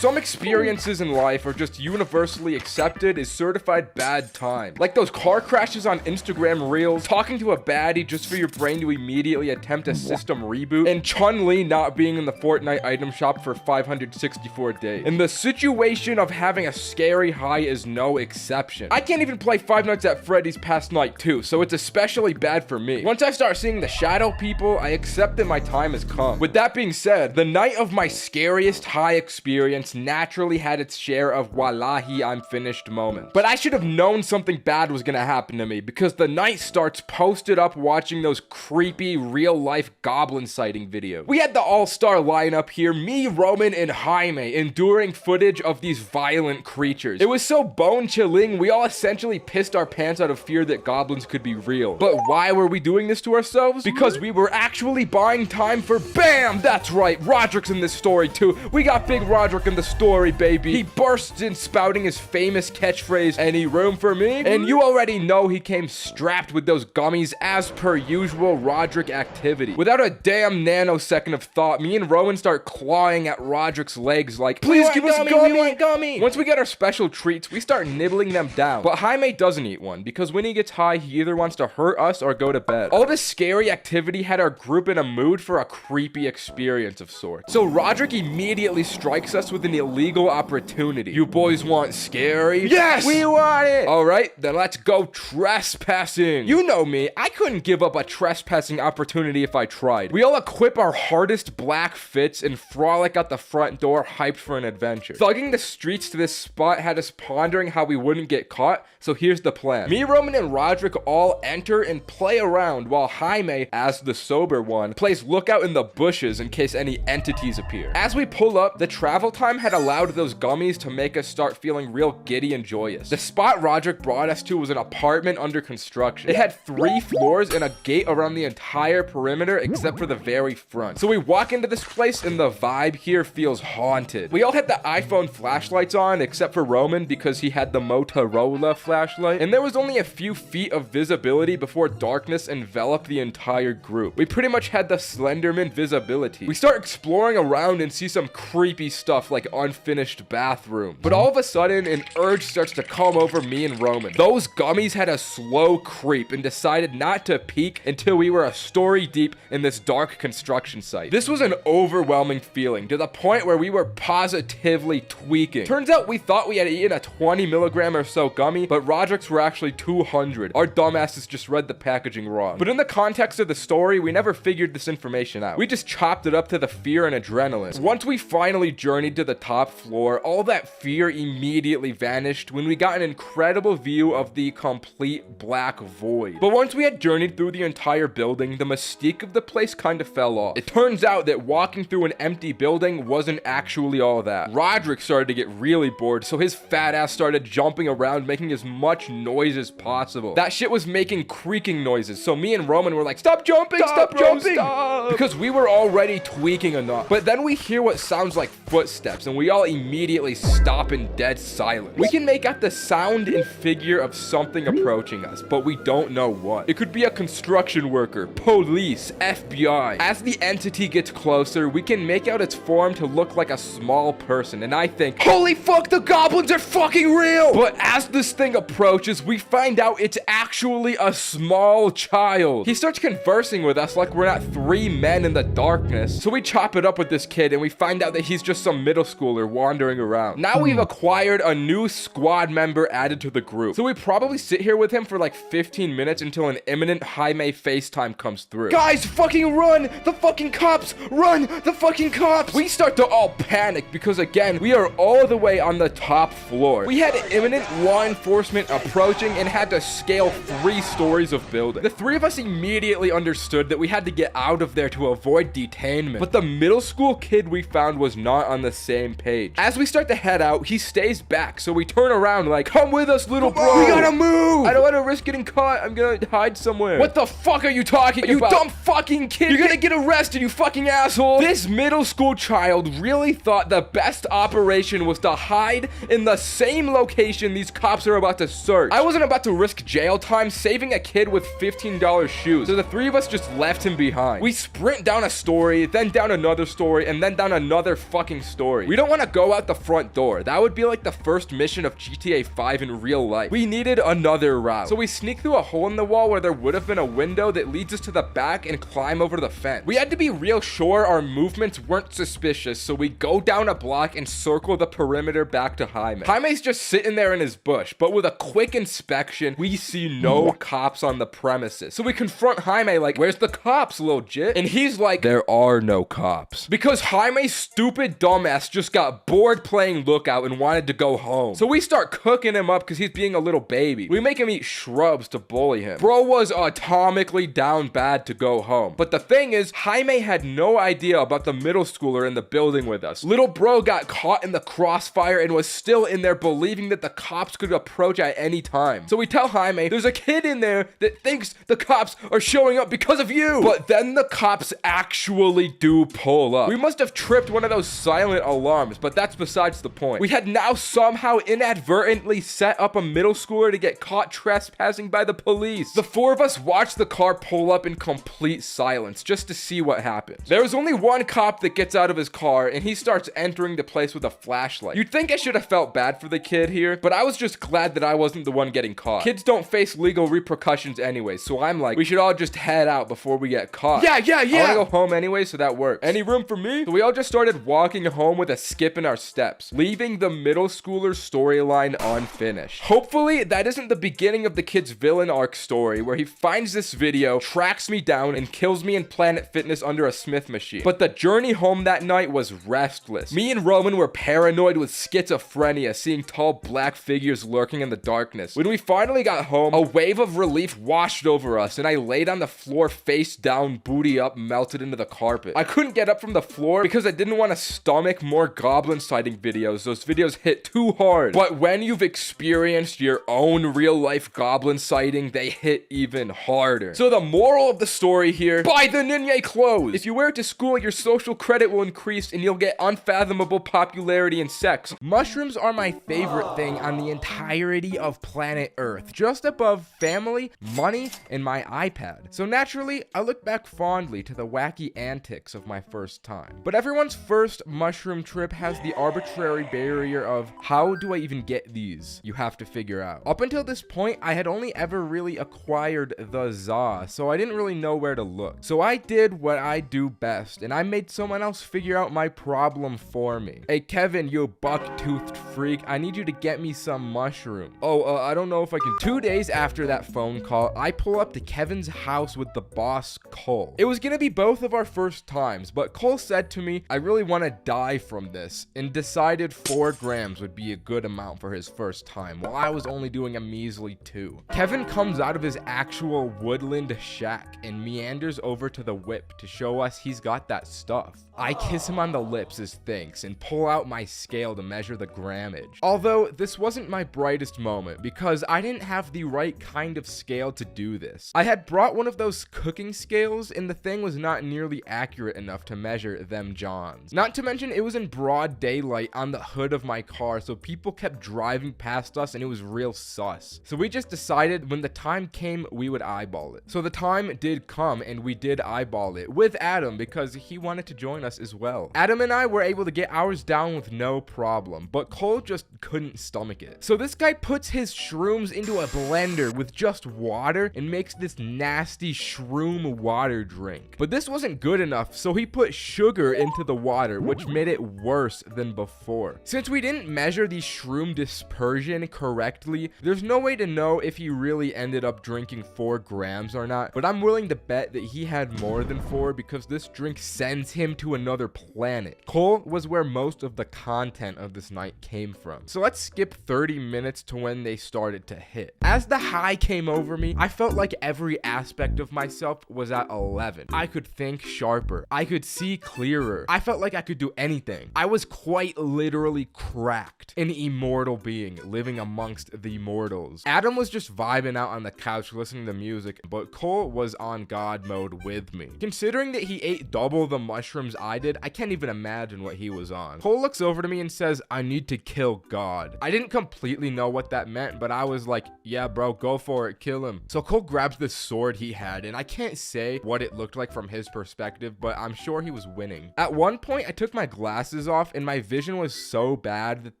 Some experiences in life are just universally accepted as certified bad time. Like those car crashes on Instagram Reels, talking to a baddie just for your brain to immediately attempt a system reboot, and Chun-Li not being in the Fortnite item shop for 564 days. And the situation of having a scary high is no exception. I can't even play Five Nights at Freddy's past night 2, so it's especially bad for me. Once I start seeing the shadow people, I accept that my time has come. With that being said, the night of my scariest high experience naturally had its share of wallahi I'm finished moments. But I should have known something bad was gonna happen to me, because the night starts posted up watching those creepy real-life goblin sighting videos. We had the all-star lineup here, me, Roman, and Jaime, enduring footage of these violent creatures. It was so bone-chilling, we all essentially pissed our pants out of fear that goblins could be real. But why were we doing this to ourselves? Because we were actually buying time for BAM! That's right, Roderick's in this story too. We got Big Roderick in the story, baby. He bursts in spouting his famous catchphrase, "Any room for me?" And you already know he came strapped with those gummies as per usual Roderick activity. Without a damn nanosecond of thought, me and Rowan start clawing at Roderick's legs like, "Please give us gummy, we want gummy!" Once we get our special treats, we start nibbling them down. But Jaime doesn't eat one, because when he gets high, he either wants to hurt us or go to bed. All this scary activity had our group in a mood for a creepy experience of sorts. So Roderick immediately strikes us with an illegal opportunity. "You boys want scary?" "Yes! We want it!" "Alright, then let's go trespassing." You know me, I couldn't give up a trespassing opportunity if I tried. We all equip our hardest black fits and frolic out the front door, hyped for an adventure. Thugging the streets to this spot had us pondering how we wouldn't get caught, so here's the plan. Me, Roman, and Roderick all enter and play around, while Jaime, as the sober one, plays lookout in the bushes in case any entities appear. As we pull up, the travel time had allowed those gummies to make us start feeling real giddy and joyous. The spot Roderick brought us to was an apartment under construction. It had 3 floors and a gate around the entire perimeter except for the very front. So we walk into this place and the vibe here feels haunted. We all had the iPhone flashlights on except for Roman because he had the Motorola flashlight, and there was only a few feet of visibility before darkness enveloped the entire group. We pretty much had the Slenderman visibility. We start exploring around and see some creepy stuff like unfinished bathroom. But all of a sudden, an urge starts to come over me and Roman. Those gummies had a slow creep and decided not to peek until we were a story deep in this dark construction site. This was an overwhelming feeling to the point where we were positively tweaking. Turns out we thought we had eaten a 20 milligram or so gummy, but Roderick's were actually 200. Our dumbasses just read the packaging wrong. But in the context of the story, we never figured this information out. We just chopped it up to the fear and adrenaline. Once we finally journeyed to the top floor, all that fear immediately vanished when we got an incredible view of the complete black void. But once we had journeyed through the entire building, the mystique of the place kind of fell off. It turns out that walking through an empty building wasn't actually all that. Roderick started to get really bored, so his fat ass started jumping around, making as much noise as possible. That shit was making creaking noises, so me and Roman were like, "Stop jumping, stop jumping!" Stop. Because we were already tweaking enough. But then we hear what sounds like footsteps, and we all immediately stop in dead silence. We can make out the sound and figure of something approaching us, but we don't know what. It could be a construction worker, police, FBI. As the entity gets closer, we can make out its form to look like a small person, and I think, holy fuck, the goblins are fucking real! But as this thing approaches, we find out it's actually a small child. He starts conversing with us like we're not 3 men in the darkness, so we chop it up with this kid, and we find out that he's just some middle schooler wandering around. Now we've acquired a new squad member added to the group, so we probably sit here with him for like 15 minutes until an imminent Jaime FaceTime comes through. "Guys, fucking run! The fucking cops! Run! The fucking cops!" We start to all panic because again, we are all the way on the top floor. We had imminent law enforcement approaching and had to scale 3 stories of building. The 3 of us immediately understood that we had to get out of there to avoid detainment, but the middle school kid we found was not on the same page. As we start to head out, he stays back, so we turn around like, "Come with us, little bro. We gotta move. I don't want to risk getting caught. I'm gonna hide somewhere." "What the fuck are you talking about? You dumb fucking kid. You're gonna get arrested, you fucking asshole." This middle school child really thought the best operation was to hide in the same location these cops are about to search. I wasn't about to risk jail time saving a kid with $15 shoes, so the 3 of us just left him behind. We sprint down a story, then down another story, and then down another fucking story. We don't want to go out the front door. That would be like the first mission of GTA 5 in real life. We needed another route. So we sneak through a hole in the wall where there would have been a window that leads us to the back and climb over the fence. We had to be real sure our movements weren't suspicious, so we go down a block and circle the perimeter back to Jaime. Jaime's just sitting there in his bush, but with a quick inspection, we see no cops on the premises. So we confront Jaime like, where's the cops, little jit? And he's like, there are no cops. Because Jaime's stupid dumbass just got bored playing lookout and wanted to go home. So we start cooking him up because he's being a little baby. We make him eat shrubs to bully him. Bro was atomically down bad to go home. But the thing is, Jaime had no idea about the middle schooler in the building with us. Little bro got caught in the crossfire and was still in there believing that the cops could approach at any time. So we tell Jaime, there's a kid in there that thinks the cops are showing up because of you. But then the cops actually do pull up. We must have tripped one of those silent alarms, but that's besides the point. We had now somehow inadvertently set up a middle schooler to get caught trespassing by the police. The four of us watched the car pull up in complete silence just to see what happens. There was only one cop that gets out of his car and he starts entering the place with a flashlight. You'd think I should have felt bad for the kid here, but I was just glad that I wasn't the one getting caught. Kids don't face legal repercussions anyway, so I'm like, we should all just head out before we get caught. Yeah. I wanna go home anyway, so that works. Any room for me? So we all just started walking home with a skip in our steps, leaving the middle schooler storyline unfinished. Hopefully, that isn't the beginning of the kid's villain arc story, where he finds this video, tracks me down, and kills me in Planet Fitness under a Smith machine. But the journey home that night was restless. Me and Roman were paranoid with schizophrenia, seeing tall black figures lurking in the darkness. When we finally got home, a wave of relief washed over us, and I laid on the floor face down, booty up, melted into the carpet. I couldn't get up from the floor because I didn't want to stomach more goblin sighting videos. Those videos hit too hard. But when you've experienced your own real life goblin sighting, they hit even harder. So the moral of the story here, buy the Ninja clothes. If you wear it to school, your social credit will increase and you'll get unfathomable popularity and sex. Mushrooms are my favorite thing on the entirety of planet Earth, just above family, money, and my iPad. So naturally, I look back fondly to the wacky antics of my first time. But everyone's first mushroom trip has the arbitrary barrier of, how do I even get these? You have to figure out. Up until this point, I had only ever really acquired the za, so I didn't really know where to look. So I did what I do best, and I made someone else figure out my problem for me. Hey Kevin, you buck-toothed freak, I need you to get me some mushroom. I don't know if I can. 2 days after that phone call, I pull up to Kevin's house with the boss, Cole. It was gonna be both of our first times, but Cole said to me, I really want to die from this, and decided 4 grams would be a good amount for his first time, while I was only doing a measly 2. Kevin comes out of his actual woodland shack and meanders over to the whip to show us he's got that stuff. I kiss him on the lips as thanks and pull out my scale to measure the grammage. Although this wasn't my brightest moment because I didn't have the right kind of scale to do this. I had brought one of those cooking scales and the thing was not nearly accurate enough to measure them Johns. Not to mention it was in broad daylight on the hood of my car, so people kept driving past us and it was real sus. So we just decided when the time came we would eyeball it. So the time did come and we did eyeball it with Adam because he wanted to join us as well. Adam and I were able to get ours down with no problem, but Cole just couldn't stomach it. So this guy puts his shrooms into a blender with just water and makes this nasty shroom water drink. But this wasn't good enough, so he put sugar into the water, which made it worse than before. Since we didn't measure the shroom dispersion correctly, there's no way to know if he really ended up drinking 4 grams or not, but I'm willing to bet that he had more than 4 because this drink sends him to another planet. Cole was where most of the content of this night came from. So let's skip 30 minutes to when they started to hit. As the high came over me, I felt like every aspect of myself was at 11. I could think sharper. I could see clearer. I felt like I could do anything. I was quite literally cracked. An immortal being living amongst the mortals. Adam was just vibing out on the couch listening to music, but Cole was on God mode with me. Considering that he ate double the mushrooms I did, I can't even imagine what he was on. Cole looks over to me and says, I need to kill God. I didn't completely know what that meant, but I was like, yeah bro, go for it, kill him. So Cole grabs this sword he had, and I can't say what it looked like from his perspective, but I'm sure he was winning. At one point, I took my glasses glasses off, and my vision was so bad that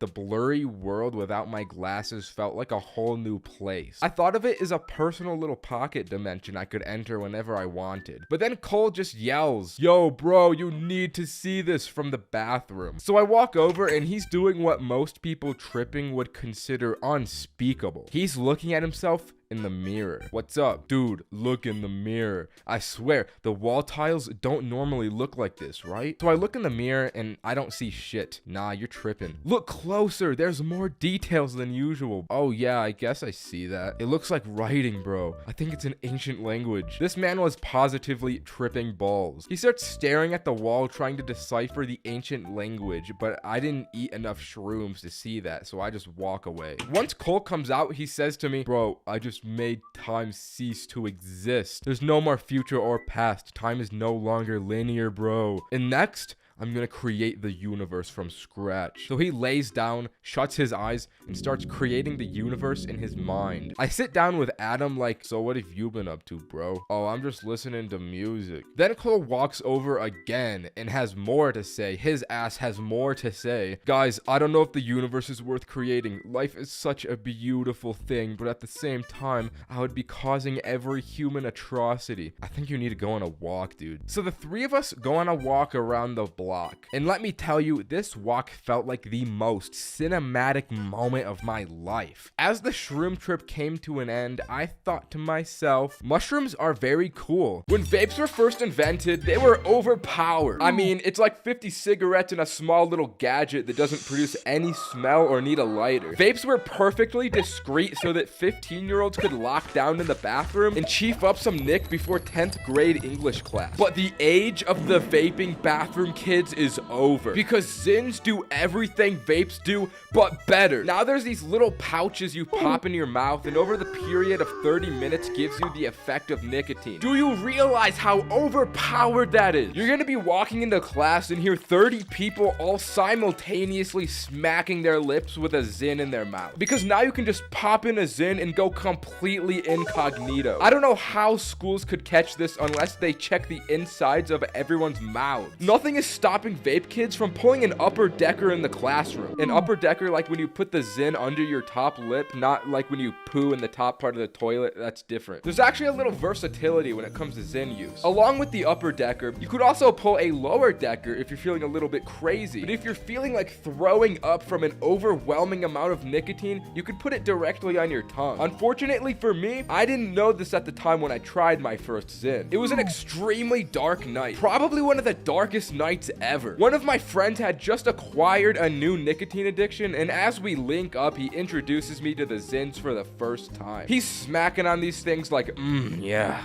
the blurry world without my glasses felt like a whole new place. I thought of it as a personal little pocket dimension I could enter whenever I wanted. But then Cole just yells, "Yo, bro, you need to see this," from the bathroom. So I walk over, and he's doing what most people tripping would consider unspeakable. He's looking at himself in the mirror. "What's up?" "Dude, look in the mirror. I swear, the wall tiles don't normally look like this, right?" So I look in the mirror and I don't see shit. "Nah, you're tripping." "Look closer, there's more details than usual." "Oh yeah, I guess I see that. It looks like writing, bro. I think it's an ancient language." This man was positively tripping balls. He starts staring at the wall trying to decipher the ancient language, but I didn't eat enough shrooms to see that, so I just walk away. Once Cole comes out, he says to me, "Bro, I just made time cease to exist. There's no more future or past. Time is no longer linear, bro. And next, I'm gonna create the universe from scratch." So he lays down, shuts his eyes, and starts creating the universe in his mind. I sit down with Adam like, "So what have you been up to, bro?" "Oh, I'm just listening to music." Then Cole walks over again and has more to say. His ass has more to say. "Guys, I don't know if the universe is worth creating. Life is such a beautiful thing, but at the same time, I would be causing every human atrocity. I think you need to go on a walk, dude." So the three of us go on a walk around the block. And let me tell you, this walk felt like the most cinematic moment of my life. As the shroom trip came to an end, I thought to myself, mushrooms are very cool. When vapes were first invented, they were overpowered. I mean, it's like 50 cigarettes in a small little gadget that doesn't produce any smell or need a lighter. Vapes were perfectly discreet so that 15-year-olds could lock down in the bathroom and chief up some nick before 10th grade English class. But the age of the vaping bathroom kids is over, because Zyns do everything vapes do, but better. Now there's these little pouches you pop in your mouth, and over the period of 30 minutes gives you the effect of nicotine. Do you realize how overpowered that is? You're gonna be walking into class and hear 30 people all simultaneously smacking their lips with a Zyn in their mouth, because now you can just pop in a Zyn and go completely incognito. I don't know how schools could catch this unless they check the insides of everyone's mouths. Nothing is stopping vape kids from pulling an upper decker in the classroom. An upper decker, like when you put the Zyn under your top lip, not like when you poo in the top part of the toilet. That's different. There's actually a little versatility when it comes to Zyn use. Along with the upper decker, you could also pull a lower decker if you're feeling a little bit crazy. But if you're feeling like throwing up from an overwhelming amount of nicotine, you could put it directly on your tongue. Unfortunately for me, I didn't know this at the time when I tried my first Zyn. It was an extremely dark night, probably one of the darkest nights ever. One of my friends had just acquired a new nicotine addiction, and as we link up, he introduces me to the Zyns for the first time. He's smacking on these things like, yeah.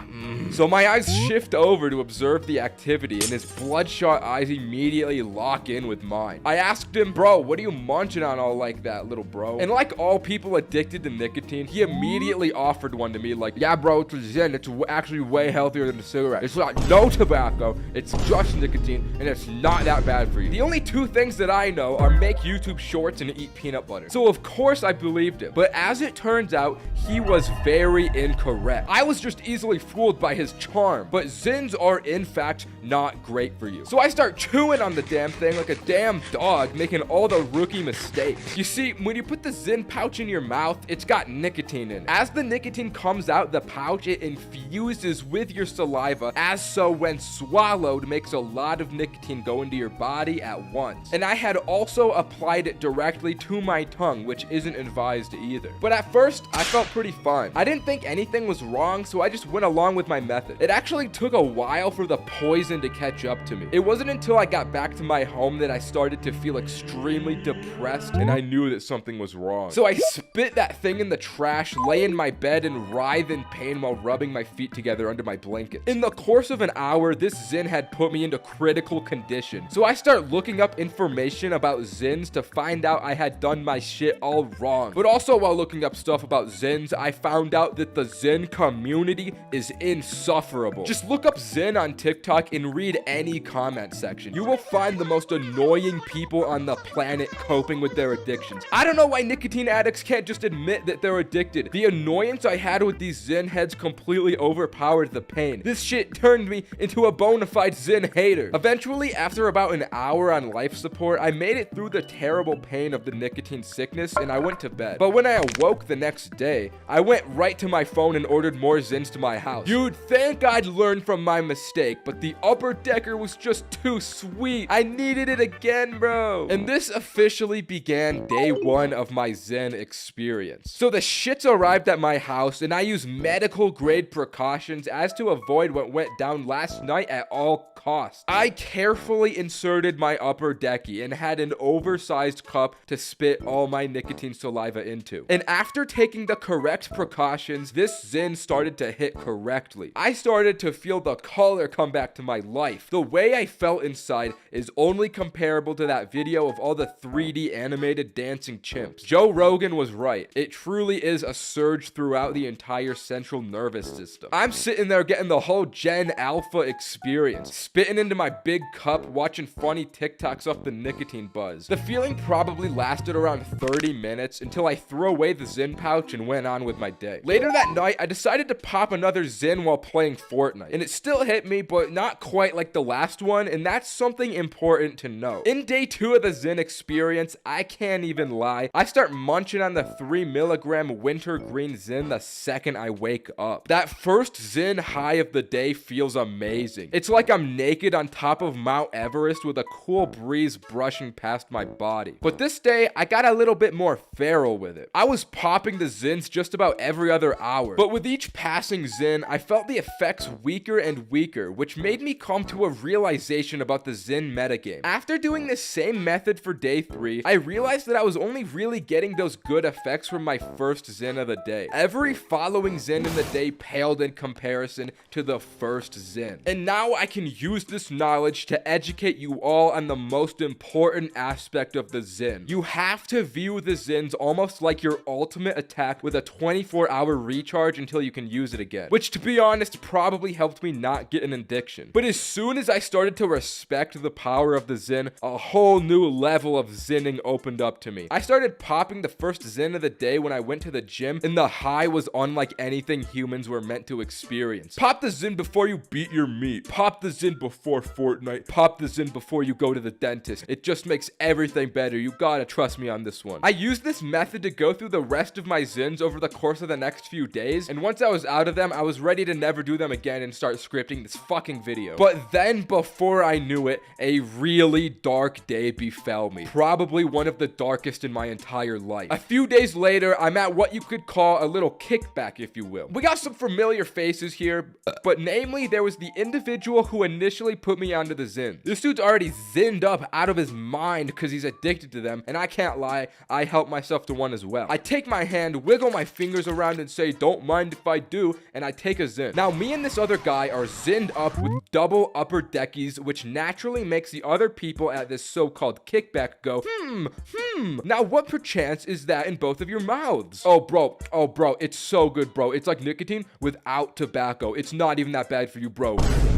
So my eyes shift over to observe the activity, and his bloodshot eyes immediately lock in with mine. I asked him, "Bro, what are you munching on all like that, little bro?" And like all people addicted to nicotine, he immediately offered one to me like, "Yeah, bro, it's a Zyn. It's actually way healthier than a cigarette. It's got no tobacco, it's just nicotine, and it's not that bad for you." The only two things that I know are make YouTube shorts and eat peanut butter. So of course I believed him. But as it turns out, he was very incorrect. I was just easily fooled by his charm. But Zyns are in fact not great for you. So I start chewing on the damn thing like a damn dog, making all the rookie mistakes. You see, when you put the Zyn pouch in your mouth, it's got nicotine in it. As the nicotine comes out the pouch, it infuses with your saliva, as so when swallowed makes a lot of nicotine go into your body at once. And I had also applied it directly to my tongue, which isn't advised either. But at first, I felt pretty fine. I didn't think anything was wrong, so I just went along with my method. It actually took a while for the poison to catch up to me. It wasn't until I got back to my home that I started to feel extremely depressed, and I knew that something was wrong. So I spit that thing in the trash, lay in my bed, and writhe in pain while rubbing my feet together under my blanket. In the course of an hour, this Zyn had put me into critical condition. So I start looking up information about Zyns to find out I had done my shit all wrong. But also while looking up stuff about Zyns, I found out that the Zyn community is insufferable. Just look up Zyn on TikTok and read any comment section. You will find the most annoying people on the planet coping with their addictions. I don't know why nicotine addicts can't just admit that they're addicted. The annoyance I had with these Zyn heads completely overpowered the pain. This shit turned me into a bona fide Zyn hater. Eventually, after about an hour on life support, I made it through the terrible pain of the nicotine sickness and I went to bed. But when I awoke the next day, I went right to my phone and ordered more Zyns to my house. You'd think I'd learned from my mistake, but the upper decker was just too sweet. I needed it again, bro. And this officially began day one of my Zyn experience. So the shits arrived at my house and I used medical grade precautions as to avoid what went down last night at all costs. I carefully inserted my upper decky and had an oversized cup to spit all my nicotine saliva into. And after taking the correct precautions, this Zyn started to hit correctly. I started to feel the color come back to my life. The way I felt inside is only comparable to that video of all the 3D animated dancing chimps. Joe Rogan was right. It truly is a surge throughout the entire central nervous system. I'm sitting there getting the whole Gen Alpha experience, spitting into my big cup, watching funny TikToks off the nicotine buzz. The feeling probably lasted around 30 minutes until I threw away the Zyn pouch and went on with my day. Later that night, I decided to pop another Zyn while playing Fortnite, and it still hit me, but not quite like the last one, and that's something important to know. In day 2 of the Zyn experience, I can't even lie, I start munching on the 3mg wintergreen Zyn the second I wake up. That first Zyn high of the day feels amazing. It's like I'm naked on top of Mount Everest with a cool breeze brushing past my body. But this day, I got a little bit more feral with it. I was popping the Zyns just about every other hour, but with each passing Zyn, I felt the effects weaker and weaker, which made me come to a realization about the Zyn metagame. After doing this same method for day 3, I realized that I was only really getting those good effects from my first Zyn of the day. Every following Zyn in the day paled in comparison to the first Zyn. And now I can use this knowledge to educate you all on the most important aspect of the Zyn. You have to view the Zyns almost like your ultimate attack with a 24-hour recharge until you can use it again, which to be honest probably helped me not get an addiction. But as soon as I started to respect the power of the Zyn, a whole new level of Zyning opened up to me. I started popping the first Zyn of the day when I went to the gym, and the high was unlike anything humans were meant to experience. Pop the Zyn before you beat your meat. Pop the Zyn before Fortnite. Pop the Zyn before you go to the dentist. It just makes everything better. You gotta trust me on this one. I used this method to go through the rest of my Zyns over the course of the next few days, and once I was out of them, I was ready to never do them again and start scripting this fucking video. But then, before I knew it, a really dark day befell me. Probably one of the darkest in my entire life. A few days later, I'm at what you could call a little kickback, if you will. We got some familiar faces here, but namely, there was the individual who initially put me onto the Zyn. This dude's already Zynned up out of his mind because he's addicted to them, and I can't lie, I help myself to one as well. I take my hand, wiggle my fingers around and say, don't mind if I do, and I take a Zyn. Now, me and this other guy are Zynned up with double upper deckies, which naturally makes the other people at this so-called kickback go, Now, what perchance is that in both of your mouths? Oh, bro, it's so good, bro. It's like nicotine without tobacco. It's not even that bad for you, bro.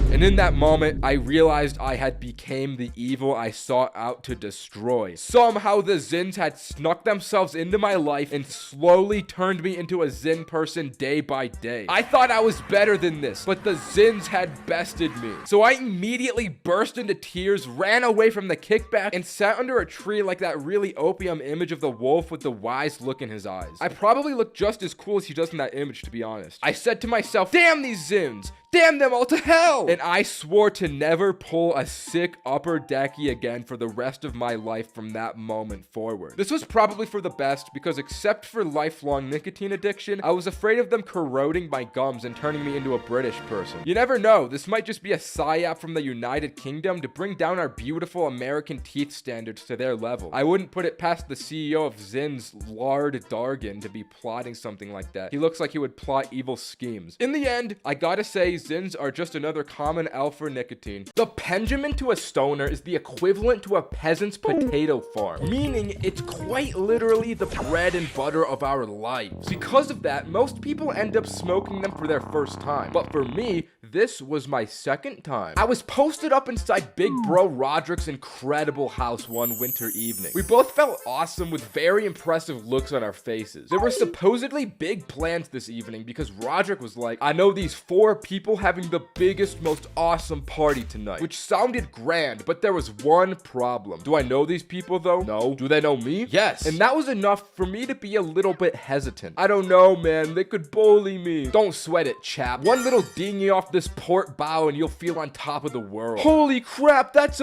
And in that moment, I realized I had became the evil I sought out to destroy. Somehow the Zyns had snuck themselves into my life and slowly turned me into a Zyn person day by day. I thought I was better than this, but the Zyns had bested me. So I immediately burst into tears, ran away from the kickback, and sat under a tree like that really opium image of the wolf with the wise look in his eyes. I probably look just as cool as he does in that image, to be honest. I said to myself, damn these Zyns! Damn them all to hell! And I swore to never pull a sick upper decky again for the rest of my life from that moment forward. This was probably for the best because except for lifelong nicotine addiction, I was afraid of them corroding my gums and turning me into a British person. You never know, this might just be a psyop from the United Kingdom to bring down our beautiful American teeth standards to their level. I wouldn't put it past the CEO of Zyn's, Lard Dargan, to be plotting something like that. He looks like he would plot evil schemes. In the end, I gotta say, Zyns are just another common L for nicotine. The Pendulum to a stoner is the equivalent to a peasant's potato farm, meaning it's quite literally the bread and butter of our lives. Because of that, most people end up smoking them for their first time. But for me, this was my second time. I was posted up inside Big Bro Roderick's incredible house one winter evening. We both felt awesome with very impressive looks on our faces. There were supposedly big plans this evening because Roderick was like, I know these 4 people having the biggest, most awesome party tonight, which sounded grand, but there was one problem. Do I know these people though? No. Do they know me? Yes. And that was enough for me to be a little bit hesitant. I don't know, man. They could bully me. Don't sweat it, chap. One little dinghy off this port bow and you'll feel on top of the world. Holy crap, what's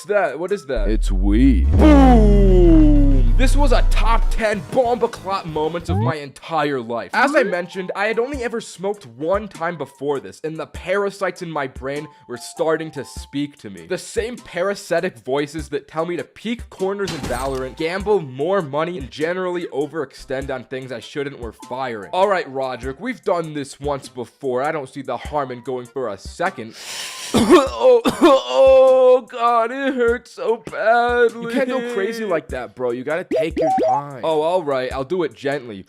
that? What is that? It's weed. Boom! This was a top 10 bomba clot moments of my entire life. As I mentioned, I had only ever smoked one time before this, and the parasites in my brain were starting to speak to me. The same parasitic voices that tell me to peek corners in Valorant, gamble more money, and generally overextend on things I shouldn't were firing. Alright, Roderick, we've done this once before. I don't see the harm in going for a second. Oh god, it hurts so badly. You can't go crazy like that, bro. You gotta take your time. Oh, alright, I'll do it gently.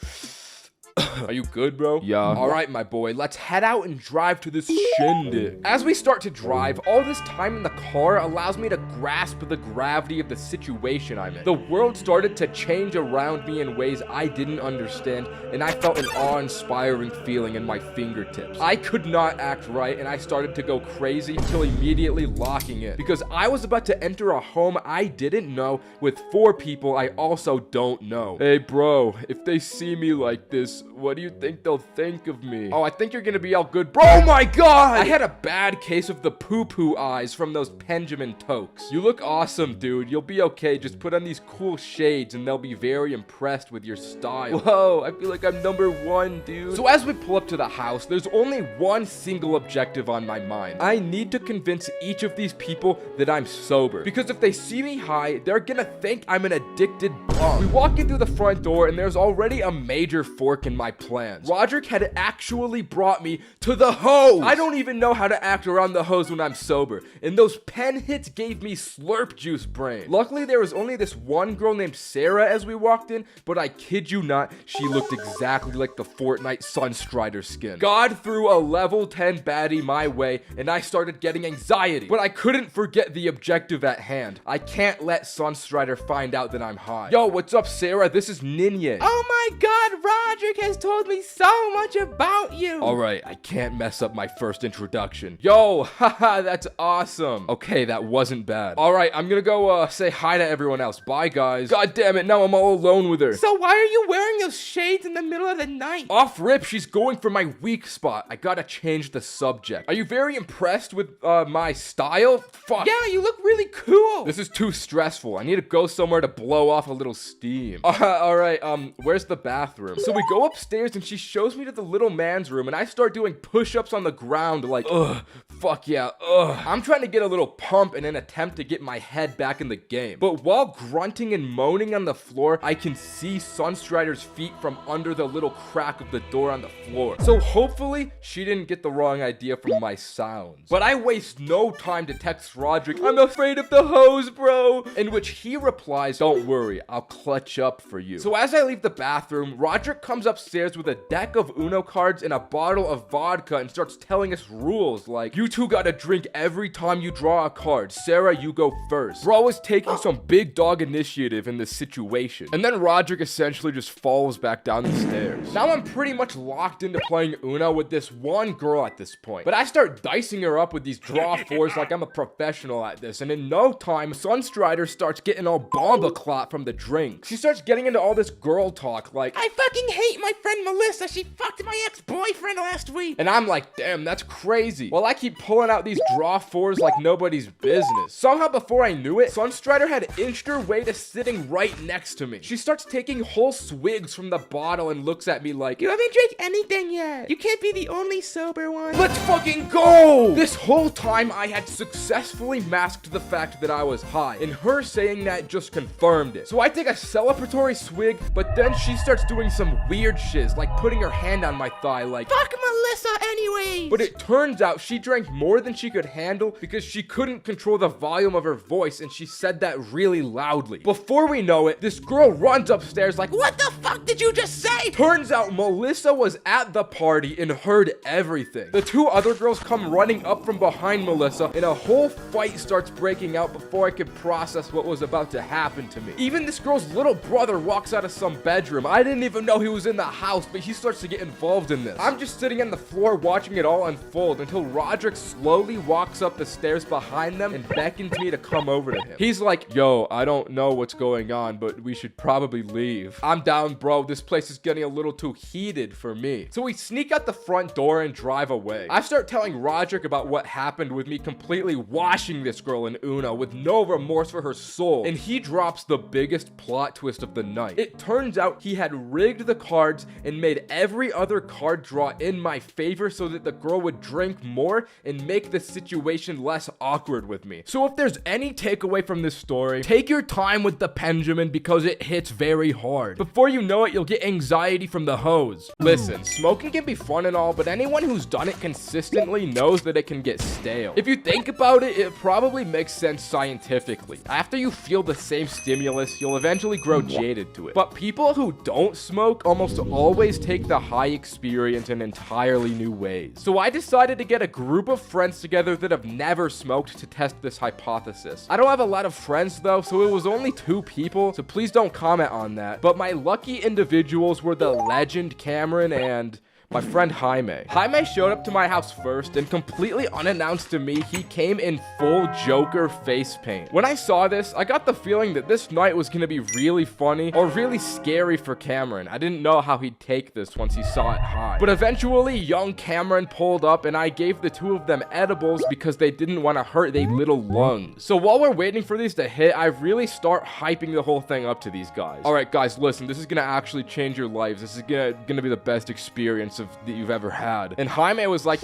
Are you good, bro? Yeah. Alright, my boy, let's head out and drive to this shindig. As we start to drive, all this time in the car allows me to grasp the gravity of the situation I'm in. The world started to change around me in ways I didn't understand, and I felt an awe-inspiring feeling in my fingertips. I could not act right, and I started to go crazy until immediately locking in, because I was about to enter a home I didn't know with 4 people I also don't know. Hey, bro, if they see me like this, what do you think they'll think of me? Oh, I think you're gonna be all good, bro. Oh my god! I had a bad case of the poo-poo eyes from those Benjamin Tokes. You look awesome, dude. You'll be okay. Just put on these cool shades and they'll be very impressed with your style. Whoa, I feel like I'm number 1, dude. So as we pull up to the house, there's only one single objective on my mind. I need to convince each of these people that I'm sober. Because if they see me high, they're gonna think I'm an addicted bum. We walk in through the front door and there's already a major fork in my plans. Roderick had actually brought me to the hose. I don't even know how to act around the hose when I'm sober, and those pen hits gave me slurp juice brain. Luckily, there was only this one girl named Sarah as we walked in, but I kid you not, she looked exactly like the Fortnite Sunstrider skin. God threw a level 10 baddie my way, and I started getting anxiety, but I couldn't forget the objective at hand. I can't let Sunstrider find out that I'm high. Yo, what's up, Sarah? This is Ninja. Oh my god, Roderick has told me so much about you. Alright, I can't mess up my first introduction. Yo, haha, that's awesome. Okay, that wasn't bad. Alright, I'm gonna go say hi to everyone else. Bye, guys. God damn it, now I'm all alone with her. So why are you wearing those shades in the middle of the night? Off rip, she's going for my weak spot. I gotta change the subject. Are you very impressed with my style? Fuck. Yeah, you look really cool. This is too stressful. I need to go somewhere to blow off a little steam. Alright, where's the bathroom? So we go upstairs and she shows me to the little man's room and I start doing push-ups on the ground like, ugh, fuck yeah, ugh. I'm trying to get a little pump in an attempt to get my head back in the game. But while grunting and moaning on the floor, I can see Sunstrider's feet from under the little crack of the door on the floor. So hopefully she didn't get the wrong idea from my sounds. But I waste no time to text Roderick, I'm afraid of the hose, bro. In which he replies, don't worry, I'll clutch up for you. So as I leave the bathroom, Roderick comes upstairs with a deck of Uno cards and a bottle of vodka and starts telling us rules like, you two gotta drink every time you draw a card. Sarah, you go first. Bro is taking some big dog initiative in this situation. And then Roderick essentially just falls back down the stairs. Now I'm pretty much locked into playing Uno with this one girl at this point. But I start dicing her up with these draw 4s like I'm a professional at this. And in no time, Sunstrider starts getting all bomba clot from the drinks. She starts getting into all this girl talk like, I fucking hate my friend Melissa. She fucked my ex-boyfriend last week. And I'm like, damn, that's crazy. While I keep pulling out these draw 4s like nobody's business. Somehow before I knew it, Sunstrider had inched her way to sitting right next to me. She starts taking whole swigs from the bottle and looks at me like, you haven't drank anything yet. You can't be the only sober one. Let's fucking go! This whole time I had successfully masked the fact that I was high, and her saying that just confirmed it. So I take a celebratory swig, but then she starts doing some weird shiz, like putting her hand on my thigh like, fuck Melissa. Melissa anyways. But it turns out she drank more than she could handle because she couldn't control the volume of her voice, and she said that really loudly. Before we know it, this girl runs upstairs like, What the fuck did you just say? Turns out Melissa was at the party and heard everything. The two other girls come running up from behind Melissa, and a whole fight starts breaking out before I could process what was about to happen to me. Even this girl's little brother walks out of some bedroom. I didn't even know he was in the house, but he starts to get involved in this. I'm just sitting on the floor watching it all unfold until Roderick slowly walks up the stairs behind them and beckons me to come over to him. He's like, yo, I don't know what's going on, but we should probably leave. I'm down, bro. This place is getting a little too heated for me. So we sneak out the front door and drive away. I start telling Roderick about what happened with me completely washing this girl in Uno with no remorse for her soul, and he drops the biggest plot twist of the night. It turns out he had rigged the cards and made every other card draw in my favor so that the girl would drink more and make the situation less awkward with me. So if there's any takeaway from this story, take your time with the Benjamin because it hits very hard. Before you know it, you'll get anxiety from the hose. Listen, smoking can be fun and all, but anyone who's done it consistently knows that it can get stale. If you think about it, it probably makes sense scientifically. After you feel the same stimulus, you'll eventually grow jaded to it. But people who don't smoke almost always take the high experience in entirely new ways. So I decided to get a group of friends together that have never smoked to test this hypothesis. I don't have a lot of friends though, so it was only 2 people, so please don't comment on that. But my lucky individuals were the legend Cameron and my friend Jaime. Jaime showed up to my house first, and completely unannounced to me, he came in full Joker face paint. When I saw this, I got the feeling that this night was gonna be really funny or really scary for Cameron. I didn't know how he'd take this once he saw it high. But eventually, young Cameron pulled up, and I gave the 2 of them edibles because they didn't want to hurt their little lungs. So while we're waiting for these to hit, I really start hyping the whole thing up to these guys. Alright guys, listen, this is gonna actually change your lives. This is gonna be the best experience that you've ever had. And Jaime was like,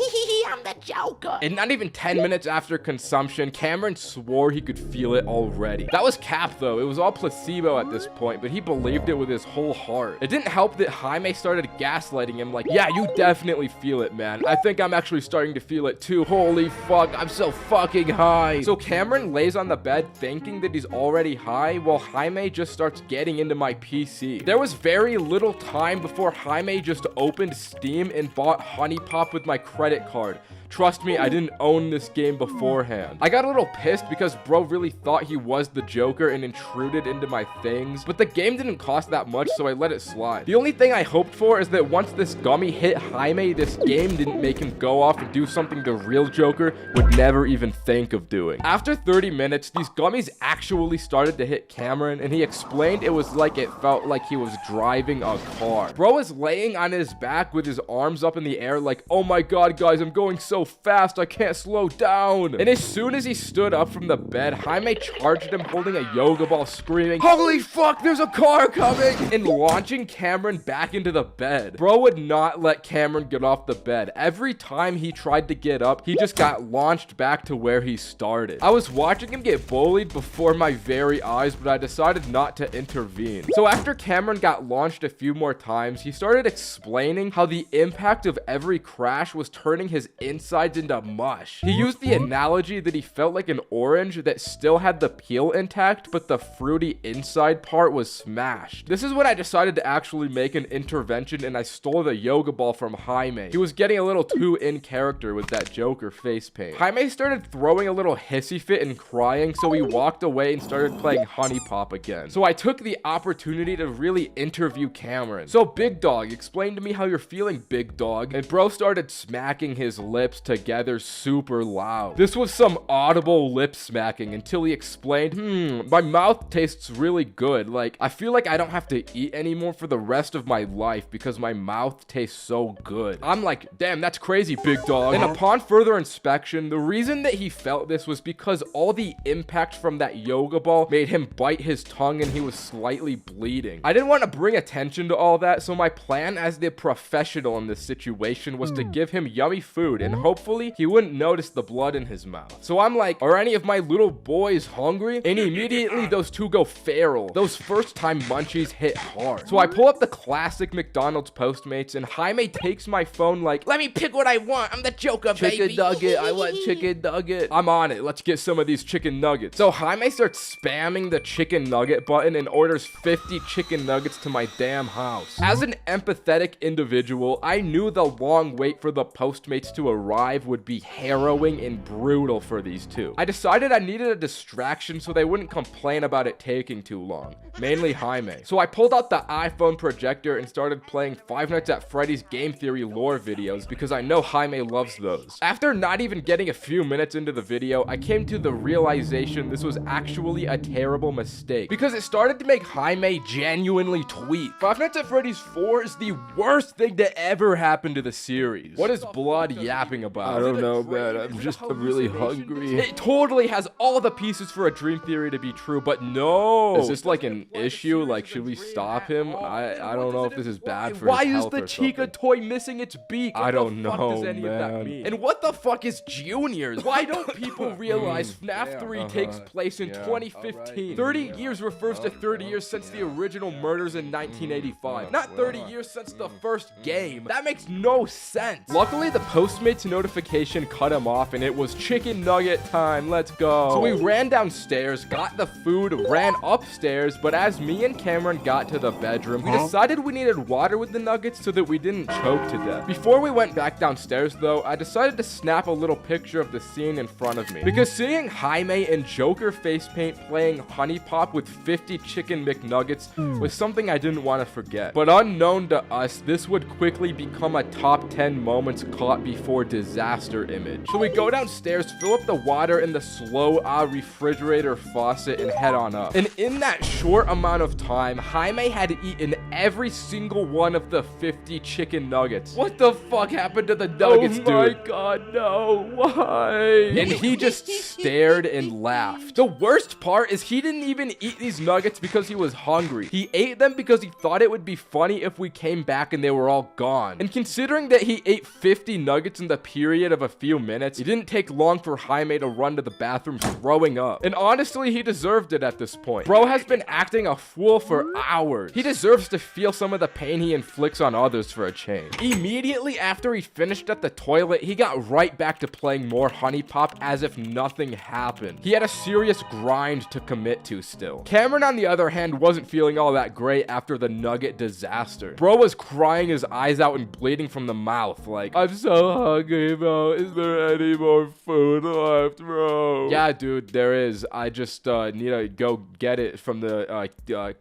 I'm the Joker. and not even 10 minutes after consumption, Cameron swore he could feel it already. That was cap though. It was all placebo at this point, but he believed it with his whole heart. It didn't help that Jaime started gaslighting him like, yeah, you definitely feel it, man. I think I'm actually starting to feel it too. Holy fuck, I'm so fucking high. So Cameron lays on the bed thinking that he's already high while Jaime just starts getting into my PC. There was very little time before Jaime just opened Steam and bought Honey Pop with my credit card. Trust me, I didn't own this game beforehand. I got a little pissed because bro really thought he was the Joker and intruded into my things, but the game didn't cost that much, so I let it slide. The only thing I hoped for is that once this gummy hit Jaime, this game didn't make him go off and do something the real Joker would never even think of doing. After 30 minutes, these gummies actually started to hit Cameron, and he explained it was like it felt like he was driving a car. Bro is laying on his back with his arms up in the air like, oh my god guys, I'm going so fast, I can't slow down. And as soon as he stood up from the bed, Jaime charged him holding a yoga ball, screaming, holy fuck, there's a car coming, and launching Cameron back into the bed. Bro would not let Cameron get off the bed. Every time he tried to get up, he just got launched back to where he started. I was watching him get bullied before my very eyes, but I decided not to intervene. So after Cameron got launched a few more times, he started explaining how the impact of every crash was turning his insides into mush. He used the analogy that he felt like an orange that still had the peel intact, but the fruity inside part was smashed. This is when I decided to actually make an intervention, and I stole the yoga ball from Jaime. He was getting a little too in character with that Joker face paint. Jaime started throwing a little hissy fit and crying, so he walked away and started playing Honey Pop again. So I took the opportunity to really interview Cameron. So Big Dog, explain to me how you're feeling, Big Dog. And bro started smacking his lips together super loud. This was some audible lip smacking until he explained, my mouth tastes really good. Like, I feel like I don't have to eat anymore for the rest of my life because my mouth tastes so good. I'm like, damn, that's crazy, Big Dog. And upon further inspection, the reason that he felt this was because all the impact from that yoga ball made him bite his tongue and he was slightly bleeding. I didn't want to bring attention to all that, so my plan as the professional in this situation was to give him yummy food and hopefully he wouldn't notice the blood in his mouth. So I'm like, are any of my little boys hungry? And immediately those two go feral. Those first time munchies hit hard. So I pull up the classic McDonald's Postmates and Jaime takes my phone like, Let me pick what I want. I'm the Joker, baby. chicken nugget, I want chicken nugget. I'm on it. Let's get some of these chicken nuggets. So Jaime starts spamming the chicken nugget button and orders 50 chicken nuggets to my damn house. As an empathetic individual, I knew the long wait for the Postmates to arrive would be harrowing and brutal for these two. I decided I needed a distraction so they wouldn't complain about it taking too long, mainly Jaime. So I pulled out the iPhone projector and started playing Five Nights at Freddy's Game Theory lore videos because I know Jaime loves those. After not even getting a few minutes into the video, I came to the realization this was actually a terrible mistake because it started to make Jaime genuinely tweet. Five Nights at Freddy's 4 is the worst thing to ever happen to the series. What is Blood yapping about? I don't know, man. I'm really hungry. It totally has all the pieces for a dream theory to be true, but no. Is this like an issue? Like, should we stop him? I don't know if this is bad for Why his is health the or Chica something. toy missing its beak? I don't What the fuck know, does any of that man. mean? And what the fuck is Juniors? Why don't people realize FNAF 3 takes place in 2015? 30 years refers to 30 years since the original murders in 1985. Not 30 years since the first game. That makes no sense. Luckily, the Postmates notification cut him off and it was chicken nugget time. Let's go. So we ran downstairs, got the food, ran upstairs, but as me and Cameron got to the bedroom, we decided we needed water with the nuggets so that we didn't choke to death. Before we went back downstairs though, I decided to snap a little picture of the scene in front of me. Because seeing Jaime in Joker face paint playing Honey Pop with 50 chicken McNuggets was something I didn't want to forget. But unknown to us, this would quickly become a top 10 moments caught before disaster image. So we go downstairs, fill up the water in the slow refrigerator faucet and head on up. And in that short amount of time, Jaime had eaten every single one of the 50 chicken nuggets. What the fuck happened to the nuggets, dude? Oh my god, no. Why? And he just stared and laughed. The worst part is he didn't even eat these nuggets because he was hungry. He ate them because he thought it would be funny if we came back and they were all gone. And considering that he ate 50 nuggets in the period of a few minutes, it didn't take long for Jaime to run to the bathroom throwing up. And honestly, he deserved it at this point. Bro has been acting a fool for hours. He deserves to feel some of the pain he inflicts on others for a change. Immediately after he finished at the toilet, he got right back to playing more Honey Pop as if nothing happened. He had a serious grind to commit to still. Cameron, on the other hand, wasn't feeling all that great after the nugget disaster. Bro was crying his eyes out and bleeding from the mouth like, I'm so hungry, bro. Is there any more food left, bro? Yeah, dude, there is. I just need to go get it from the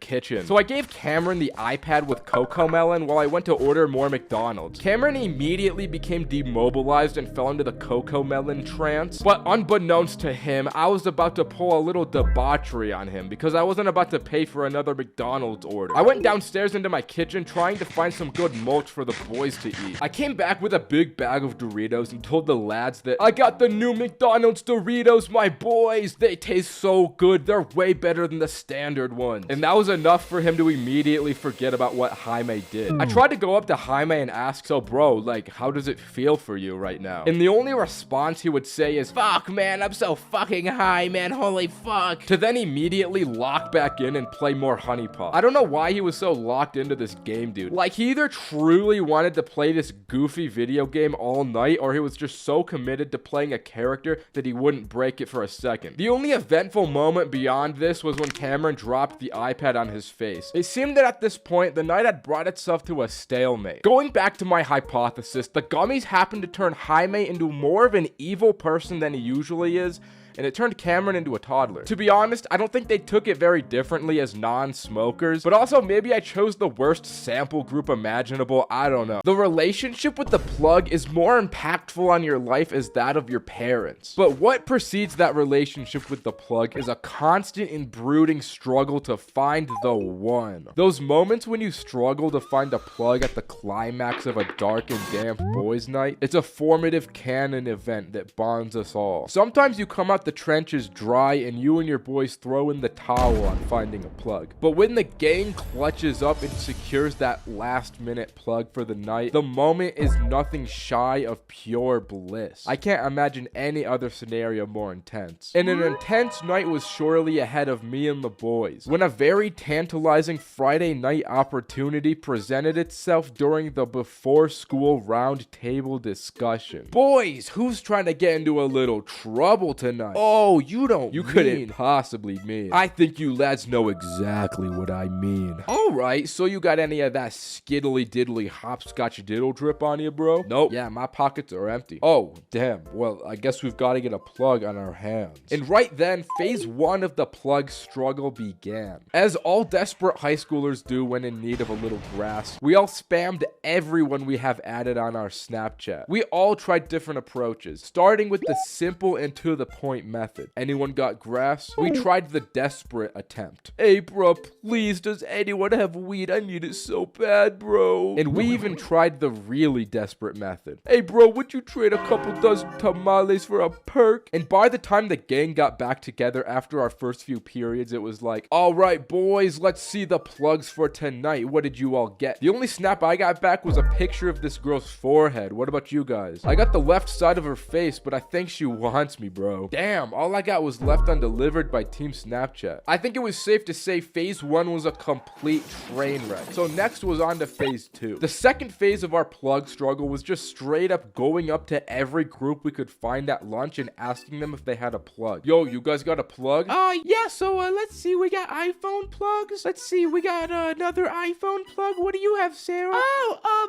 kitchen. So I gave Cameron the iPad with Coco Melon while I went to order more McDonald's. Cameron immediately became demobilized and fell into the Coco Melon trance. But unbeknownst to him, I was about to pull a little debauchery on him because I wasn't about to pay for another McDonald's order. I went downstairs into my kitchen trying to find some good mulch for the boys to eat. I came back with a big bag of Doritos and told the lads that I got the new McDonald's Doritos, my boys. They taste so good. They're way better than the standard ones. And that was enough for him to immediately forget about what Jaime did. I tried to go up to Jaime and ask, so bro, like, how does it feel for you right now? And the only response he would say is, Fuck, man, I'm so fucking high, man. Holy fuck. to then immediately lock back in and play more Honey Pop. I don't know why he was so locked into this game, dude. Like, he either truly wanted to play this goofy video game all night, or he was just so committed to playing a character that he wouldn't break it for a second. The only eventful moment beyond this was when Cameron dropped the iPad on his face. It seemed that at this point, the night had brought itself to a stalemate. Going back to my hypothesis, the gummies happened to turn Jaime into more of an evil person than he usually is, and it turned Cameron into a toddler. To be honest, I don't think they took it very differently as non-smokers, but also maybe I chose the worst sample group imaginable, I don't know. The relationship with the plug is more impactful on your life as that of your parents. But what precedes that relationship with the plug is a constant and brooding struggle to find the one. Those moments when you struggle to find a plug at the climax of a dark and damp boys' night, it's a formative canon event that bonds us all. Sometimes you come out out the trenches dry and you and your boys throw in the towel on finding a plug. But when the gang clutches up and secures that last minute plug for the night, the moment is nothing shy of pure bliss. I can't imagine any other scenario more intense. And an intense night was surely ahead of me and the boys when a very tantalizing Friday night opportunity presented itself during the before school round table discussion. Boys, who's trying to get into a little trouble tonight? Oh, you couldn't possibly mean. I think you lads know exactly what I mean. Alright, so you got any of that skiddly diddly hopscotch diddle drip on you, bro? Nope. Yeah, my pockets are empty. Oh, damn. Well, I guess we've got to get a plug on our hands. And right then, phase 1 of the plug struggle began. As all desperate high schoolers do when in need of a little grass, we all spammed everyone we have added on our Snapchat. We all tried different approaches, starting with the simple and to the point method. Anyone got grass? We tried the desperate attempt. Hey, bro, please, does anyone have weed? I need it so bad, bro. And we even tried the really desperate method. Hey, bro, would you trade a couple dozen tamales for a perk? And by the time the gang got back together after our first few periods, it was like, all right, boys, let's see the plugs for tonight. What did you all get? The only snap I got back was a picture of this girl's forehead. What about you guys? I got the left side of her face, but I think she wants me, bro. Damn, all I got was left undelivered by Team Snapchat. I think it was safe to say phase 1 was a complete train wreck. So next was on to phase 2. The second phase of our plug struggle was just straight up going up to every group we could find at lunch and asking them if they had a plug. Yo, you guys got a plug? Yeah, so let's see, we got iPhone plugs. Let's see, we got another iPhone plug. What do you have, Sarah?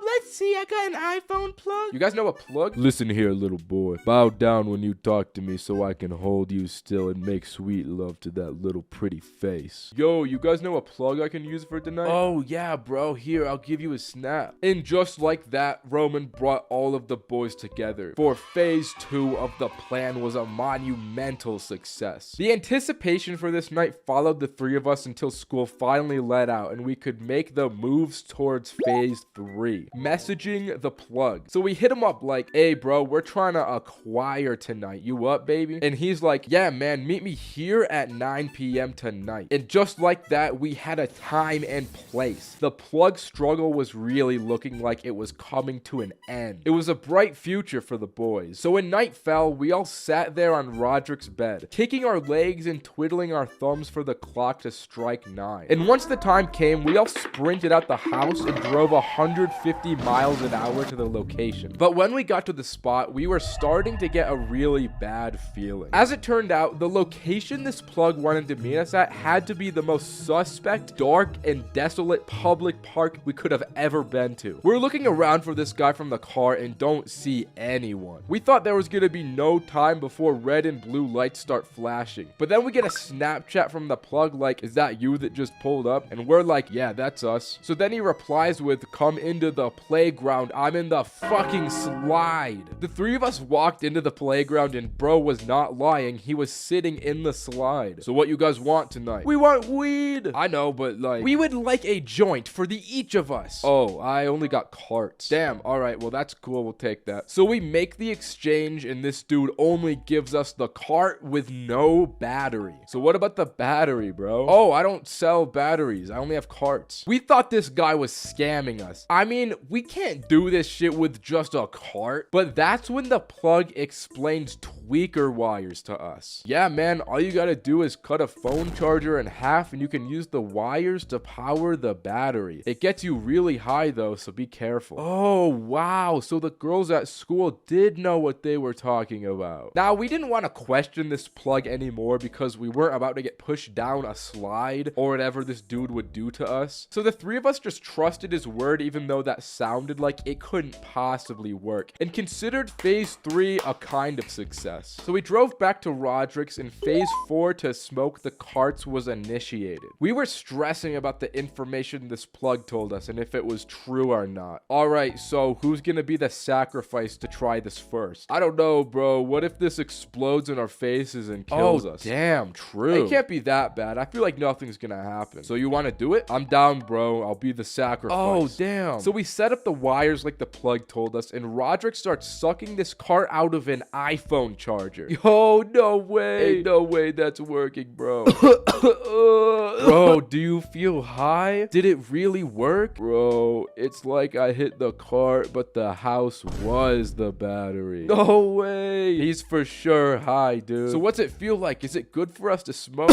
Let's see, I got an iPhone plug. You guys know a plug? Listen here, little boy. Bow down when you talk to me so I can hold you still and make sweet love to that little pretty face. Yo, you guys know a plug I can use for tonight? Oh, yeah, bro. Here, I'll give you a snap. And just like that, Roman brought all of the boys together. For phase 2 of the plan was a monumental success. The anticipation for this night followed the three of us until school finally let out and we could make the moves towards phase 3. Messaging the plug. So we hit him up like, hey, bro, we're trying to acquire tonight. You up, baby? And he's like, yeah, man, meet me here at 9 p.m. tonight. And just like that, we had a time and place. The plug struggle was really looking like it was coming to an end. It was a bright future for the boys. So when night fell, we all sat there on Roderick's bed, kicking our legs and twiddling our thumbs for the clock to strike 9. And once the time came, we all sprinted out the house and drove 150 miles an hour to the location. But when we got to the spot, we were starting to get a really bad feeling. As it turned out, the location this plug wanted to meet us at had to be the most suspect, dark, and desolate public park we could have ever been to. We're looking around for this guy from the car and don't see anyone. We thought there was gonna be no time before red and blue lights start flashing. But then we get a Snapchat from the plug like, is that you that just pulled up? And we're like, yeah, that's us. So then he replies with, come into the playground. I'm in the fucking slide. The three of us walked into the playground and bro was not lying. He was sitting in the slide. So what you guys want tonight? We want weed. I know, but like, we would like a joint for the each of us. Oh, I only got carts. Damn. All right. Well, that's cool. We'll take that. So we make the exchange and this dude only gives us the cart with no battery. So what about the battery, bro? Oh, I don't sell batteries. I only have carts. We thought this guy was scamming us. I mean, we can't do this shit with just a cart. But that's when the plug explains tweaker wires to us. Yeah, man, all you gotta do is cut a phone charger in half and you can use the wires to power the battery. It gets you really high though, so be careful. Oh, wow. So the girls at school did know what they were talking about. Now, we didn't want to question this plug anymore because we weren't about to get pushed down a slide or whatever this dude would do to us. So the three of us just trusted his word even though that sounded like it couldn't possibly work and considered phase 3 a kind of success. So we drove back to Roderick's and phase 4 to smoke the carts was initiated. We were stressing about the information this plug told us and if it was true or not. Alright, so who's gonna be the sacrifice to try this first? I don't know, bro. What if this explodes in our faces and kills us? Damn, true. It can't be that bad. I feel like nothing's gonna happen. So you wanna do it? I'm down, bro. I'll be the sacrifice. Oh, damn. So we set up the wires like the plug told us and Roderick starts sucking this cart out of an iPhone charger. Oh, no way. Ain't no way that's working, bro. Bro, do you feel high? Did it really work? Bro, it's like I hit the cart, but the house was the battery. No way. He's for sure high, dude. So what's it feel like? Is it good for us to smoke?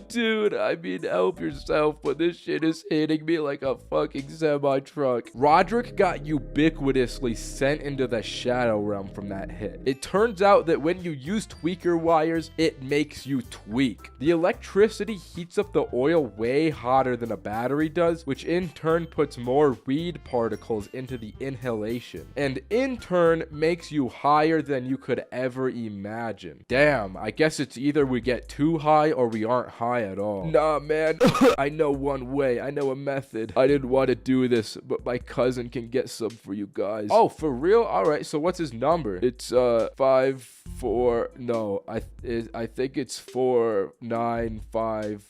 Dude, I mean, help yourself, but this shit is hitting me like a fucking semi-truck. Roderick got ubiquitously sent into the shadow realm from that hit. It turns out that when you use tweaker wires, it makes you tweak. The electricity heats up the oil way hotter than a battery does, which in turn puts more weed particles into the inhalation, and in turn makes you higher than you could ever imagine. Damn, I guess it's either we get too high or we aren't high at all. Nah, man. I know one way. I know a method. I didn't want to do this, but my cousin can get some for you guys. Oh, for real? All right, so what's his number? It's 5-4. No, I think it's 4-9-5-4.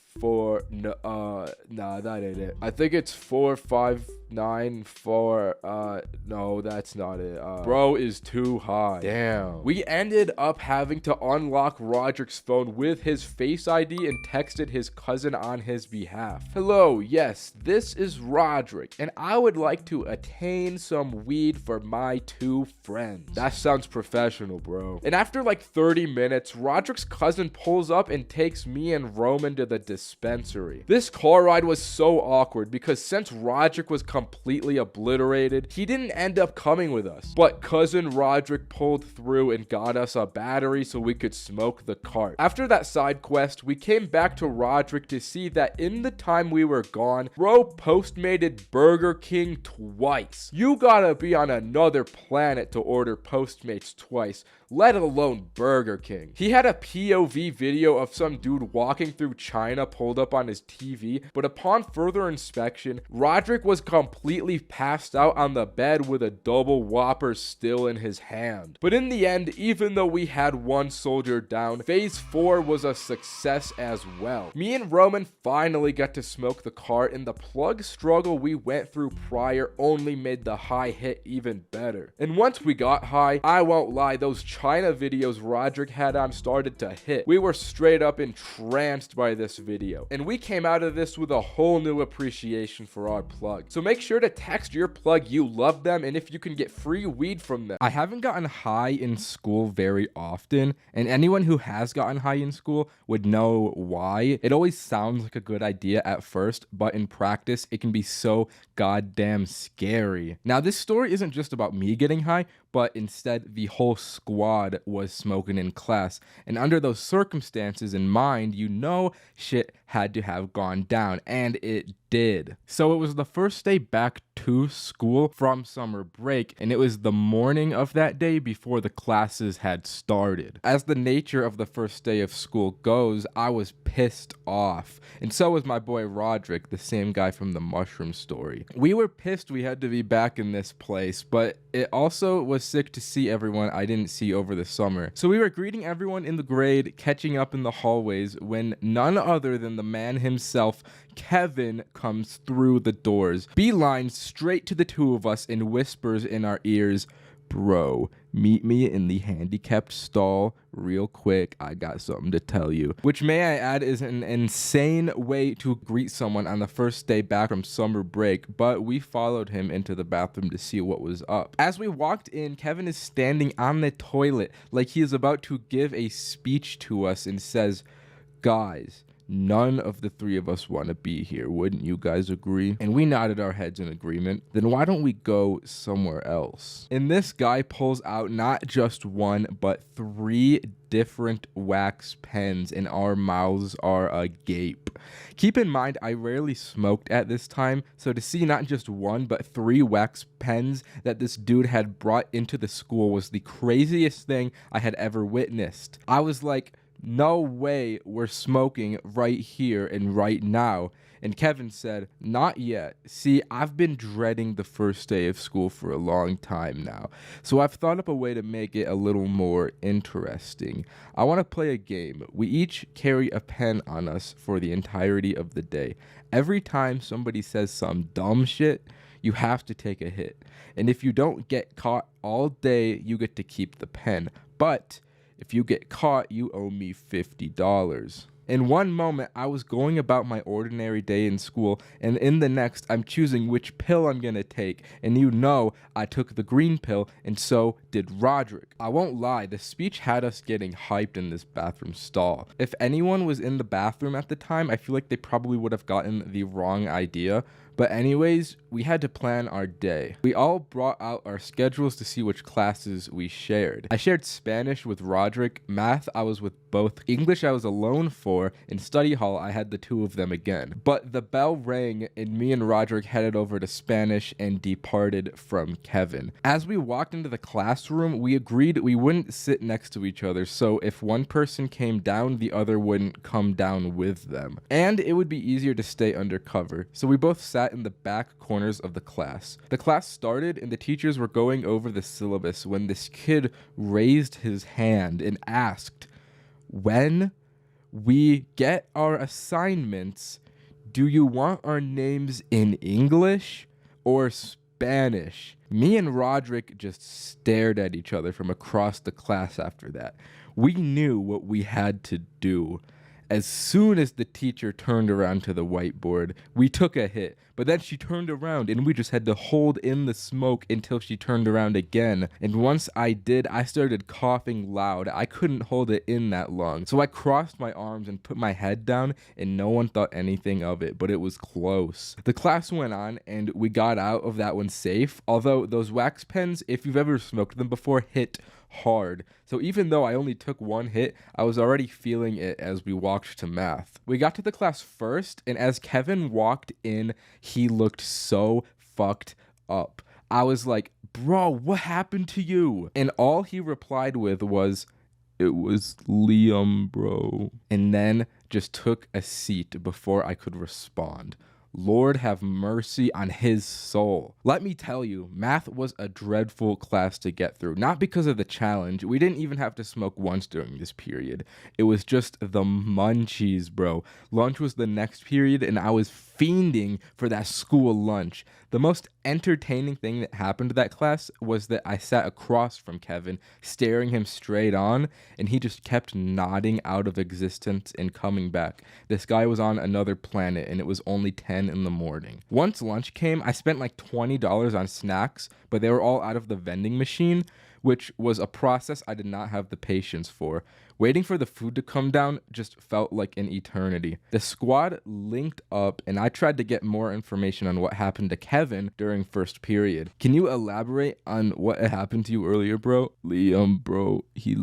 Nah, that ain't it. I think it's 4-5-9-4. No, that's not it. Bro is too high. Damn. We ended up having to unlock Roderick's phone with his Face ID and texted his cousin on his behalf. Hello, yes, this is Roderick, and I would like to attain some weed for my 2 friends. That sounds professional, bro. And after like 30 minutes, Roderick's cousin pulls up and takes me and Roman to the dispensary. This car ride was so awkward because since Roderick was completely obliterated, he didn't end up coming with us. But cousin Roderick pulled through and got us a battery so we could smoke the cart. After that side quest, we came back to Roderick to see that in the time we were gone, bro postmated Burger King twice. You gotta be on another planet to order Postmates twice, let alone Burger King. He had a POV video of some dude walking through China pulled up on his TV, but upon further inspection, Roderick was completely passed out on the bed with a double whopper still in his hand. But in the end, even though we had 1 soldier down, phase 4 was a success as well. Me and Roman finally got to smoke the cart, and the plug struggle we went through prior only made the high hit even better. And once we got high, I won't lie, those China videos Roderick had on started to hit. We were straight up entranced by this video, and we came out of this with a whole new appreciation for our plug. So make sure to text your plug you love them, and if you can get free weed from them. I haven't gotten high in school very often, and anyone who has gotten high in school would know why. It always sounds like a good idea at first, but in practice it can be so goddamn scary. Now this story isn't just about me getting high, but instead the whole squad was smoking in class, and under those circumstances in mind, you know shit had to have gone down, and it did. So it was the first day back to school from summer break, and it was the morning of that day before the classes had started. As the nature of the first day of school goes, I was pissed off, and so was my boy Roderick, the same guy from the mushroom story. We were pissed we had to be back in this place, but it also was sick to see everyone I didn't see over the summer. So we were greeting everyone in the grade, catching up in the hallways, when none other than the man himself, Kevin, comes through the doors, beelines straight to the 2 of us and whispers in our ears, "Bro, meet me in the handicapped stall real quick. I got something to tell you." Which, may I add, is an insane way to greet someone on the first day back from summer break, but we followed him into the bathroom to see what was up. As we walked in, Kevin is standing on the toilet like he is about to give a speech to us and says, "Guys, none of the 3 of us want to be here. Wouldn't you guys agree?" And we nodded our heads in agreement. "Then why don't we go somewhere else?" And this guy pulls out not just 1, but 3 different wax pens, and our mouths are agape. Keep in mind, I rarely smoked at this time, so to see not just 1, but 3 wax pens that this dude had brought into the school was the craziest thing I had ever witnessed. I was like, no way we're smoking right here and right now. And Kevin said, "Not yet. See, I've been dreading the first day of school for a long time now, so I've thought up a way to make it a little more interesting. I want to play a game. We each carry a pen on us for the entirety of the day. Every time somebody says some dumb shit, you have to take a hit. And if you don't get caught all day, you get to keep the pen. But If you get caught, you owe me $50. In one moment, I was going about my ordinary day in school, and in the next, I'm choosing which pill I'm gonna take. And you know, I took the green pill, and so did Roderick. I won't lie, the speech had us getting hyped in this bathroom stall. If anyone was in the bathroom at the time, I feel like they probably would have gotten the wrong idea. But anyways, we had to plan our day. We all brought out our schedules to see which classes we shared. I shared Spanish with Roderick, math I was with both, English I was alone for, in study hall I had the two of them again. But the bell rang and me and Roderick headed over to Spanish and departed from Kevin. As we walked into the classroom, we agreed we wouldn't sit next to each other, so if one person came down, the other wouldn't come down with them. And it would be easier to stay undercover, so we both sat in the back corners of the class. The class started and the teachers were going over the syllabus when this kid raised his hand and asked, "When we get our assignments, do you want our names in English or Spanish?" Me and Roderick just stared at each other from across the class after that. We knew what we had to do. As soon as the teacher turned around to the whiteboard, we took a hit, but then she turned around and we just had to hold in the smoke until she turned around again. And once I did, I started coughing loud. I couldn't hold it in that long. So I crossed my arms and put my head down, and no one thought anything of it, but it was close. The class went on and we got out of that one safe, although those wax pens, if you've ever smoked them before, hit hard. So even though I only took one hit, I was already feeling it as we walked to math. We got to the class first, and as Kevin walked in, he looked so fucked up. I was like, "Bro, what happened to you?" And all he replied with was, "It was Liam, bro." And then just took a seat before I could respond. Lord have mercy on his soul. Let me tell you, math was a dreadful class to get through. Not because of the challenge. We didn't even have to smoke once during this period. It was just the munchies, bro. Lunch was the next period, and I was fiending for that school lunch. The most entertaining thing that happened to that class was that I sat across from Kevin, staring him straight on, and he just kept nodding out of existence and coming back. This guy was on another planet, and it was only 10 in the morning. Once lunch came, I spent like $20 on snacks, but they were all out of the vending machine, which was a process I did not have the patience for. Waiting for the food to come down just felt like an eternity. The squad linked up, and I tried to get more information on what happened to Kevin during first period. Can you elaborate on what happened to you earlier, bro? Liam, bro, he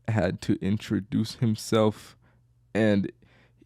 had to introduce himself, and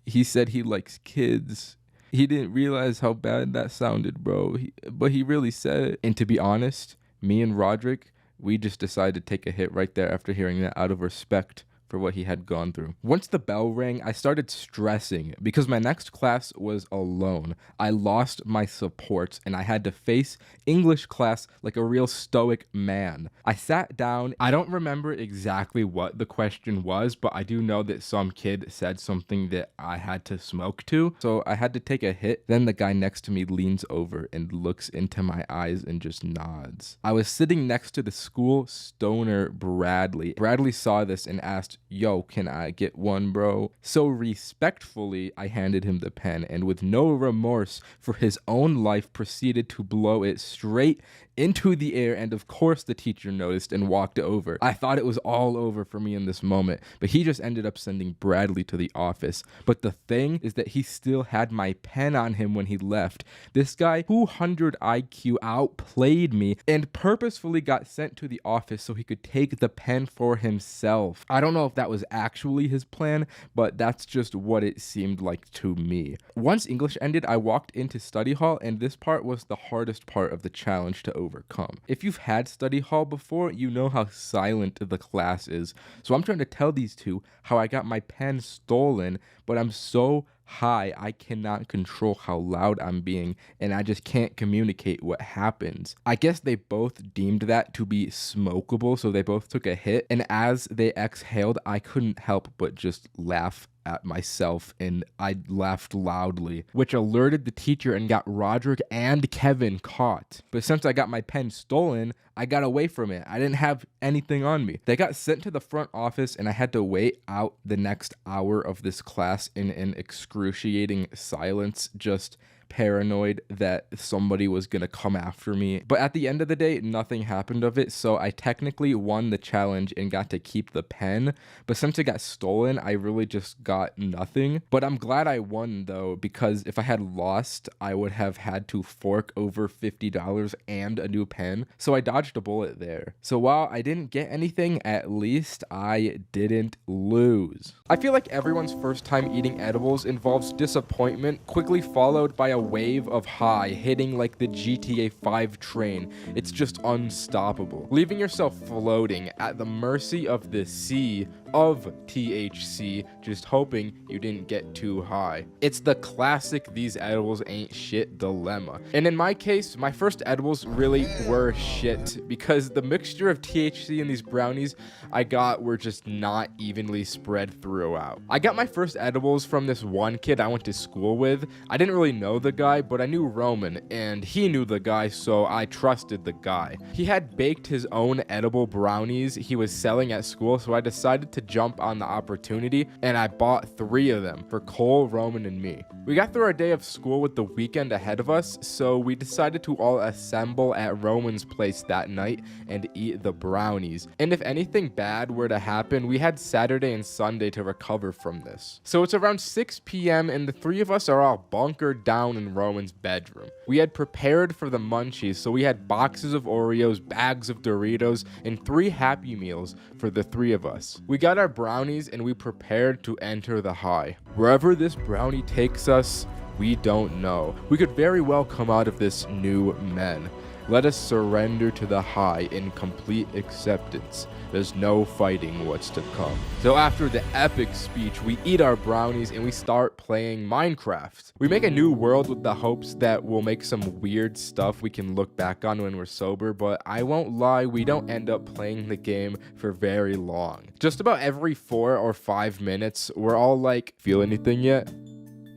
he said he likes kids. He didn't realize how bad that sounded, bro. But he really said it. And to be honest, me and Roderick, we just decided to take a hit right there after hearing that out of respect for what he had gone through. Once the bell rang, I started stressing because my next class was alone. I lost my supports and I had to face English class like a real stoic man. I sat down. I don't remember exactly what the question was, but I do know that some kid said something that I had to smoke to. So I had to take a hit. Then the guy next to me leans over and looks into my eyes and just nods. I was sitting next to the school stoner Bradley. Bradley saw this and asked, "Yo, can I get one, bro?" So respectfully, I handed him the pen and with no remorse for his own life proceeded to blow it straight into the air, and of course the teacher noticed and walked over. I thought it was all over for me in this moment, but he just ended up sending Bradley to the office. But the thing is that he still had my pen on him when he left. This guy, 200 IQ, outplayed me and purposefully got sent to the office so he could take the pen for himself. I don't know if that was actually his plan, but that's just what it seemed like to me. Once English ended, I walked into study hall, and this part was the hardest part of the challenge to overcome. If you've had study hall before, you know how silent the class is. So I'm trying to tell these two how I got my pen stolen, but I'm so high I cannot control how loud I'm being, and I just can't communicate what happens. I guess they both deemed that to be smokable, so they both took a hit, and as they exhaled, I couldn't help but just laugh at myself and I laughed loudly, which alerted the teacher and got Roderick and Kevin caught. But since I got my pen stolen, I got away from it. I didn't have anything on me. They got sent to the front office and I had to wait out the next hour of this class in an excruciating silence, just paranoid that somebody was gonna come after me. But at the end of the day, nothing happened of it, so I technically won the challenge and got to keep the pen. But since it got stolen, I really just got nothing. But I'm glad I won though, because if I had lost, I would have had to fork over $50 and a new pen. So I dodged a bullet there. So while I didn't get anything, at least I didn't lose. I feel like everyone's first time eating edibles involves disappointment, quickly followed by a wave of high hitting like the GTA 5 train. It's just unstoppable, leaving yourself floating at the mercy of the sea of THC, just hoping you didn't get too high. It's the classic these edibles ain't shit dilemma. And in my case, my first edibles really were shit because the mixture of THC in these brownies I got were just not evenly spread throughout. I got my first edibles from this one kid I went to school with. I didn't really know the guy, but I knew Roman and he knew the guy, so I trusted the guy. He had baked his own edible brownies he was selling at school, so I decided to jump on the opportunity and I bought 3 of them for Cole, Roman, and me. We got through our day of school with the weekend ahead of us, so we decided to all assemble at Roman's place that night and eat the brownies. And if anything bad were to happen, we had Saturday and Sunday to recover from this. So it's around 6 p.m. and the 3 of us are all bunkered down in Roman's bedroom. We had prepared for the munchies, so we had boxes of Oreos, bags of Doritos, and 3 Happy Meals for the 3 of us. We got our brownies and we prepared to enter the high. Wherever this brownie takes us, we don't know. We could very well come out of this new men. Let us surrender to the high in complete acceptance. There's no fighting what's to come. So after the epic speech, we eat our brownies and we start playing Minecraft. We make a new world with the hopes that we'll make some weird stuff we can look back on when we're sober, but I won't lie, we don't end up playing the game for very long. Just about every 4 or 5 minutes, we're all like, feel anything yet?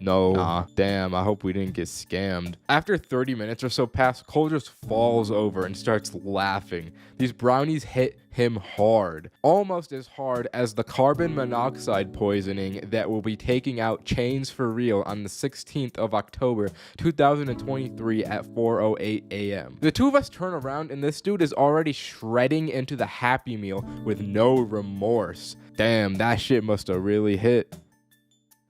No. Nah. Damn, I hope we didn't get scammed. After 30 minutes or so pass, Cole just falls over and starts laughing. These brownies hit him hard. Almost as hard as the carbon monoxide poisoning that will be taking out Chains for Real on the 16th of October, 2023 at 4:08 a.m. The 2 of us turn around and this dude is already shredding into the Happy Meal with no remorse. Damn, that shit must have really hit.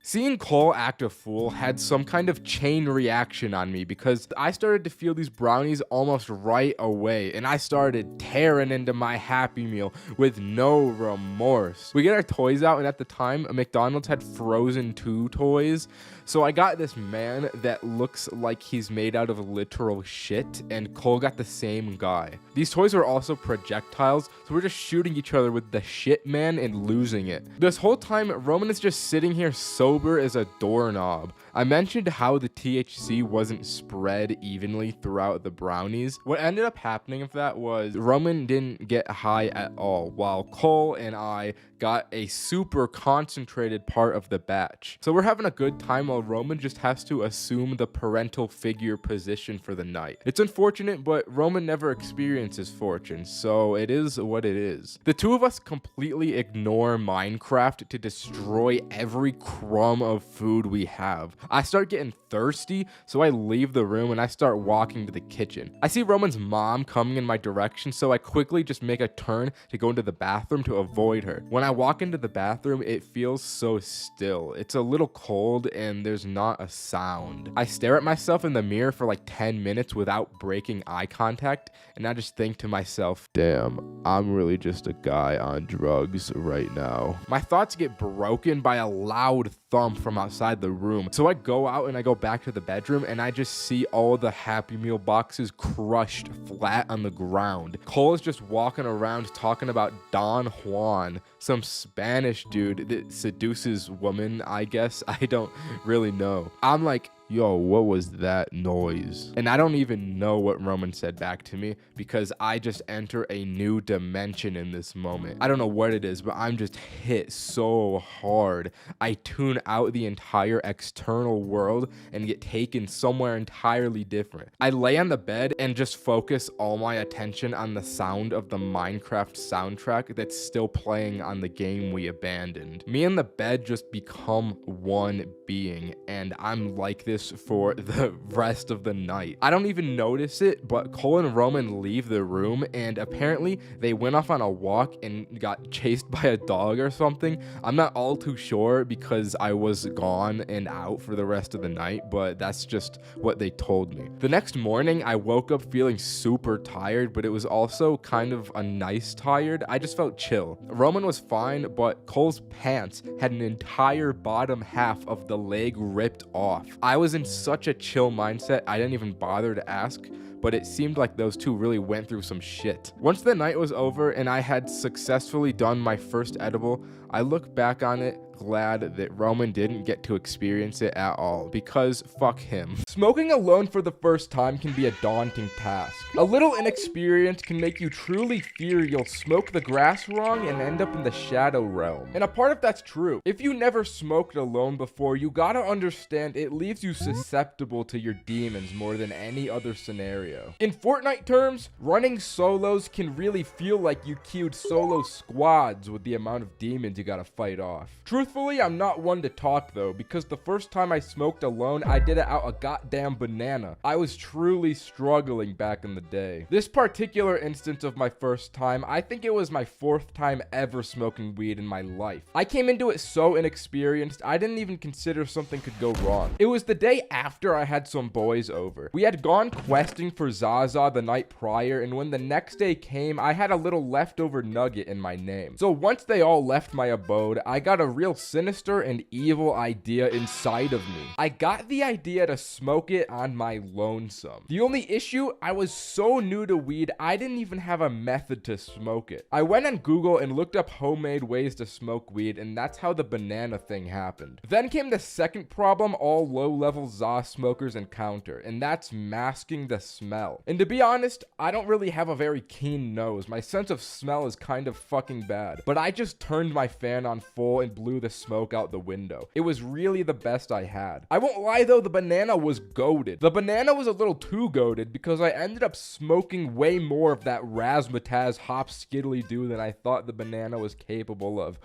Seeing Cole act a fool had some kind of chain reaction on me because I started to feel these brownies almost right away and I started tearing into my Happy Meal with no remorse. We get our toys out and at the time McDonald's had Frozen 2 toys, so I got this man that looks like he's made out of literal shit and Cole got the same guy. These toys were also projectiles, so we're just shooting each other with the shit man and losing it. This whole time Roman is just sitting here sober as a doorknob. I mentioned how the THC wasn't spread evenly throughout the brownies. What ended up happening of that was Roman didn't get high at all, while Cole and I got a super concentrated part of the batch. So we're having a good time while Roman just has to assume the parental figure position for the night. It's unfortunate, but Roman never experiences fortune, so it is what it is. The 2 of us completely ignore Minecraft to destroy every crumb of food we have. I start getting thirsty, so I leave the room and I start walking to the kitchen. I see Roman's mom coming in my direction, so I quickly just make a turn to go into the bathroom to avoid her. When I walk into the bathroom, it feels so still. It's a little cold and there's not a sound. I stare at myself in the mirror for like 10 minutes without breaking eye contact, and I just think to myself, damn, I'm really just a guy on drugs right now. My thoughts get broken by a loud thump from outside the room. So I go out and I go back to the bedroom and I just see all the Happy Meal boxes crushed flat on the ground. Cole is just walking around talking about Don Juan, some Spanish dude that seduces women, I guess. I don't really know. I'm like, yo, what was that noise? And I don't even know what Roman said back to me because I just enter a new dimension in this moment. I don't know what it is, but I'm just hit so hard. I tune out the entire external world and get taken somewhere entirely different. I lay on the bed and just focus all my attention on the sound of the Minecraft soundtrack that's still playing on the game we abandoned. Me and the bed just become one being, and I'm like this for the rest of the night. I don't even notice it, but Cole and Roman leave the room, and apparently they went off on a walk and got chased by a dog or something. I'm not all too sure because I was gone and out for the rest of the night, but that's just what they told me. The next morning, I woke up feeling super tired, but it was also kind of a nice tired. I just felt chill. Roman was fine, but Cole's pants had an entire bottom half of the leg ripped off. I was in such a chill mindset, I didn't even bother to ask, but it seemed like those two really went through some shit. Once the night was over and I had successfully done my first edible, I look back on it glad that Roman didn't get to experience it at all, because fuck him. Smoking alone for the first time can be a daunting task. A little inexperience can make you truly fear you'll smoke the grass wrong and end up in the shadow realm. And a part of that's true. If you never smoked alone before, you gotta understand it leaves you susceptible to your demons more than any other scenario. In Fortnite terms, running solos can really feel like you queued solo squads with the amount of demons you gotta fight off. Truthfully, I'm not one to talk though, because the first time I smoked alone, I did it out a goddamn banana. I was truly struggling back in the day. This particular instance of my first time, I think it was my 4th time ever smoking weed in my life. I came into it so inexperienced, I didn't even consider something could go wrong. It was the day after I had some boys over. We had gone questing for Zaza the night prior, and when the next day came, I had a little leftover nugget in my name. So once they all left my abode, I got a real sinister and evil idea inside of me. I got the idea to smoke it on my lonesome. The only issue, I was so new to weed, I didn't even have a method to smoke it. I went on Google and looked up homemade ways to smoke weed, and that's how the banana thing happened. Then came the second problem all low-level ZA smokers encounter, and that's masking the smell. And to be honest, I don't really have a very keen nose. My sense of smell is kind of fucking bad. But I just turned my fan on full and blew the smoke out the window. It was really the best I had. I won't lie though, the banana was goated. The banana was a little too goated because I ended up smoking way more of that razzmatazz hop skiddly do than I thought the banana was capable of.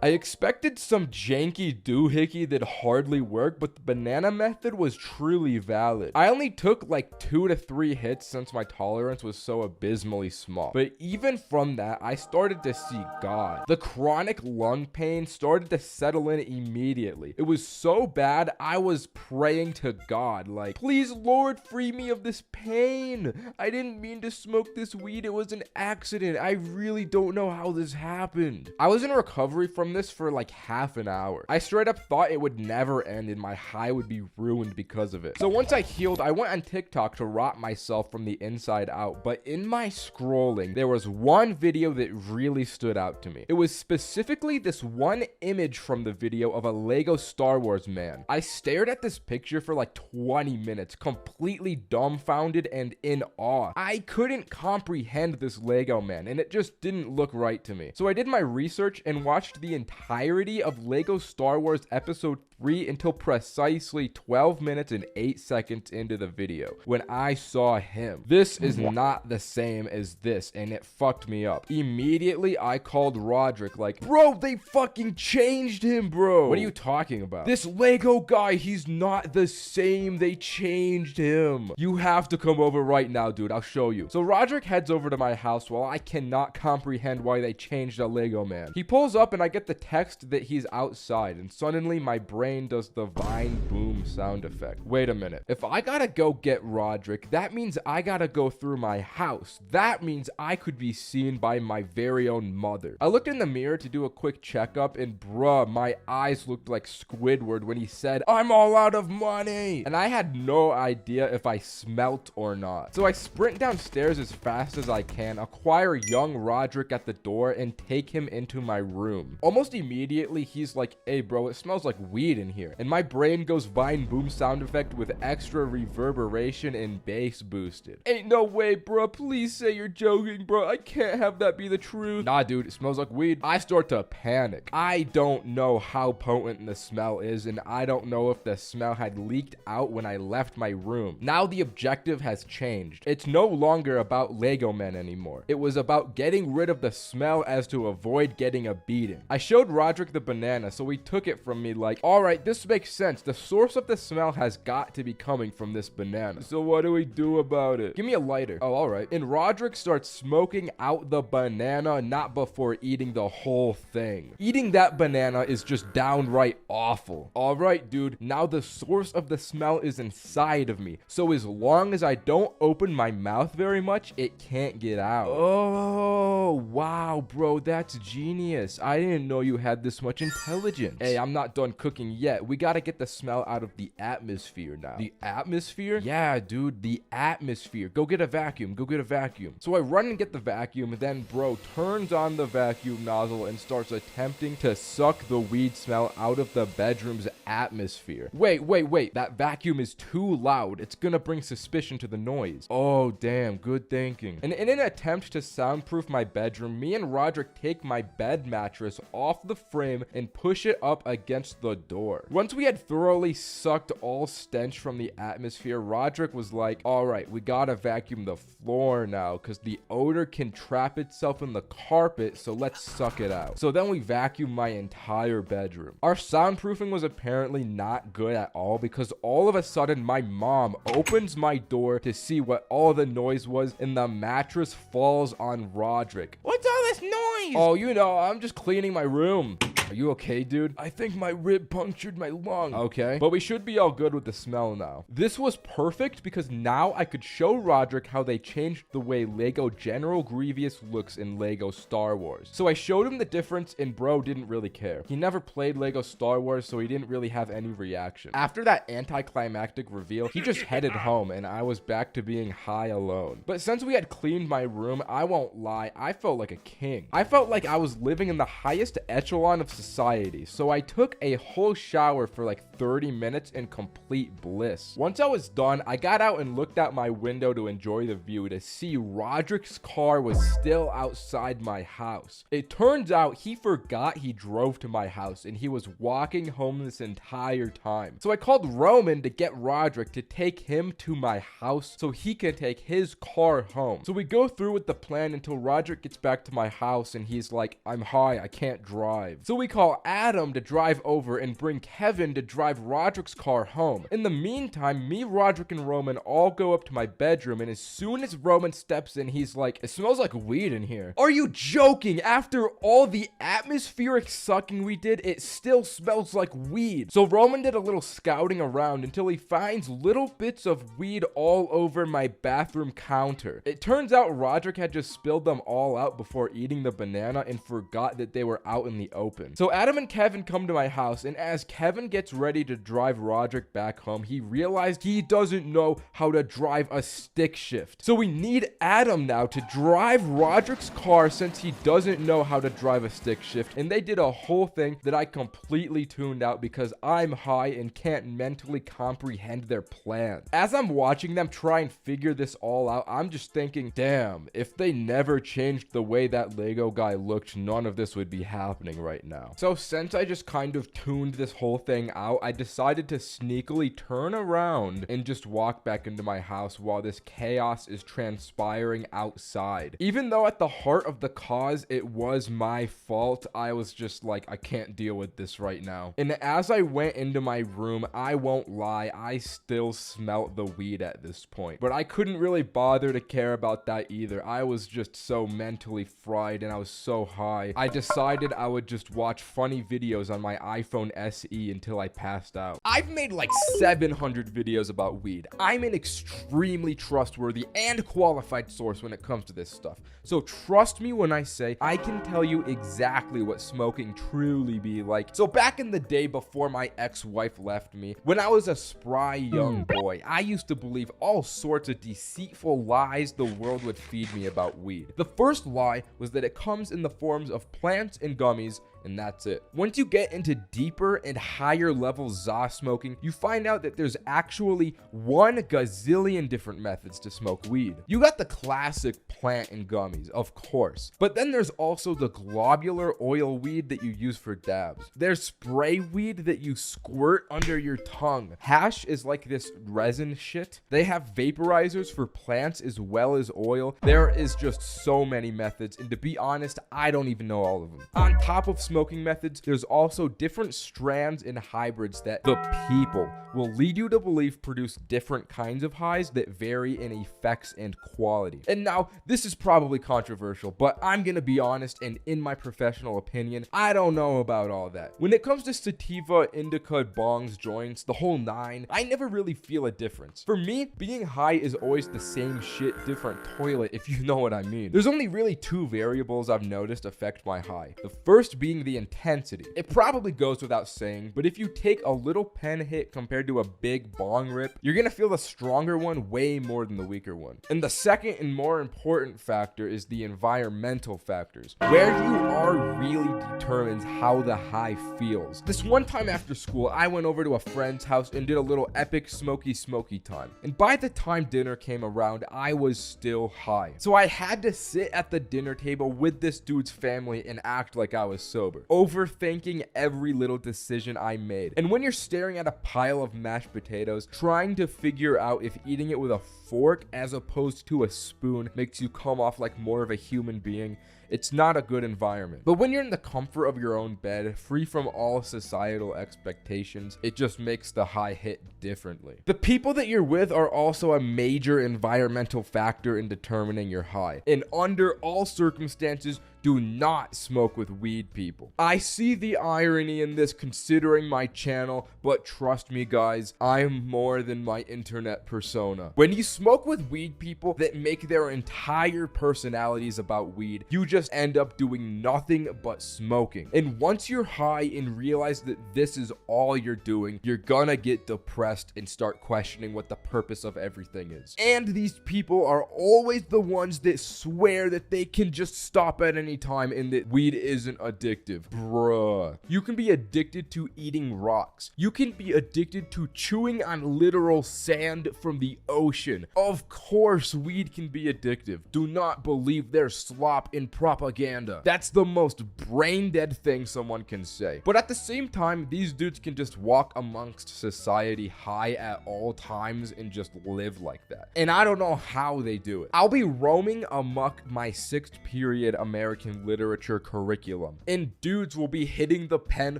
I expected some janky doohickey that hardly worked, but the banana method was truly valid. I only took like 2 to 3 hits since my tolerance was so abysmally small. But even from that, I started to see God. The chronic lung pain started to settle in immediately. It was so bad, I was praying to God, like, please Lord, free me of this pain. I didn't mean to smoke this weed. It was an accident. I really don't know how this happened. I was in recovery from this for like half an hour. I straight up thought it would never end and my high would be ruined because of it. So once I healed, I went on TikTok to rot myself from the inside out. But in my scrolling, there was one video that really stood out to me. It was specifically this one image from the video of a Lego Star Wars man. I stared at this picture for like 20 minutes, completely dumbfounded and in awe. I couldn't comprehend this Lego man, and it just didn't look right to me. So I did my research and watched the entirety of Lego Star Wars Episode 3 until precisely 12 minutes and 8 seconds into the video when I saw him. This is not the same as this, and it fucked me up. Immediately, I called Roderick like, bro, they fucking changed him, bro. What are you talking about? This Lego guy, he's not the same. They changed him. You have to come over right now, dude. I'll show you. So Roderick heads over to my house while I cannot comprehend why they changed a Lego man. He pulls up and I get the text that he's outside, and suddenly my brain does the Vine boom boom sound effect. Wait a minute. If I gotta go get Roderick, that means I gotta go through my house. That means I could be seen by my very own mother. I looked in the mirror to do a quick checkup, and bruh, my eyes looked like Squidward when he said, "I'm all out of money." And I had no idea if I smelt or not. So I sprint downstairs as fast as I can, acquire young Roderick at the door, and take him into my room. Almost immediately, he's like, "Hey bro, it smells like weed in here." And my brain goes Vine boom sound effect with extra reverberation and bass boosted. "Ain't no way, bro. Please say you're joking, bro. I can't have that be the truth." "Nah, dude, it smells like weed." I start to panic. I don't know how potent the smell is, and I don't know if the smell had leaked out when I left my room. Now the objective has changed. It's no longer about Lego men anymore. It was about getting rid of the smell as to avoid getting a beating. I showed Roderick the banana, so he took it from me like, "Alright, this makes sense. The source of the smell has got to be coming from this banana. So what do we do about it? Give me a lighter." "Oh, alright." And Roderick starts smoking out the banana, not before eating the whole thing. Eating that banana is just downright awful. "Alright, dude. Now the source of the smell is inside of me. So as long as I don't open my mouth very much, it can't get out." "Oh, wow, bro. That's genius. I didn't know you had this much intelligence." "Hey, I'm not done cooking yet. We gotta get the smell out of the atmosphere now." "The atmosphere?" "Yeah, dude, the atmosphere. Go get a vacuum. Go get a vacuum." So I run and get the vacuum, and then bro turns on the vacuum nozzle and starts attempting to suck the weed smell out of the bedroom's atmosphere. Wait. That vacuum is too loud. It's gonna bring suspicion to the noise. Oh, damn. Good thinking. And in an attempt to soundproof my bedroom, me and Roderick take my bed mattress off the frame and push it up against the door. Once we had thoroughly sucked all stench from the atmosphere, Roderick was like, "Alright, we gotta vacuum the floor now because the odor can trap itself in the carpet, so let's suck it out." So then we vacuumed my entire bedroom. Our soundproofing was apparently not good at all because all of a sudden my mom opens my door to see what all the noise was, and the mattress falls on Roderick. What's all this noise? "Oh, you know, I'm just cleaning my room." "Are you okay, dude?" "I think my rib punctured my lung." "Okay, but we should be all good with the smell now." This was perfect because now I could show Roderick how they changed the way Lego General Grievous looks in Lego Star Wars. So I showed him the difference, and bro didn't really care. He never played Lego Star Wars, so he didn't really have any reaction. After that anticlimactic reveal, he just headed home, and I was back to being high alone. But since we had cleaned my room, I won't lie, I felt like a king. I felt like I was living in the highest echelon of society, so I took a whole shower for like 30 minutes in complete bliss. Once I was done, I got out and looked out my window to enjoy the view to see Roderick's car was still outside my house. It turns out he forgot he drove to my house and he was walking home this entire time. So I called Roman to get Roderick to take him to my house so he can take his car home. So we go through with the plan until Roderick gets back to my house and he's like, "I'm high, I can't drive." So we call Adam to drive over and bring Kevin to drive Roderick's car home. In the meantime, me, Roderick, and Roman all go up to my bedroom, and as soon as Roman steps in, he's like, "It smells like weed in here." "Are you joking? After all the atmospheric sucking we did, it still smells like weed." So Roman did a little scouting around until he finds little bits of weed all over my bathroom counter. It turns out Roderick had just spilled them all out before eating the banana and forgot that they were out in the open. So Adam and Kevin come to my house, and as Kevin gets ready to drive Roderick back home, he realized he doesn't know how to drive a stick shift. So we need Adam now to drive Roderick's car since he doesn't know how to drive a stick shift, and they did a whole thing that I completely tuned out because I'm high and can't mentally comprehend their plan. As I'm watching them try and figure this all out, I'm just thinking, damn, if they never changed the way that Lego guy looked, none of this would be happening right now. So since I just kind of tuned this whole thing out, I decided to sneakily turn around and just walk back into my house while this chaos is transpiring outside. Even though at the heart of the cause, it was my fault, I was just like, I can't deal with this right now. And as I went into my room, I won't lie, I still smelt the weed at this point. But I couldn't really bother to care about that either. I was just so mentally fried and I was so high. I decided I would just watch watch funny videos on my iPhone SE until I passed out. I've made like 700 videos about weed. I'm an extremely trustworthy and qualified source when it comes to this stuff. So trust me when I say I can tell you exactly what smoking truly be like. So back in the day before my ex-wife left me, when I was a spry young boy, I used to believe all sorts of deceitful lies the world would feed me about weed. The first lie was that it comes in the forms of plants and gummies, and that's it. Once you get into deeper and higher level za smoking, you find out that there's actually 1 gazillion different methods to smoke weed. You got the classic plant and gummies, of course, but then there's also the globular oil weed that you use for dabs. There's spray weed that you squirt under your tongue. Hash is like this resin shit. They have vaporizers for plants as well as oil. There is just so many methods, and to be honest, I don't even know all of them. On top of smoking methods, there's also different strands and hybrids that the people will lead you to believe produce different kinds of highs that vary in effects and quality. And now, this is probably controversial, but I'm gonna be honest, and in my professional opinion, I don't know about all that. When it comes to sativa, indica, bongs, joints, the whole 9, I never really feel a difference. For me, being high is always the same shit, different toilet, if you know what I mean. There's only really 2 variables I've noticed affect my high. The first being the intensity. It probably goes without saying, but if you take a little pen hit compared to a big bong rip, you're gonna feel the stronger one way more than the weaker one. And the second and more important factor is the environmental factors. Where you are really determines how the high feels. This one time after school, I went over to a friend's house and did a little epic smoky time. And by the time dinner came around, I was still high. So I had to sit at the dinner table with this dude's family and act like I was sober, overthinking every little decision I made. And when you're staring at a pile of mashed potatoes, trying to figure out if eating it with a fork as opposed to a spoon makes you come off like more of a human being, it's not a good environment. But when you're in the comfort of your own bed, free from all societal expectations, it just makes the high hit differently. The people that you're with are also a major environmental factor in determining your high. And under all circumstances, do not smoke with weed people. I see the irony in this considering my channel, but trust me guys, I'm more than my internet persona. When you smoke with weed people that make their entire personalities about weed, you just end up doing nothing but smoking. And once you're high and realize that this is all you're doing, you're gonna get depressed and start questioning what the purpose of everything is. And these people are always the ones that swear that they can just stop at any time and that weed isn't addictive. Bruh. You can be addicted to eating rocks. You can be addicted to chewing on literal sand from the ocean. Of course, weed can be addictive. Do not believe their slop in propaganda. That's the most brain dead thing someone can say. But at the same time, these dudes can just walk amongst society high at all times and just live like that. And I don't know how they do it. I'll be roaming amok my 6th period American literature curriculum, and dudes will be hitting the pen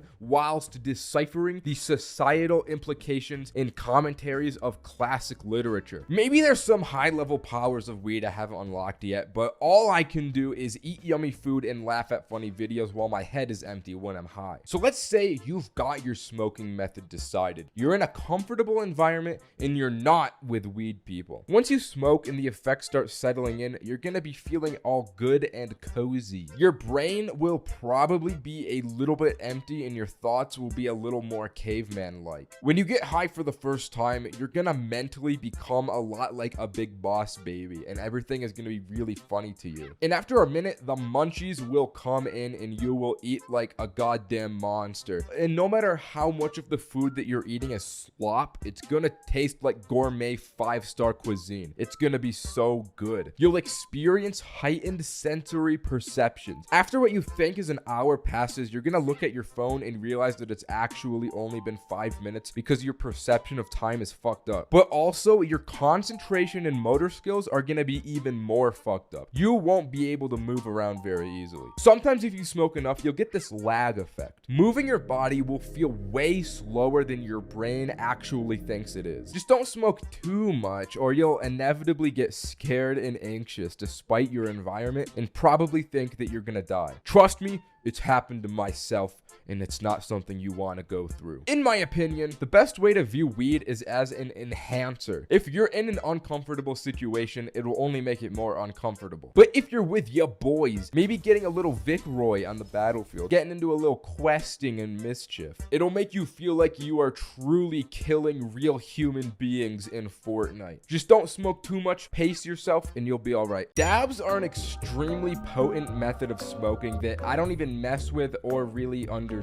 whilst deciphering the societal implications and commentaries of classic literature. Maybe there's some high-level powers of weed I haven't unlocked yet, but all I can do is eat yummy food and laugh at funny videos while my head is empty when I'm high. So let's say you've got your smoking method decided. You're in a comfortable environment and you're not with weed people. Once you smoke and the effects start settling in, you're gonna be feeling all good and cozy. Your brain will probably be a little bit empty and your thoughts will be a little more caveman-like. When you get high for the first time, you're gonna mentally become a lot like a big boss baby, and everything is gonna be really funny to you. And after a minute, the munchies will come in and you will eat like a goddamn monster. And no matter how much of the food that you're eating is slop, it's gonna taste like gourmet 5-star cuisine. It's gonna be so good. You'll experience heightened sensory perceptions. After what you think is an hour passes, you're gonna look at your phone and realize that it's actually only been 5 minutes because your perception of time is fucked up. But also, your concentration and motor skills are gonna be even more fucked up. You won't be able to move around very easily. Sometimes if you smoke enough, you'll get this lag effect. Moving your body will feel way slower than your brain actually thinks it is. Just don't smoke too much or you'll inevitably get scared and anxious despite your environment and probably think that you're gonna die. Trust me, It's happened to myself, and it's not something you want to go through. In my opinion, the best way to view weed is as an enhancer. If you're in an uncomfortable situation, it will only make it more uncomfortable. But if you're with your boys, maybe getting a little Vic Roy on the battlefield, getting into a little questing and mischief, it'll make you feel like you are truly killing real human beings in Fortnite. Just don't smoke too much, pace yourself, and you'll be all right. Dabs are an extremely potent method of smoking that I don't even mess with or really understand.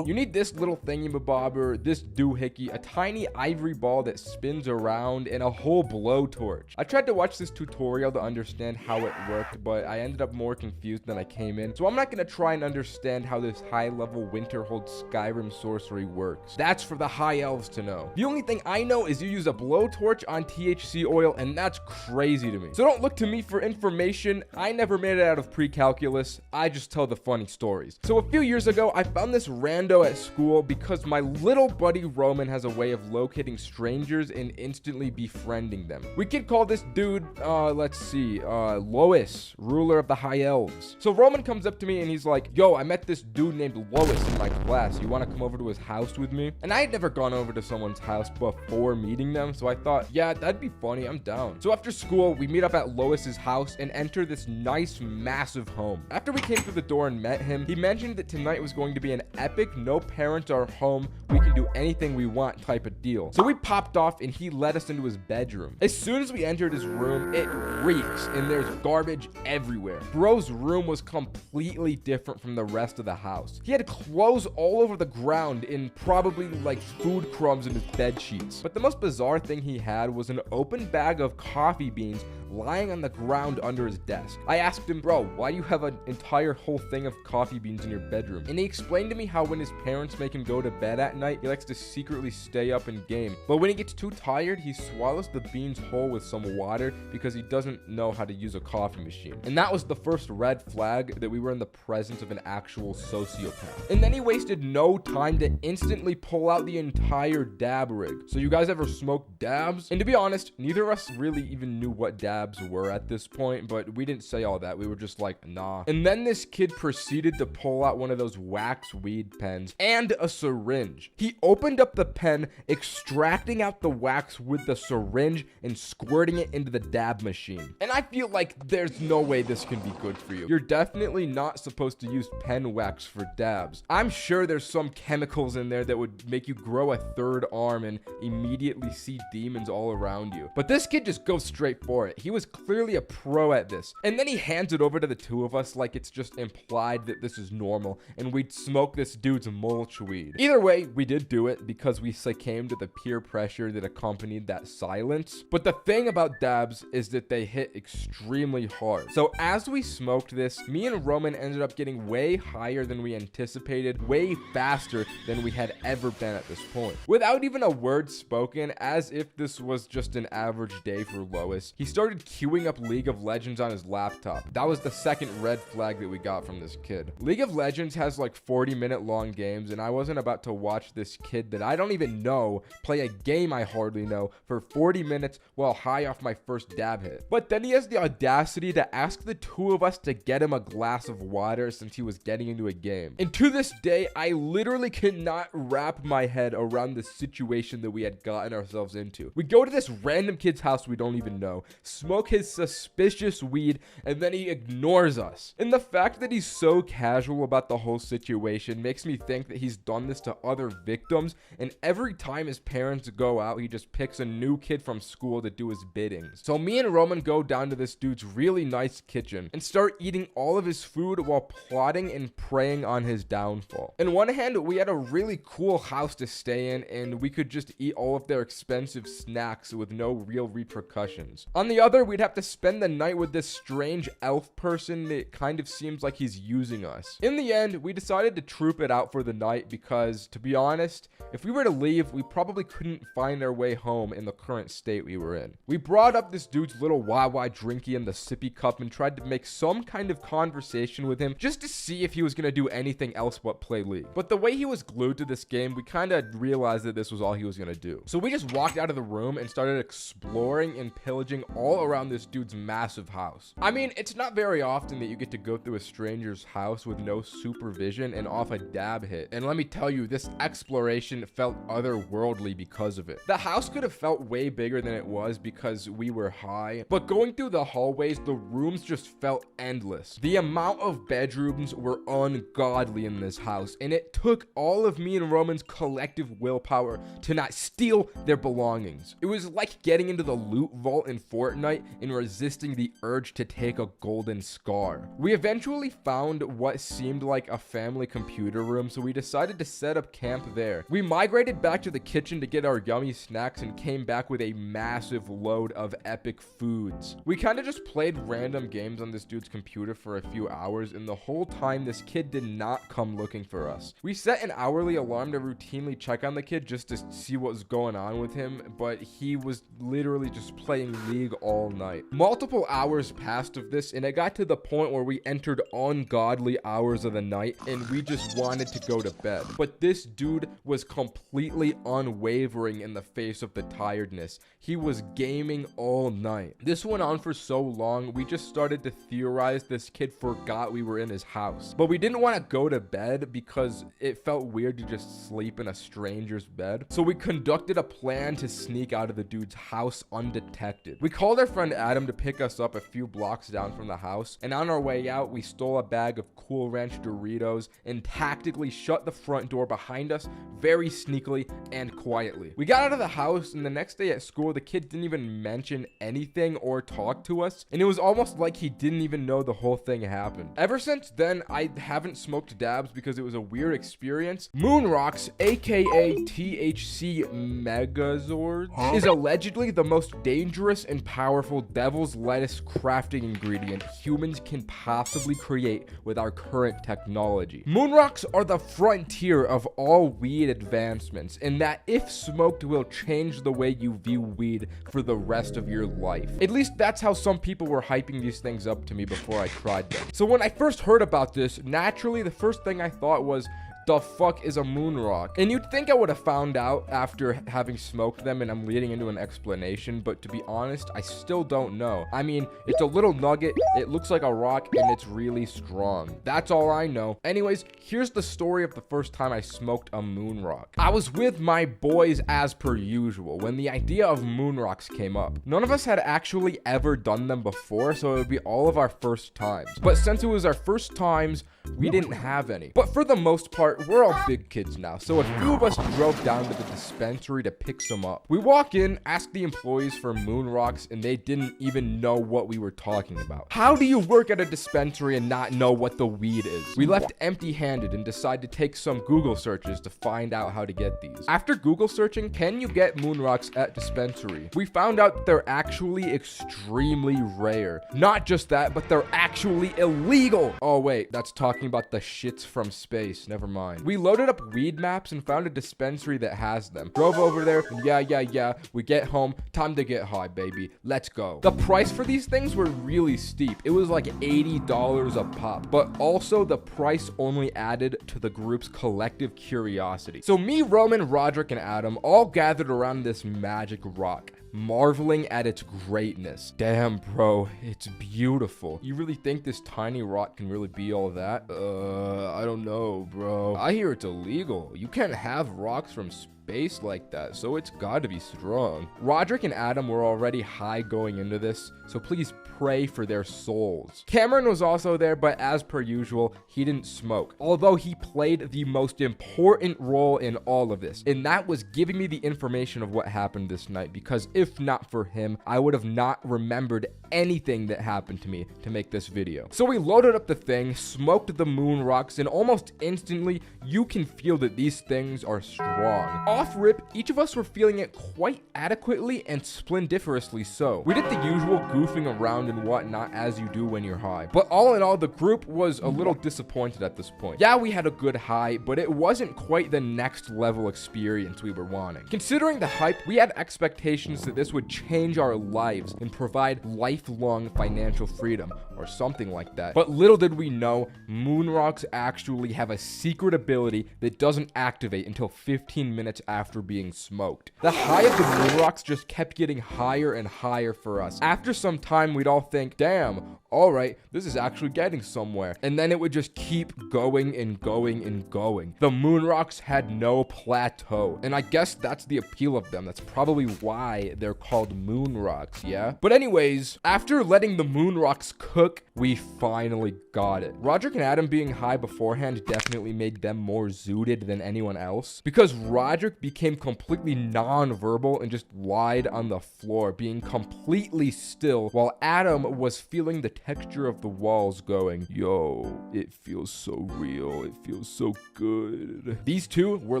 You need this little thingamabobber, this doohickey, a tiny ivory ball that spins around, and a whole blowtorch. I tried to watch this tutorial to understand how it worked, but I ended up more confused than I came in, so I'm not gonna try and understand how this high-level Winterhold Skyrim sorcery works. That's for the high elves to know. The only thing I know is you use a blowtorch on THC oil, and that's crazy to me. So don't look to me for information. I never made it out of pre-calculus. I just tell the funny stories. So a few years ago, I found this rando at school because my little buddy Roman has a way of locating strangers and instantly befriending them. We could call this dude, Lois, ruler of the High Elves. So Roman comes up to me and he's like, yo, I met this dude named Lois in my class. You want to come over to his house with me? And I had never gone over to someone's house before meeting them, so I thought, yeah, that'd be funny. I'm down. So after school, we meet up at Lois's house and enter this nice, massive home. After we came through the door and met him, he mentioned that tonight was going to be an epic, no parents are home, we can do anything we want type of deal. So we popped off and he led us into his bedroom. As soon as we entered his room, it reeks and there's garbage everywhere. Bro's room was completely different from the rest of the house. He had clothes all over the ground and probably like food crumbs in his bed sheets. But the most bizarre thing he had was an open bag of coffee beans lying on the ground under his desk. I asked him, bro, why do you have an entire whole thing of coffee beans in your bedroom? And he explained to me how when his parents make him go to bed at night, he likes to secretly stay up and game. But when he gets too tired, he swallows the beans whole with some water because he doesn't know how to use a coffee machine. And that was the first red flag that we were in the presence of an actual sociopath. And then he wasted no time to instantly pull out the entire dab rig. So you guys ever smoked dabs? And to be honest, neither of us really even knew what dabs were at this point, but we didn't say all that. We were just like, nah. And then this kid proceeded to pull out one of those wax weed pens and a syringe. He opened up the pen, extracting out the wax with the syringe and squirting it into the dab machine. And I feel like there's no way this can be good for you. You're definitely not supposed to use pen wax for dabs. I'm sure there's some chemicals in there that would make you grow a third arm and immediately see demons all around you. But this kid just goes straight for it. He was clearly a pro at this. And then he hands it over to the two of us like it's just implied that this is normal and we'd smoke this dude's mulch weed. Either way, we did do it because we succumbed to the peer pressure that accompanied that silence. But the thing about dabs is that they hit extremely hard. So as we smoked this, me and Roman ended up getting way higher than we anticipated, way faster than we had ever been at this point. Without even a word spoken, as if this was just an average day for Lois, he started queuing up League of Legends on his laptop. That was the second red flag that we got from this kid. League of Legends has like 40-minute long games, and I wasn't about to watch this kid that I don't even know play a game I hardly know for 40 minutes while high off my first dab hit. But then he has the audacity to ask the two of us to get him a glass of water since he was getting into a game. And to this day, I literally cannot wrap my head around the situation that we had gotten ourselves into. We go to this random kid's house we don't even know, smoke his suspicious weed, and then he ignores us. And the fact that he's so casual about the whole situation makes me think that he's done this to other victims, and every time his parents go out, he just picks a new kid from school to do his bidding. So me and Roman go down to this dude's really nice kitchen and start eating all of his food while plotting and preying on his downfall. In one hand, we had a really cool house to stay in, and we could just eat all of their expensive snacks with no real repercussions. On the other, we'd have to spend the night with this strange elf person that kind of seems like he's using us. In the end, we decided to troop it out for the night because, to be honest, if we were to leave, we probably couldn't find our way home in the current state we were in. We brought up this dude's little Wawa drinky in the sippy cup and tried to make some kind of conversation with him just to see if he was going to do anything else but play League. But the way he was glued to this game, we kind of realized that this was all he was going to do. So we just walked out of the room and started exploring and pillaging all around this dude's massive house. I mean, it's not very often that you get to go through a stranger's house with no supervision and off a dab hit. And let me tell you, this exploration felt otherworldly because of it. The house could have felt way bigger than it was because we were high, but going through the hallways, the rooms just felt endless. The amount of bedrooms were ungodly in this house, and it took all of me and Roman's collective willpower to not steal their belongings. It was like getting into the loot vault in Fortnite and resisting the urge to take a golden scar. We eventually found what seemed like a family computer room, so we decided to set up camp there. We migrated back to the kitchen to get our yummy snacks and came back with a massive load of epic foods. We kind of just played random games on this dude's computer for a few hours, and the whole time this kid did not come looking for us. We set an hourly alarm to routinely check on the kid just to see what was going on with him, but he was literally just playing League all night. Multiple hours passed of this, and it got to the point where we entered ungodly hours of the night and we just wanted to go to bed. But this dude was completely unwavering in the face of the tiredness. He was gaming all night. This went on for so long, we just started to theorize this kid forgot we were in his house. But we didn't want to go to bed because it felt weird to just sleep in a stranger's bed. So we conducted a plan to sneak out of the dude's house undetected. We called our friend Adam to pick us up a few blocks down from the house, and on our way out, we stole a bag of Cool Ranch Doritos and tactically shut the front door behind us very sneakily and quietly. We got out of the house, and the next day at school, the kid didn't even mention anything or talk to us, and it was almost like he didn't even know the whole thing happened. Ever since then, I haven't smoked dabs because it was a weird experience. Moon Rocks, aka THC Megazords, is allegedly the most dangerous and powerful devil's lettuce crafting ingredient humans can possibly create with our current technology. Moon Rocks are the frontier of all weed advancements, and that if smoked will change the way you view weed for the rest of your life. At least that's how some people were hyping these things up to me before I tried them. So when I first heard about this, naturally the first thing I thought was, the fuck is a moon rock? And you'd think I would have found out after having smoked them, and I'm leading into an explanation, but to be honest, I still don't know. I mean, it's a little nugget, it looks like a rock, and it's really strong. That's all I know. Anyways, here's the story of the first time I smoked a moon rock. I was with my boys as per usual when the idea of moon rocks came up. None of us had actually ever done them before, so it would be all of our first times. But since it was our first times, we didn't have any. But for the most part, we're all big kids now, so a few of us drove down to the dispensary to pick some up. We walk in, ask the employees for moon rocks, and they didn't even know what we were talking about. How do you work at a dispensary and not know what the weed is? We left empty-handed and decided to take some Google searches to find out how to get these. After Google searching, can you get moon rocks at dispensary? We found out that they're actually extremely rare. Not just that, but they're actually illegal. Oh wait, that's talking about the shits from space. Never mind. We loaded up weed maps and found a dispensary that has them. Drove over there, and yeah. We get home, time to get high, baby. Let's go. The price for these things were really steep. It was like $80 a pop, but also the price only added to the group's collective curiosity. So me, Roman, Roderick, and Adam all gathered around this magic rock, marveling at its greatness. Damn, bro, it's beautiful. You really think this tiny rock can really be all that? I don't know, bro. I hear it's illegal. You can't have rocks from space like that, so it's gotta be strong. Roderick and Adam were already high going into this, so please pray for their souls. Cameron was also there, but as per usual, he didn't smoke, although he played the most important role in all of this, and that was giving me the information of what happened this night, because if not for him, I would have not remembered anything that happened to me to make this video. So we loaded up the thing, smoked the moon rocks, and almost instantly, you can feel that these things are strong. Off rip, each of us were feeling it quite adequately and splendiferously so. We did the usual goofing around and whatnot as you do when you're high. But all in all, the group was a little disappointed at this point. Yeah, we had a good high, but it wasn't quite the next level experience we were wanting. Considering the hype, we had expectations that this would change our lives and provide lifelong financial freedom or something like that. But little did we know, moon rocks actually have a secret ability that doesn't activate until 15 minutes after being smoked. The high of the moon rocks just kept getting higher and higher for us. After some time, we'd all think, damn, all right, this is actually getting somewhere. And then it would just keep going and going and going. The moon rocks had no plateau. And I guess that's the appeal of them. That's probably why they're called moon rocks, yeah? But anyways, after letting the moon rocks cook, we finally got it. Roderick and Adam being high beforehand definitely made them more zooted than anyone else, because Roderick became completely non-verbal and just lied on the floor, being completely still, while Adam was feeling the texture of the walls going, yo, it feels so real, it feels so good. These two were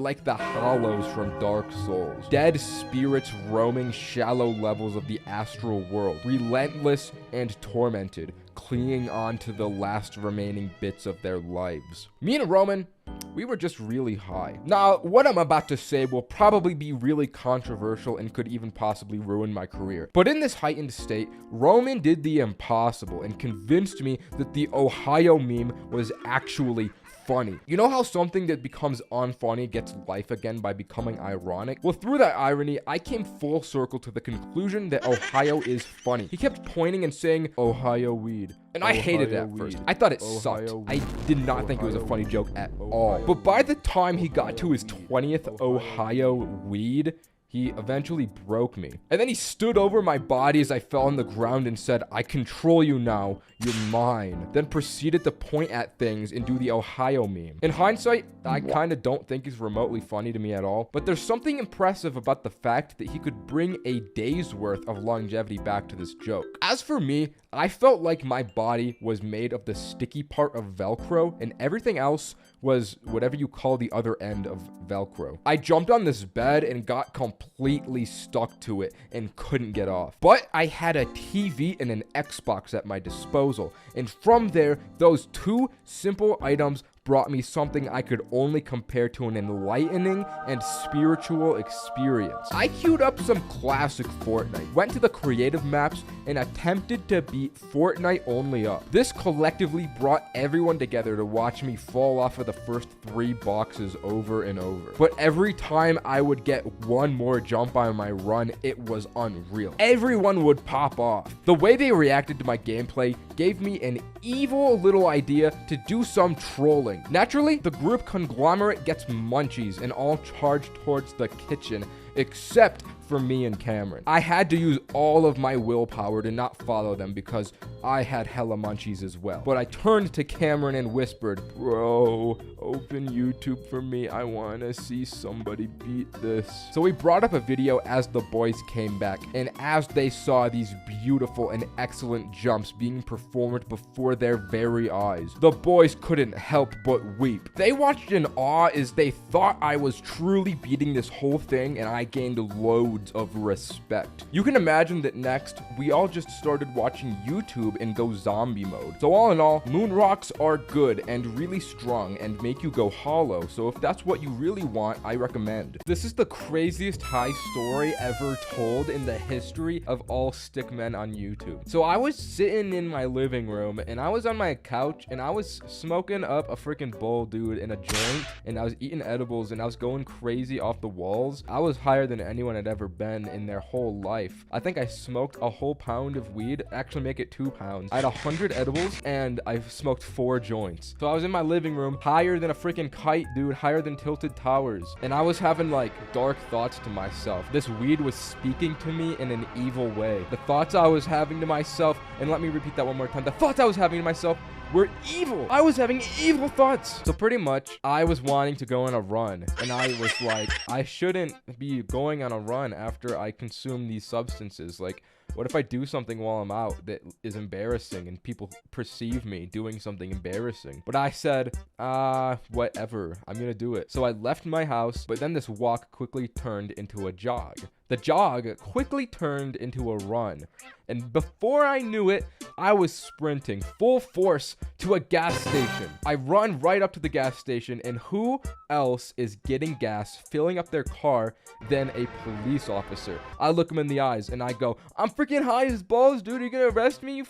like the hollows from Dark Souls, dead spirits roaming shallow levels of the astral world, relentless and tormented, clinging on to the last remaining bits of their lives. Me and Roman, we were just really high. Now, what I'm about to say will probably be really controversial and could even possibly ruin my career. But in this heightened state, Roman did the impossible and convinced me that the Ohio meme was actually funny. You know how something that becomes unfunny gets life again by becoming ironic? Well, through that irony, I came full circle to the conclusion that Ohio is funny. He kept pointing and saying, Ohio weed. And I hated it at first. I thought it sucked. I did not think it was a funny joke at all. But by the time he got to his 20th Ohio weed, he eventually broke me. And then he stood over my body as I fell on the ground and said, I control you now, you're mine. Then proceeded to point at things and do the Ohio meme. In hindsight, I kinda don't think he's remotely funny to me at all, but there's something impressive about the fact that he could bring a day's worth of longevity back to this joke. As for me, I felt like my body was made of the sticky part of Velcro and everything else was whatever you call the other end of Velcro. I jumped on this bed and got completely stuck to it and couldn't get off. But I had a TV and an Xbox at my disposal, and from there, those two simple items brought me something I could only compare to an enlightening and spiritual experience. I queued up some classic Fortnite, went to the creative maps, and attempted to beat Fortnite only up. This collectively brought everyone together to watch me fall off of the first 3 boxes over and over. But every time I would get one more jump on my run, it was unreal. Everyone would pop off. The way they reacted to my gameplay gave me an evil little idea to do some trolling. Naturally, the group conglomerate gets munchies and all charge towards the kitchen, except for me and Cameron. I had to use all of my willpower to not follow them because I had hella munchies as well. But I turned to Cameron and whispered, bro, open YouTube for me. I wanna see somebody beat this. So we brought up a video as the boys came back, and as they saw these beautiful and excellent jumps being performed before their very eyes, the boys couldn't help but weep. They watched in awe as they thought I was truly beating this whole thing, and I gained loads of respect. You can imagine that next, we all just started watching YouTube and go zombie mode. So all in all, moon rocks are good and really strong and make you go hollow. So if that's what you really want, I recommend. This is the craziest high story ever told in the history of all stickmen on YouTube. So I was sitting in my living room and I was on my couch and I was smoking up a freaking bowl, dude, in a joint, and I was eating edibles and I was going crazy off the walls. I was higher than anyone had ever been in their whole life. I think I smoked a whole pound of weed, actually make it 2 pounds. I had 100 edibles and I smoked 4 joints. So I was in my living room, higher than a freaking kite, dude, higher than Tilted Towers. And I was having like dark thoughts to myself. This weed was speaking to me in an evil way. The thoughts I was having to myself, and let me repeat that one more time. The thoughts I was having to myself were evil. I was having evil thoughts. So pretty much, I was wanting to go on a run. And I was like, I shouldn't be going on a run after I consume these substances. Like, what if I do something while I'm out that is embarrassing and people perceive me doing something embarrassing? But I said, whatever, I'm gonna do it. So I left my house, but then this walk quickly turned into a jog. The jog quickly turned into a run. And before I knew it, I was sprinting full force to a gas station. I run right up to the gas station, and who else is getting gas, filling up their car, than a police officer? I look him in the eyes and I go, I'm freaking high as balls, dude. Are you gonna arrest me?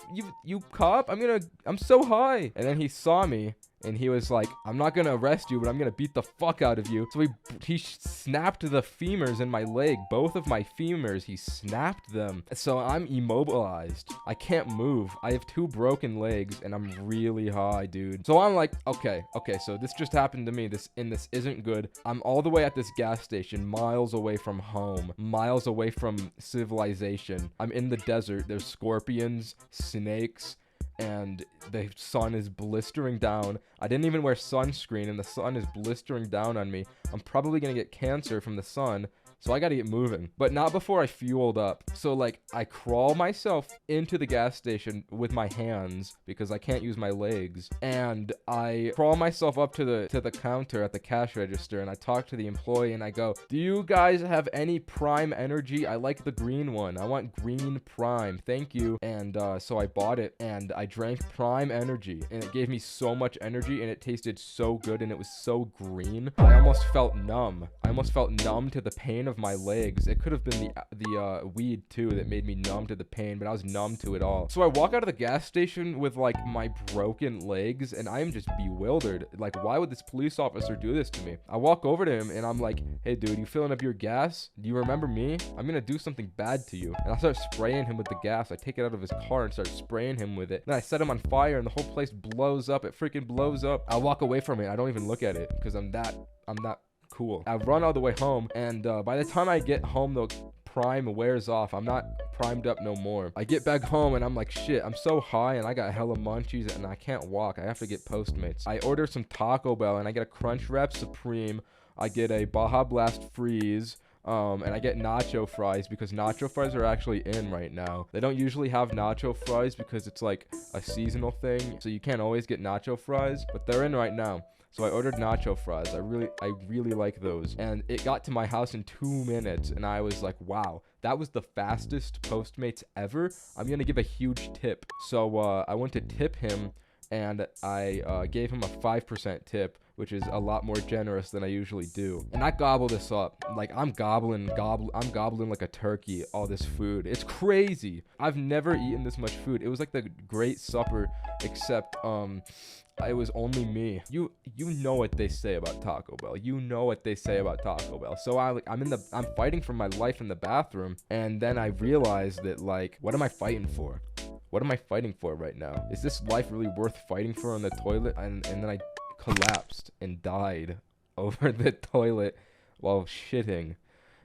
You cop? I'm so high. And then he saw me and he was like, I'm not gonna arrest you, but I'm gonna beat the fuck out of you. So he snapped the femurs in my leg, both of my femurs. He snapped them. So I'm immobilized. I can't move. I have 2 broken legs, and I'm really high, dude. So I'm like, okay, so this just happened to me. This isn't good. I'm all the way at this gas station, miles away from home, miles away from civilization. I'm in the desert. There's scorpions, snakes, and the sun is blistering down. I didn't even wear sunscreen, and the sun is blistering down on me. I'm probably gonna get cancer from the sun, so I gotta get moving. But not before I fueled up. So, like, I crawl myself into the gas station with my hands because I can't use my legs. And I crawl myself up to the counter at the cash register, and I talk to the employee, and I go, do you guys have any Prime Energy? I like the green one. I want green Prime. Thank you. And so I bought it, and I drank Prime Energy, and it gave me so much energy, and it tasted so good, and it was so green. I almost felt numb. I almost felt numb to the pain of my legs. It could have been the weed too that made me numb to the pain, but I was numb to it all. So I walk out of the gas station with like my broken legs, and I'm just bewildered. Like, why would this police officer do this to me? I walk over to him, and I'm like, hey dude, you filling up your gas? Do you remember me? I'm gonna do something bad to you. And I start spraying him with the gas. I take it out of his car and start spraying him with it. Then I set him on fire, and the whole place blows up. It freaking blows up. I walk away from it. I don't even look at it because I'm that cool. I run all the way home, and by the time I get home, the prime wears off. I'm not primed up no more. I get back home, and I'm like, shit, I'm so high, and I got hella munchies, and I can't walk. I have to get Postmates. I order some Taco Bell, and I get a Crunchwrap Supreme. I get a Baja Blast Freeze. And I get nacho fries because nacho fries are actually in right now. They don't usually have nacho fries because it's like a seasonal thing, so you can't always get nacho fries, but they're in right now. So I ordered nacho fries. I really like those. And it got to my house in 2 minutes, and I was like, wow, that was the fastest Postmates ever. I'm gonna give a huge tip. So I went to tip him, and I gave him a 5% tip, which is a lot more generous than I usually do. And I gobble this up. Like, I'm gobbling like a turkey, all this food. It's crazy. I've never eaten this much food. It was like the Great Supper, except it was only me. You know what they say about Taco Bell. You know what they say about Taco Bell. So I'm fighting for my life in the bathroom, and then I realized that, like, what am I fighting for? What am I fighting for right now? Is this life really worth fighting for on the toilet? And then I collapsed and died over the toilet while shitting.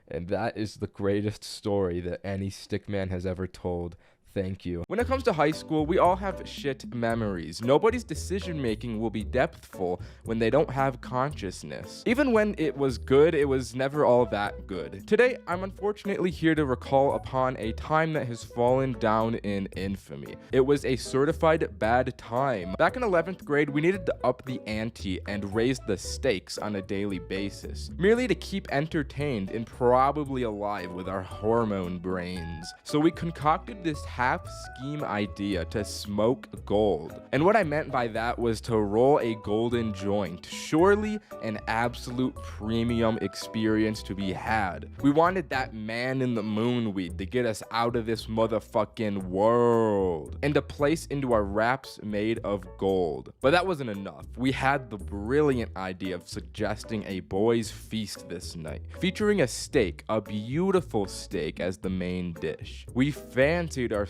And that is the greatest story that any stickman has ever told. Thank you. When it comes to high school, we all have shit memories. Nobody's decision making will be depthful when they don't have consciousness. Even when it was good, it was never all that good. Today, I'm unfortunately here to recall upon a time that has fallen down in infamy. It was a certified bad time. Back in 11th grade, we needed to up the ante and raise the stakes on a daily basis, merely to keep entertained and probably alive with our hormone brains. So we concocted this half-scheme idea to smoke gold. And what I meant by that was to roll a golden joint. Surely an absolute premium experience to be had. We wanted that man in the moon weed to get us out of this motherfucking world and to place into our wraps made of gold. But that wasn't enough. We had the brilliant idea of suggesting a boys' feast this night, featuring a steak, a beautiful steak, as the main dish. We fancied ourselves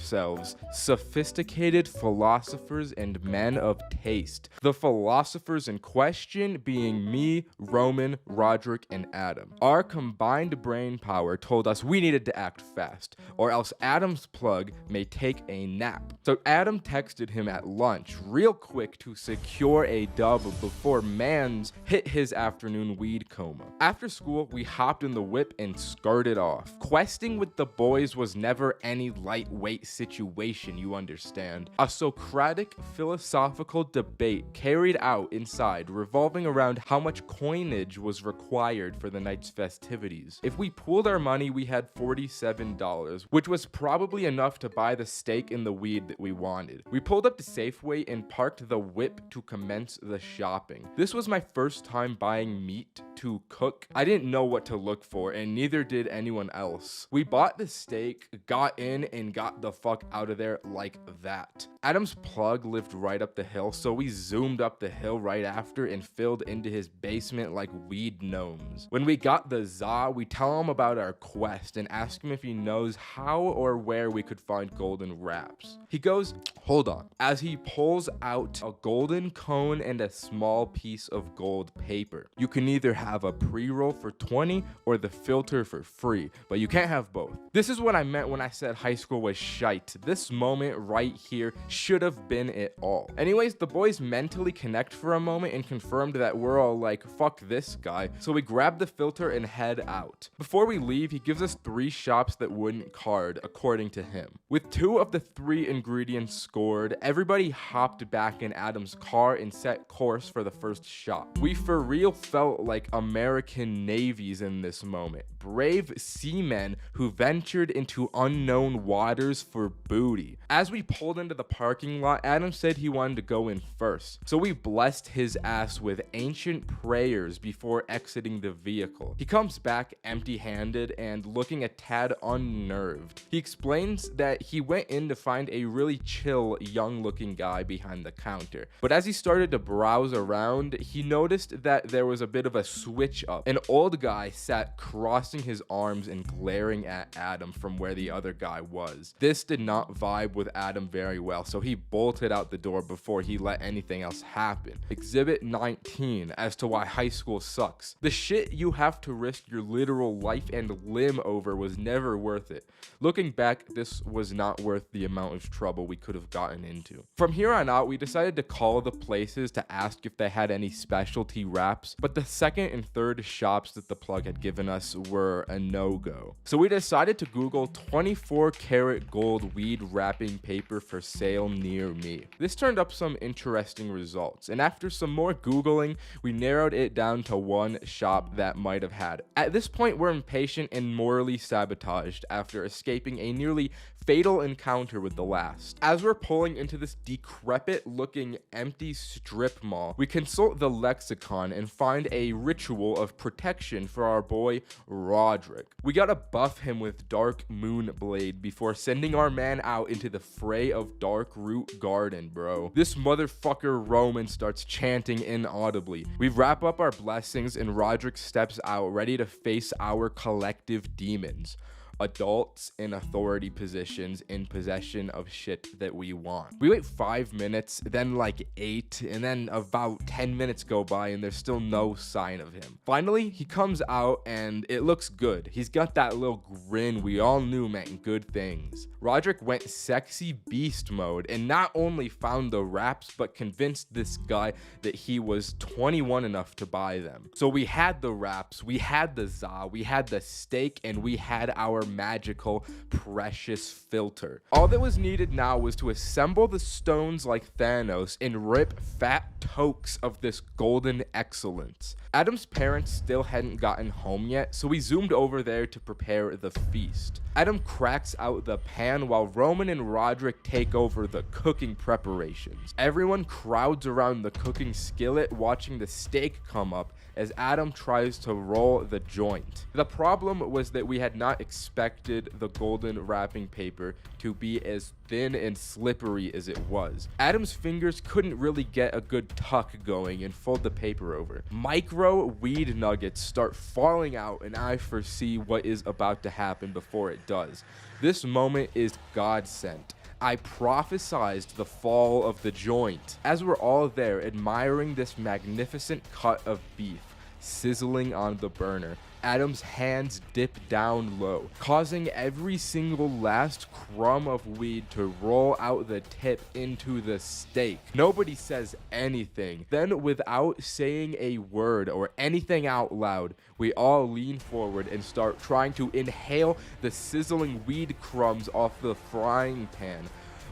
sophisticated philosophers and men of taste. The philosophers in question being me, Roman, Roderick, and Adam. Our combined brain power told us we needed to act fast, or else Adam's plug may take a nap. So Adam texted him at lunch real quick to secure a dub before Mans hit his afternoon weed coma. After school, we hopped in the whip and skirted off. Questing with the boys was never any lightweight situation, you understand. A Socratic philosophical debate carried out inside revolving around how much coinage was required for the night's festivities. If we pooled our money, we had $47, which was probably enough to buy the steak and the weed that we wanted. We pulled up to Safeway and parked the whip to commence the shopping. This was my first time buying meat to cook. I didn't know what to look for, and neither did anyone else. We bought the steak, got in, and got the fuck out of there like that. Adam's plug lived right up the hill, so we zoomed up the hill right after and filled into his basement like weed gnomes. When we got the za, we tell him about our quest and ask him if he knows how or where we could find golden wraps. He goes, hold on, as he pulls out a golden cone and a small piece of gold paper. You can either have a pre-roll for 20 or the filter for free, but you can't have both. This is what I meant when I said high school was shite. This moment right here should have been it all. Anyways, the boys mentally connect for a moment and confirmed that we're all like, fuck this guy. So we grab the filter and head out. Before we leave, he gives us 3 shops that wouldn't card, according to him. With 2 of the 3 ingredients scored, everybody hopped back in Adam's car and set course for the first shop. We for real felt like American navies in this moment. Brave seamen who ventured into unknown waters for booty. As we pulled into the parking lot, Adam said he wanted to go in first. So we blessed his ass with ancient prayers before exiting the vehicle. He comes back empty-handed and looking a tad unnerved. He explains that he went in to find a really chill, young-looking guy behind the counter. But as he started to browse around, he noticed that there was a bit of a switch up. An old guy sat crossing his arms and glaring at Adam from where the other guy was. This did not vibe with Adam very well, so he bolted out the door before he let anything else happen. Exhibit 19 as to why high school sucks. The shit you have to risk your literal life and limb over was never worth it. Looking back, this was not worth the amount of trouble we could have gotten into. From here on out, we decided to call the places to ask if they had any specialty wraps, but the second and third shops that the plug had given us were a no-go. So we decided to Google 24 karat gold weed wrapping paper for sale near me. This turned up some interesting results, and after some more Googling, we narrowed it down to one shop that might have had. At this point, we're impatient and morally sabotaged after escaping a nearly fatal encounter with the last. As we're pulling into this decrepit looking empty strip mall, we consult the lexicon and find a ritual of protection for our boy Roderick. We gotta buff him with Dark Moon Blade before sending our man out into the fray of Dark Root Garden, bro. This motherfucker Roman starts chanting inaudibly. We wrap up our blessings and Roderick steps out ready to face our collective demons. Adults in authority positions in possession of shit that we want. We wait 5 minutes, then like 8, and then about 10 minutes go by and there's still no sign of him. Finally, he comes out and it looks good. He's got that little grin we all knew meant good things. Roderick went sexy beast mode and not only found the wraps, but convinced this guy that he was 21 enough to buy them. So we had the wraps, we had the za, we had the steak, and we had our magical precious filter. All that was needed now was to assemble the stones like Thanos and rip fat tokes of this golden excellence. Adam's parents still hadn't gotten home yet, so we zoomed over there to prepare the feast. Adam cracks out the pan while Roman and Roderick take over the cooking preparations. Everyone crowds around the cooking skillet watching the steak come up as Adam tries to roll the joint. The problem was that we had not expected the golden wrapping paper to be as thin and slippery as it was. Adam's fingers couldn't really get a good tuck going and fold the paper over. Micro weed nuggets start falling out and I foresee what is about to happen before it does. This moment is God sent. I prophesized the fall of the joint. As we're all there admiring this magnificent cut of beef sizzling on the burner, Adam's hands dip down low, causing every single last crumb of weed to roll out the tip into the steak. Nobody says anything. Then, without saying a word or anything out loud, we all lean forward and start trying to inhale the sizzling weed crumbs off the frying pan.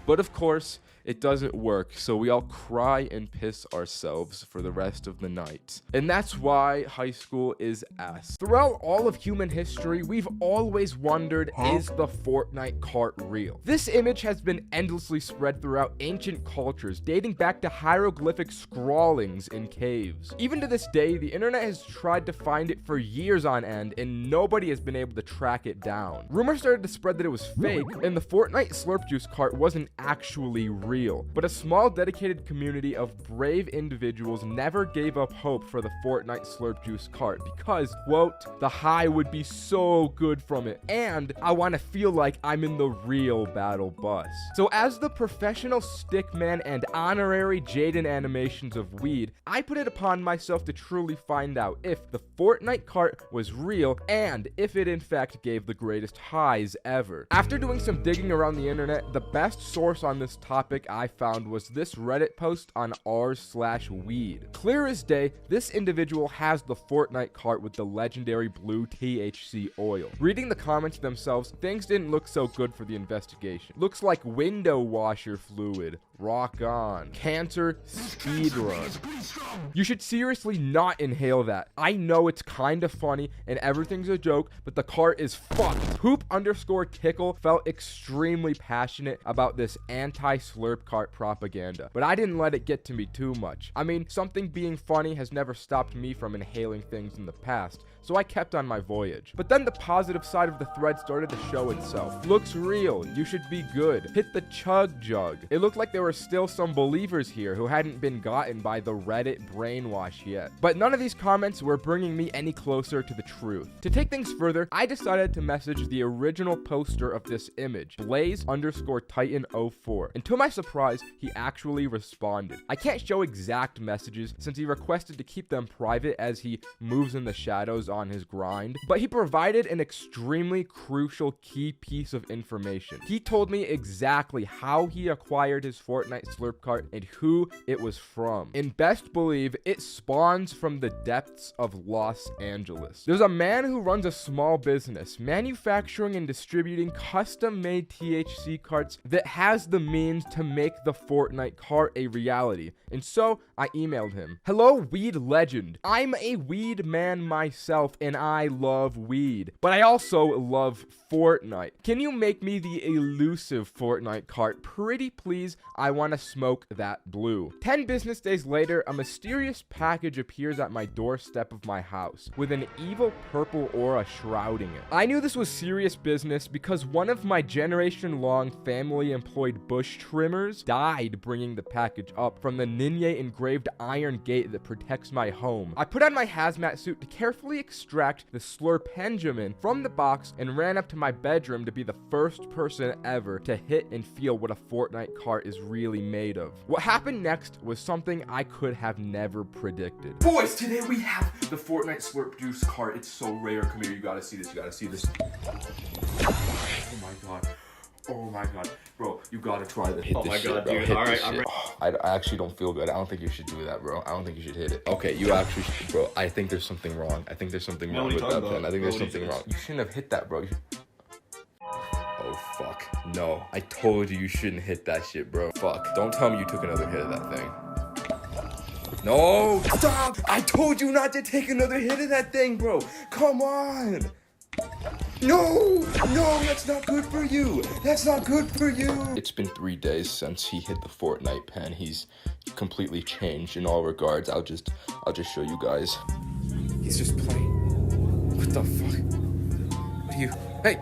But of course, it doesn't work, so we all cry and piss ourselves for the rest of the night. And that's why high school is ass. Throughout all of human history, we've always wondered, is the Fortnite cart real? This image has been endlessly spread throughout ancient cultures, dating back to hieroglyphic scrawlings in caves. Even to this day, the internet has tried to find it for years on end, and nobody has been able to track it down. Rumors started to spread that it was fake, and the Fortnite Slurp Juice cart wasn't actually real. But a small dedicated community of brave individuals never gave up hope for the Fortnite Slurp Juice cart because, quote, the high would be so good from it, and I want to feel like I'm in the real battle bus. So as the professional stickman and honorary Jaden Animations of weed, I put it upon myself to truly find out if the Fortnite cart was real and if it in fact gave the greatest highs ever. After doing some digging around the internet, the best source on this topic I found was this Reddit post on r/weed. Clear as day, this individual has the Fortnite cart with the legendary blue THC oil. Reading the comments themselves, things didn't look so good for the investigation. Looks like window washer fluid. Rock on. Cancer speedrun. You should seriously not inhale that. I know it's kinda funny and everything's a joke, but the cart is fucked. Poop_tickle felt extremely passionate about this anti-slurp cart propaganda, but I didn't let it get to me too much. I mean, something being funny has never stopped me from inhaling things in the past, so I kept on my voyage. But then the positive side of the thread started to show itself. Looks real, you should be good. Hit the chug jug. It looked like there were still some believers here who hadn't been gotten by the Reddit brainwash yet. But none of these comments were bringing me any closer to the truth. To take things further, I decided to message the original poster of this image, Blaze_Titan04. And to my surprise, he actually responded. I can't show exact messages since he requested to keep them private as he moves in the shadows on his grind, but he provided an extremely crucial key piece of information. He told me exactly how he acquired his Fortnite Slurp cart and who it was from. And best believe it spawns from the depths of Los Angeles. There's a man who runs a small business manufacturing and distributing custom-made THC carts that has the means to make the Fortnite cart a reality. And so I emailed him. Hello, weed legend. I'm a weed man myself and I love weed, but I also love Fortnite. Can you make me the elusive Fortnite cart? Pretty please, I want to smoke that blue. 10 business days later, a mysterious package appears at my doorstep of my house with an evil purple aura shrouding it. I knew this was serious business because one of my generation-long family-employed bush trimmers died bringing the package up from the Ninja engraved iron gate that protects my home. I put on my hazmat suit to carefully extract the Slurpenjamin from the box and ran up to my bedroom to be the first person ever to hit and feel what a Fortnite cart is really made of. What happened next was something I could have never predicted. Boys, today we have the Fortnite Slurp Juice cart. It's so rare. Come here, you gotta see this, you gotta see this. Oh my god. Oh my god. Bro, you gotta try this. Oh my god, dude. Alright, I'm ready. I actually don't feel good. I don't think you should do that, bro. I don't think you should hit it. Okay, you actually should, bro. I think there's something wrong. I think there's something wrong with that pen. I think there's something wrong. You shouldn't have hit that, bro. Oh, fuck. No. I told you shouldn't hit that shit, bro. Fuck. Don't tell me you took another hit of that thing. No! Stop! I told you not to take another hit of that thing, bro. Come on! No! No, that's not good for you! That's not good for you! It's been 3 days since he hit the Fortnite pen. He's completely changed in all regards. I'll just show you guys. He's just playing. What the fuck? What are you? Hey!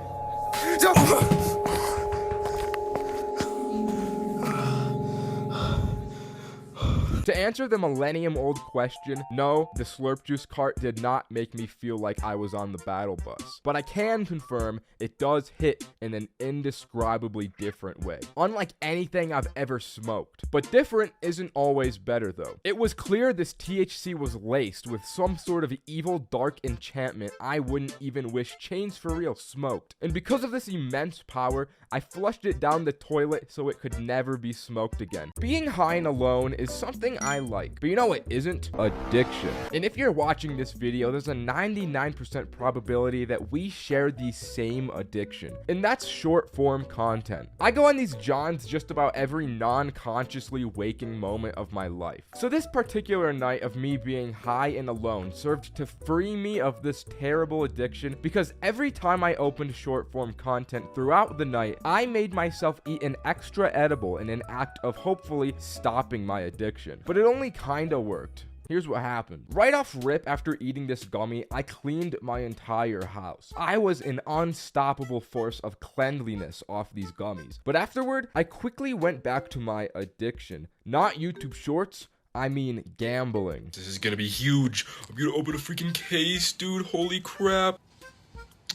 To answer the millennium-old question, no, the Slurp Juice cart did not make me feel like I was on the battle bus. But I can confirm it does hit in an indescribably different way. Unlike anything I've ever smoked. But different isn't always better though. It was clear this THC was laced with some sort of evil dark enchantment I wouldn't even wish Chains for Real smoked. And because of this immense power, I flushed it down the toilet so it could never be smoked again. Being high and alone is something thing I like. But you know what isn't? Addiction. And if you're watching this video, there's a 99% probability that we share the same addiction. And that's short form content. I go on these jaunts just about every non-consciously waking moment of my life. So this particular night of me being high and alone served to free me of this terrible addiction, because every time I opened short form content throughout the night, I made myself eat an extra edible in an act of hopefully stopping my addiction. But it only kinda worked. Here's what happened. Right off rip, after eating this gummy, I cleaned my entire house. I was an unstoppable force of cleanliness off these gummies. But afterward, I quickly went back to my addiction. Not YouTube Shorts, I mean gambling. This is gonna be huge. I'm gonna open a freaking case, dude. Holy crap.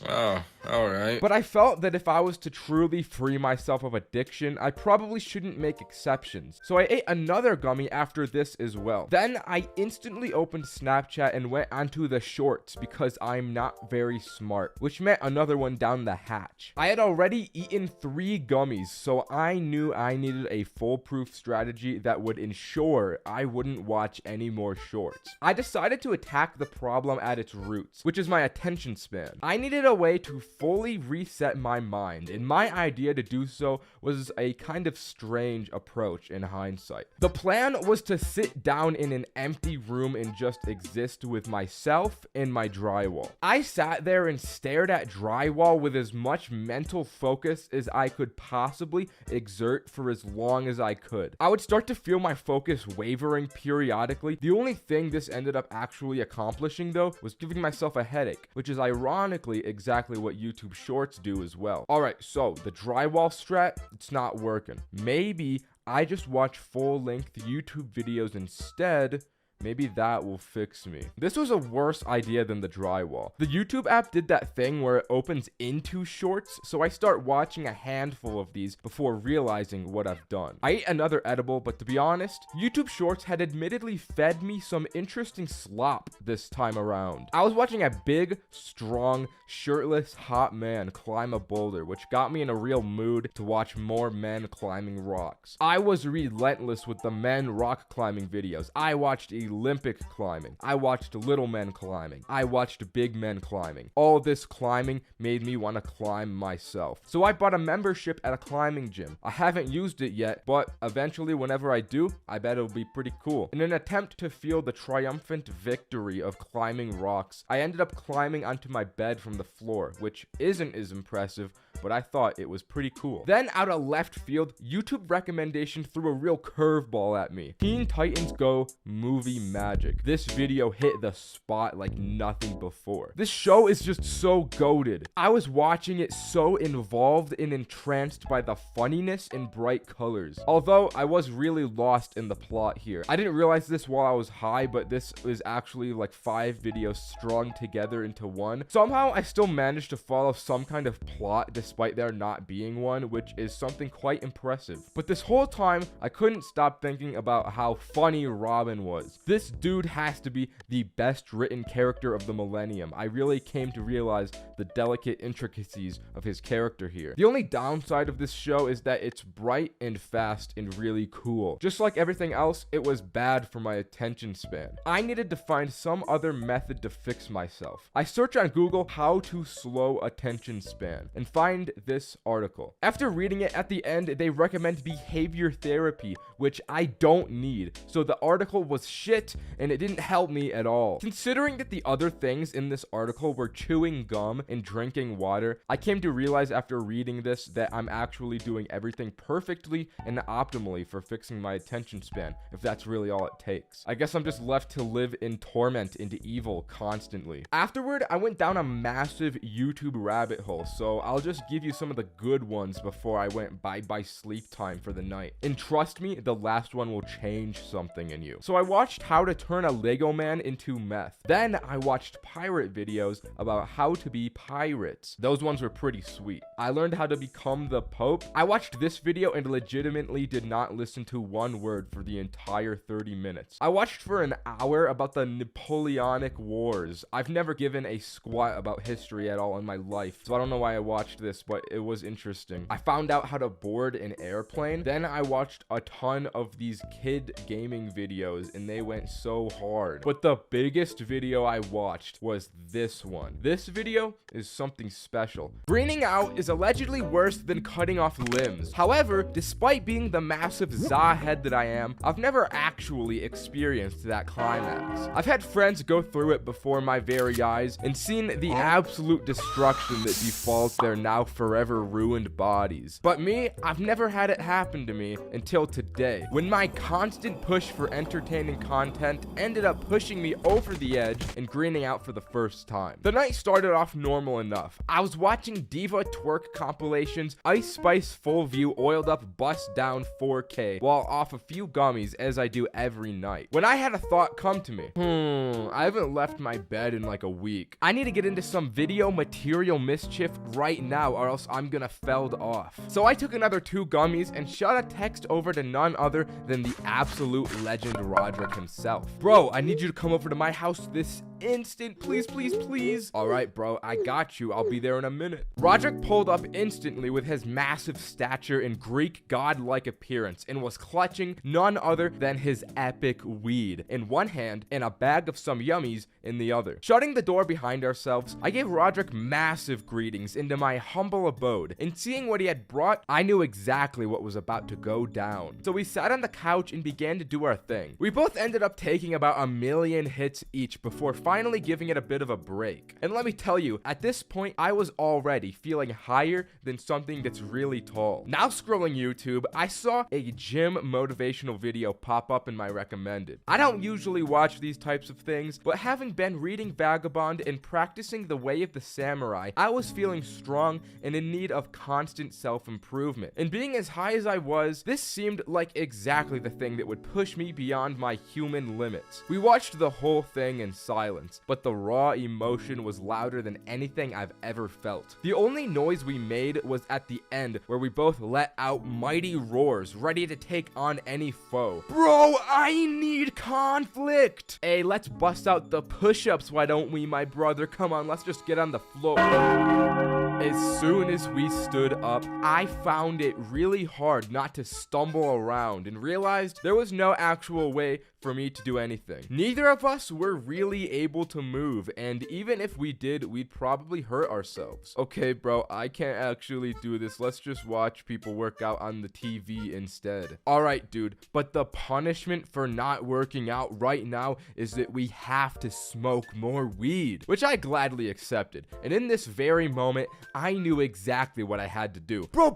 Oh, alright. But I felt that if I was to truly free myself of addiction, I probably shouldn't make exceptions. So I ate another gummy after this as well. Then I instantly opened Snapchat and went onto the shorts because I'm not very smart, which meant another one down the hatch. I had already eaten 3 gummies, so I knew I needed a foolproof strategy that would ensure I wouldn't watch any more shorts. I decided to attack the problem at its roots, which is my attention span. I needed a way to fully reset my mind, and my idea to do so was a kind of strange approach in hindsight. The plan was to sit down in an empty room and just exist with myself and my drywall. I sat there and stared at drywall with as much mental focus as I could possibly exert for as long as I could. I would start to feel my focus wavering periodically. The only thing this ended up actually accomplishing, though, was giving myself a headache, which is ironically exactly what YouTube Shorts do as well. Alright, so the drywall strat, it's not working. Maybe I just watch full-length YouTube videos instead. Maybe that will fix me. This was a worse idea than the drywall. The YouTube app did that thing where it opens into shorts, so I start watching a handful of these before realizing what I've done. I ate another edible, but to be honest, YouTube Shorts had admittedly fed me some interesting slop this time around. I was watching a big, strong, shirtless, hot man climb a boulder, which got me in a real mood to watch more men climbing rocks. I was relentless with the men rock climbing videos. I watched Olympic climbing. I watched little men climbing. I watched big men climbing. All this climbing made me want to climb myself. So I bought a membership at a climbing gym. I haven't used it yet, but eventually whenever I do, I bet it'll be pretty cool. In an attempt to feel the triumphant victory of climbing rocks, I ended up climbing onto my bed from the floor, which isn't as impressive, but I thought it was pretty cool. Then out of left field, YouTube recommendation threw a real curveball at me. Teen Titans Go movie magic. This video hit the spot like nothing before. This show is just so goated. I was watching it so involved and entranced by the funniness and bright colors. Although I was really lost in the plot here. I didn't realize this while I was high, but this is actually like 5 videos strung together into one. Somehow I still managed to follow some kind of plot despite there not being one, which is something quite impressive. But this whole time, I couldn't stop thinking about how funny Robin was. This dude has to be the best written character of the millennium. I really came to realize the delicate intricacies of his character here. The only downside of this show is that it's bright and fast and really cool. Just like everything else, it was bad for my attention span. I needed to find some other method to fix myself. I search on Google how to slow attention span and find this article. After reading it, at the end, they recommend behavior therapy, which I don't need. So the article was shit and it didn't help me at all. Considering that the other things in this article were chewing gum and drinking water, I came to realize after reading this that I'm actually doing everything perfectly and optimally for fixing my attention span, if that's really all it takes. I guess I'm just left to live in torment and evil constantly. Afterward, I went down a massive YouTube rabbit hole, so I'll just give you some of the good ones before I went bye-bye sleep time for the night. And trust me, the last one will change something in you. So I watched how to turn a Lego man into meth. Then I watched pirate videos about how to be pirates. Those ones were pretty sweet. I learned how to become the Pope. I watched this video and legitimately did not listen to one word for the entire 30 minutes. I watched for an hour about the Napoleonic Wars. I've never given a squat about history at all in my life, so I don't know why I watched this. this, but it was interesting. I found out how to board an airplane. Then I watched a ton of these kid gaming videos, and they went so hard. But the biggest video I watched was this one. This video is something special. Greening out is allegedly worse than cutting off limbs. However, despite being the massive Zahead that I am, I've never actually experienced that climax. I've had friends go through it before my very eyes and seen the absolute destruction that befalls their now forever ruined bodies. But me, I've never had it happen to me until today, when my constant push for entertaining content ended up pushing me over the edge and greening out for the first time. The night started off normal enough. I was watching Diva twerk compilations, Ice Spice full view oiled up bust down 4K while off a few gummies as I do every night, when I had a thought come to me. I haven't left my bed in like a week. I need to get into some video material mischief right now, or else I'm gonna felled off. So I took another 2 gummies and shot a text over to none other than the absolute legend Roderick himself. Bro, I need you to come over to my house this instant, please, please, please. All right, bro, I got you. I'll be there in a minute. Roderick pulled up instantly with his massive stature and Greek godlike appearance and was clutching none other than his epic weed in one hand and a bag of some yummies in the other. Shutting the door behind ourselves, I gave Roderick massive greetings into my humble abode, and seeing what he had brought, I knew exactly what was about to go down. So we sat on the couch and began to do our thing. We both ended up taking about 1,000,000 hits each before finally giving it a bit of a break. And let me tell you, at this point, I was already feeling higher than something that's really tall. Now scrolling YouTube, I saw a gym motivational video pop up in my recommended. I don't usually watch these types of things, but having been reading Vagabond and practicing the way of the samurai, I was feeling strong and in need of constant self-improvement. And being as high as I was, this seemed like exactly the thing that would push me beyond my human limits. We watched the whole thing in silence, but the raw emotion was louder than anything I've ever felt. The only noise we made was at the end, where we both let out mighty roars, ready to take on any foe. Bro, I need conflict! Hey, let's bust out the push-ups, why don't we, my brother? Come on, let's just get on the floor. As soon as we stood up, I found it really hard not to stumble around and realized there was no actual way for me to do anything. Neither of us were really able to move, and even if we did, we'd probably hurt ourselves. Okay, bro, I can't actually do this. Let's just watch people work out on the TV instead. All right, dude, but the punishment for not working out right now is that we have to smoke more weed, which I gladly accepted. And in this very moment, I knew exactly what I had to do. Bro.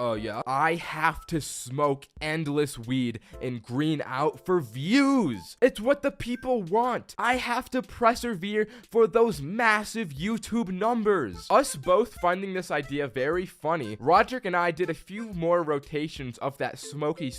Oh, yeah. I have to smoke endless weed and green out for views. It's what the people want. I have to persevere for those massive YouTube numbers. Us both finding this idea very funny, Roderick and I did a few more rotations of that smoky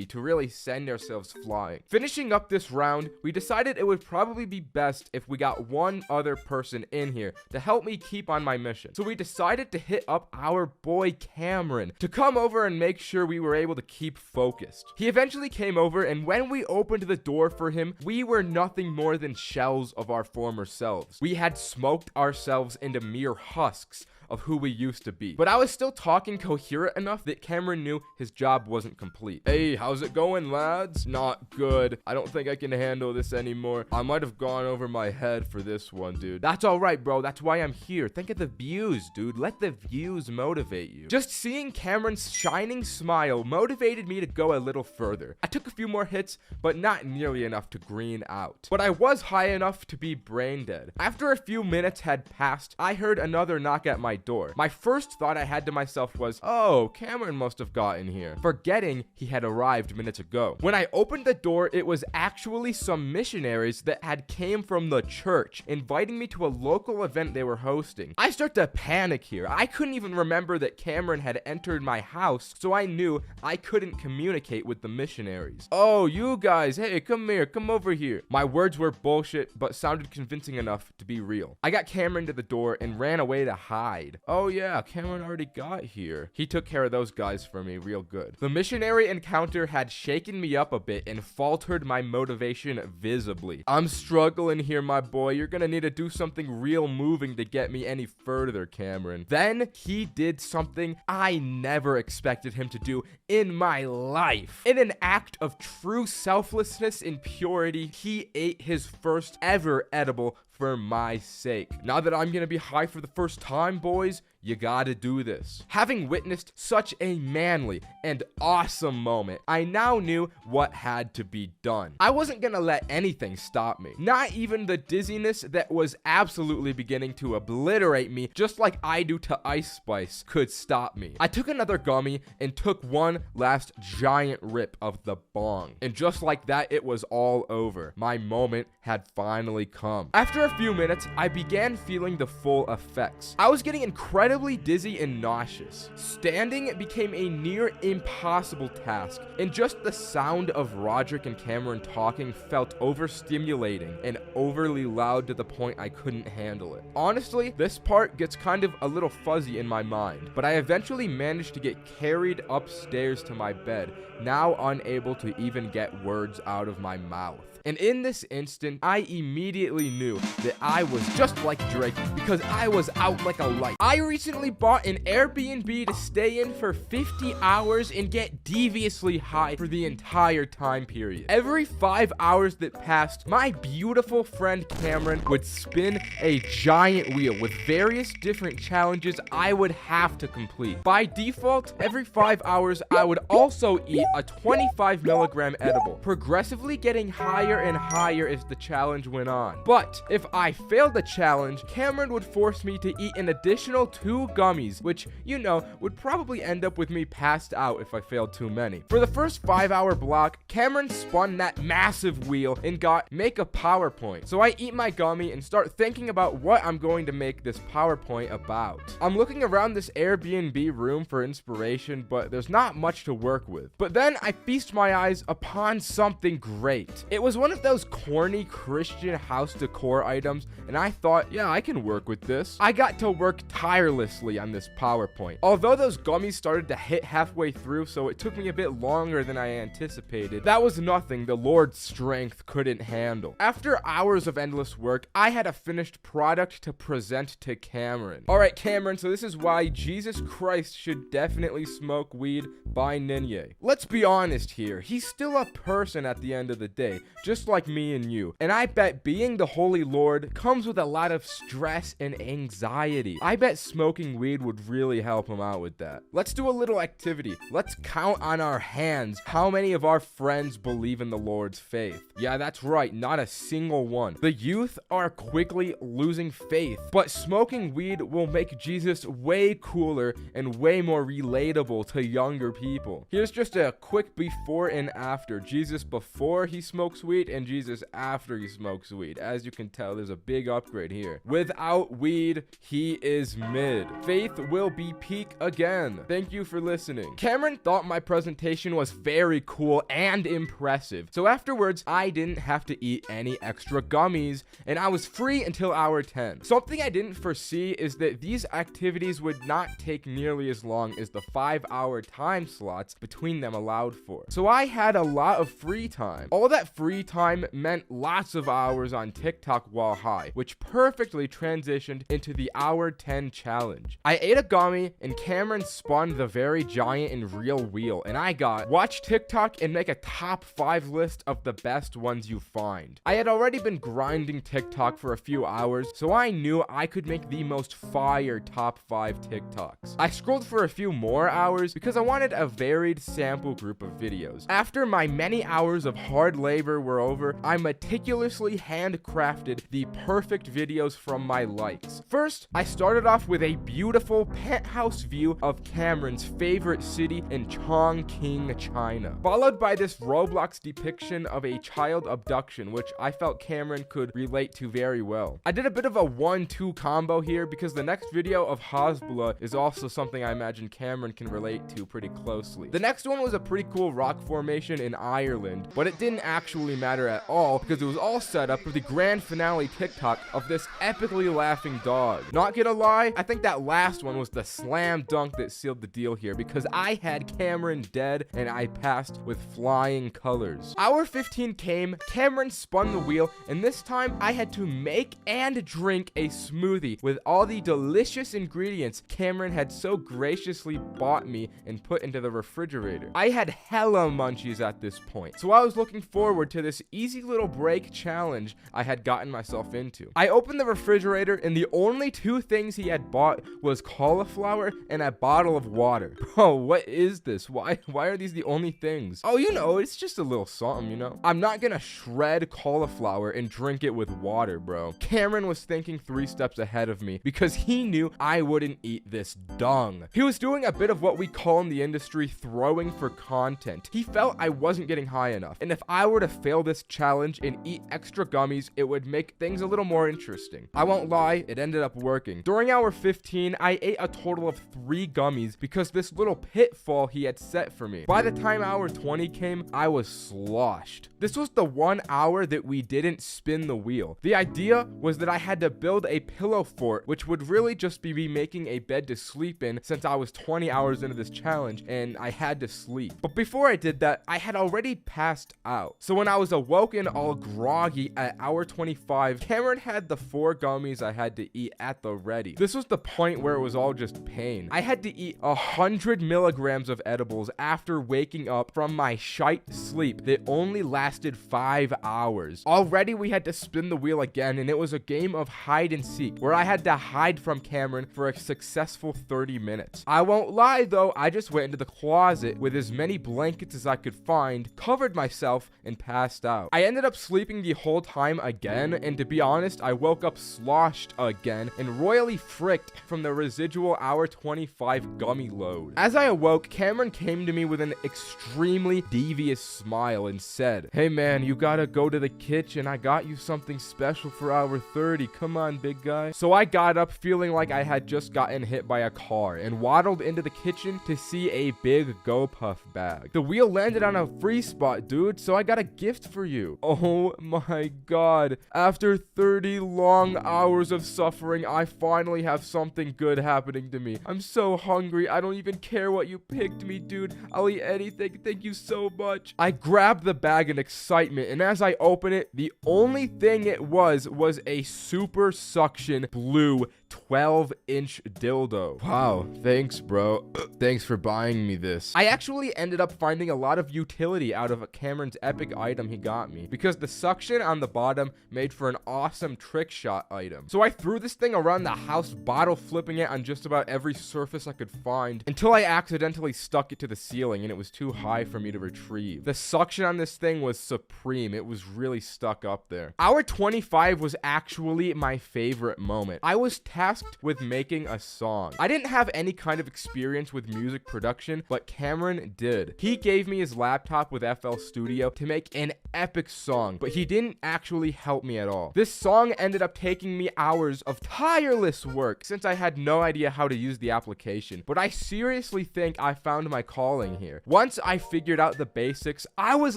to really send ourselves flying. Finishing up this round, we decided it would probably be best if we got one other person in here to help me keep on my mission. So we decided to hit up our boy Cameron to come over and make sure we were able to keep focused. He eventually came over, and when we opened the door for him, we were nothing more than shells of our former selves. We had smoked ourselves into mere husks of who we used to be. But I was still talking coherent enough that Cameron knew his job wasn't complete. Hey, how's it going, lads? Not good. I don't think I can handle this anymore. I might have gone over my head for this one, dude. That's all right, bro. That's why I'm here. Think of the views, dude. Let the views motivate you. Just seeing Cameron's shining smile motivated me to go a little further. I took a few more hits, but not nearly enough to green out. But I was high enough to be brain dead. After a few minutes had passed, I heard another knock at my door. My first thought I had to myself was, oh, Cameron must have gotten here, forgetting he had arrived minutes ago. When I opened the door, it was actually some missionaries that had came from the church, inviting me to a local event they were hosting. I start to panic here. I couldn't even remember that Cameron had entered my house, so I knew I couldn't communicate with the missionaries. Oh, you guys, hey, come here, come over here. My words were bullshit, but sounded convincing enough to be real. I got Cameron to the door and ran away to hide. died. Oh yeah, Cameron already got here. He took care of those guys for me real good. The missionary encounter had shaken me up a bit and faltered my motivation visibly. I'm struggling here, my boy. You're gonna need to do something real moving to get me any further, Cameron. Then he did something I never expected him to do in my life. In an act of true selflessness and purity, he ate his first ever edible for my sake. Now that I'm gonna be high for the first time, boys, you gotta do this. Having witnessed such a manly and awesome moment, I now knew what had to be done. I wasn't gonna let anything stop me. Not even the dizziness that was absolutely beginning to obliterate me, just like I do to Ice Spice, could stop me. I took another gummy and took one last giant rip of the bong. And just like that, it was all over. My moment had finally come. After a few minutes, I began feeling the full effects. I was getting incredibly dizzy and nauseous. Standing became a near impossible task, and just the sound of Roderick and Cameron talking felt overstimulating and overly loud to the point I couldn't handle it. Honestly, this part gets kind of a little fuzzy in my mind, but I eventually managed to get carried upstairs to my bed, now unable to even get words out of my mouth. And in this instant, I immediately knew that I was just like Drake because I was out like a light. I recently bought an Airbnb to stay in for 50 hours and get deviously high for the entire time period. Every 5 hours that passed, my beautiful friend Cameron would spin a giant wheel with various different challenges I would have to complete. By default, every 5 hours, I would also eat a 25 milligram edible, progressively getting higher and higher as the challenge went on. But if I failed the challenge, Cameron would force me to eat an additional 2 gummies, which, you know, would probably end up with me passed out if I failed too many. For the first 5-hour block, Cameron spun that massive wheel and got make a PowerPoint. So I eat my gummy and start thinking about what I'm going to make this PowerPoint about. I'm looking around this Airbnb room for inspiration, but there's not much to work with. But then I feast my eyes upon something great. It was one of those corny Christian house decor items, and I thought, yeah, I can work with this. I got to work tirelessly on this PowerPoint. Although those gummies started to hit halfway through, so it took me a bit longer than I anticipated, that was nothing the Lord's strength couldn't handle. After hours of endless work, I had a finished product to present to Cameron. Alright, Cameron, so this is why Jesus Christ should definitely smoke weed by Ninye. Let's be honest here, he's still a person at the end of the day, just like me and you. And I bet being the Holy Lord comes with a lot of stress and anxiety. I bet smoking weed would really help him out with that. Let's do a little activity. Let's count on our hands how many of our friends believe in the Lord's faith. Yeah, that's right, not a single one. The youth are quickly losing faith, but smoking weed will make Jesus way cooler and way more relatable to younger people. Here's just a quick before and after. Jesus before he smokes weed and Jesus after he smokes weed. As you can tell, there's a big upgrade here. Without weed, he is mid. Faith will be peak again. Thank you for listening. Cameron thought my presentation was very cool and impressive. So afterwards, I didn't have to eat any extra gummies and I was free until hour 10. Something I didn't foresee is that these activities would not take nearly as long as the 5-hour time slots between them allowed for. So I had a lot of free time. All that free time meant lots of hours on TikTok while high, which perfectly transitioned into the hour 10 challenge. I ate a gummy and Cameron spun the very giant and real wheel, and I got watch TikTok and make a top 5 list of the best ones you find. I had already been grinding TikTok for a few hours, so I knew I could make the most fire top 5 TikToks. I scrolled for a few more hours because I wanted a varied sample group of videos. After my many hours of hard labor were over, I meticulously handcrafted the perfect videos from my likes. First, I started off with a beautiful penthouse view of Cameron's favorite city in Chongqing, China, followed by this Roblox depiction of a child abduction, which I felt Cameron could relate to very well. I did a bit of a 1-2 combo here because the next video of Hasbullah is also something I imagine Cameron can relate to pretty closely. The next one was a pretty cool rock formation in Ireland, but it didn't actually matter at all because it was all set up for the grand finale TikTok of this epically laughing dog. Not gonna lie, I think that that last one was the slam dunk that sealed the deal here, because I had Cameron dead and I passed with flying colors. Hour 15 came, Cameron spun the wheel, and this time I had to make and drink a smoothie with all the delicious ingredients Cameron had so graciously bought me and put into the refrigerator. I had hella munchies at this point, so I was looking forward to this easy little break challenge I had gotten myself into. I opened the refrigerator and the only two things he had bought was cauliflower and a bottle of water. Bro, what is this? Why are these the only things? Oh, you know, it's just a little something, you know? I'm not gonna shred cauliflower and drink it with water, bro. Cameron was thinking 3 steps ahead of me because he knew I wouldn't eat this dung. He was doing a bit of what we call in the industry throwing for content. He felt I wasn't getting high enough, and if I were to fail this challenge and eat extra gummies, it would make things a little more interesting. I won't lie, it ended up working. During hour 15, I ate a total of 3 gummies because this little pitfall he had set for me. By the time hour 20 came, I was sloshed. This was the 1 hour that we didn't spin the wheel. The idea was that I had to build a pillow fort, which would really just be me making a bed to sleep in, since I was 20 hours into this challenge and I had to sleep. But before I did that, I had already passed out. So when I was awoken all groggy at hour 25, Cameron had the 4 gummies I had to eat at the ready. This was the point where it was all just pain. I had to eat 100 milligrams of edibles after waking up from my shite sleep that only lasted 5 hours. Already we had to spin the wheel again, and it was a game of hide and seek where I had to hide from Cameron for a successful 30 minutes. I won't lie though, I just went into the closet with as many blankets as I could find, covered myself, and passed out. I ended up sleeping the whole time again, and to be honest, I woke up sloshed again and royally fricked from the residual hour 25 gummy load. As I awoke, Cameron came to me with an extremely devious smile and said, "Hey man, you gotta go to the kitchen. I got you something special for hour 30. Come on, big guy." So I got up feeling like I had just gotten hit by a car and waddled into the kitchen to see a big GoPuff bag. The wheel landed on a free spot, dude, so I got a gift for you. Oh my god. After 30 long hours of suffering, I finally have something good happening to me. I'm so hungry. I don't even care what you picked me, dude. I'll eat anything. Thank you so much. I grabbed the bag in excitement, and as I opened it, the only thing it was a super suction blue 12-inch dildo. Wow, thanks, bro. Thanks for buying me this. I actually ended up finding a lot of utility out of Cameron's epic item he got me, because the suction on the bottom made for an awesome trick shot item. So I threw this thing around the house, bottle flipping it on just about every surface I could find, until I accidentally stuck it to the ceiling and it was too high for me to retrieve. The suction on this thing was supreme. It was really stuck up there. Hour 25 was actually my favorite moment. I was tasked with making a song. I didn't have any kind of experience with music production, but Cameron did. He gave me his laptop with FL Studio to make an epic song, but he didn't actually help me at all. This song ended up taking me hours of tireless work since I had no idea how to use the application, but I seriously think I found my calling here. Once I figured out the basics, I was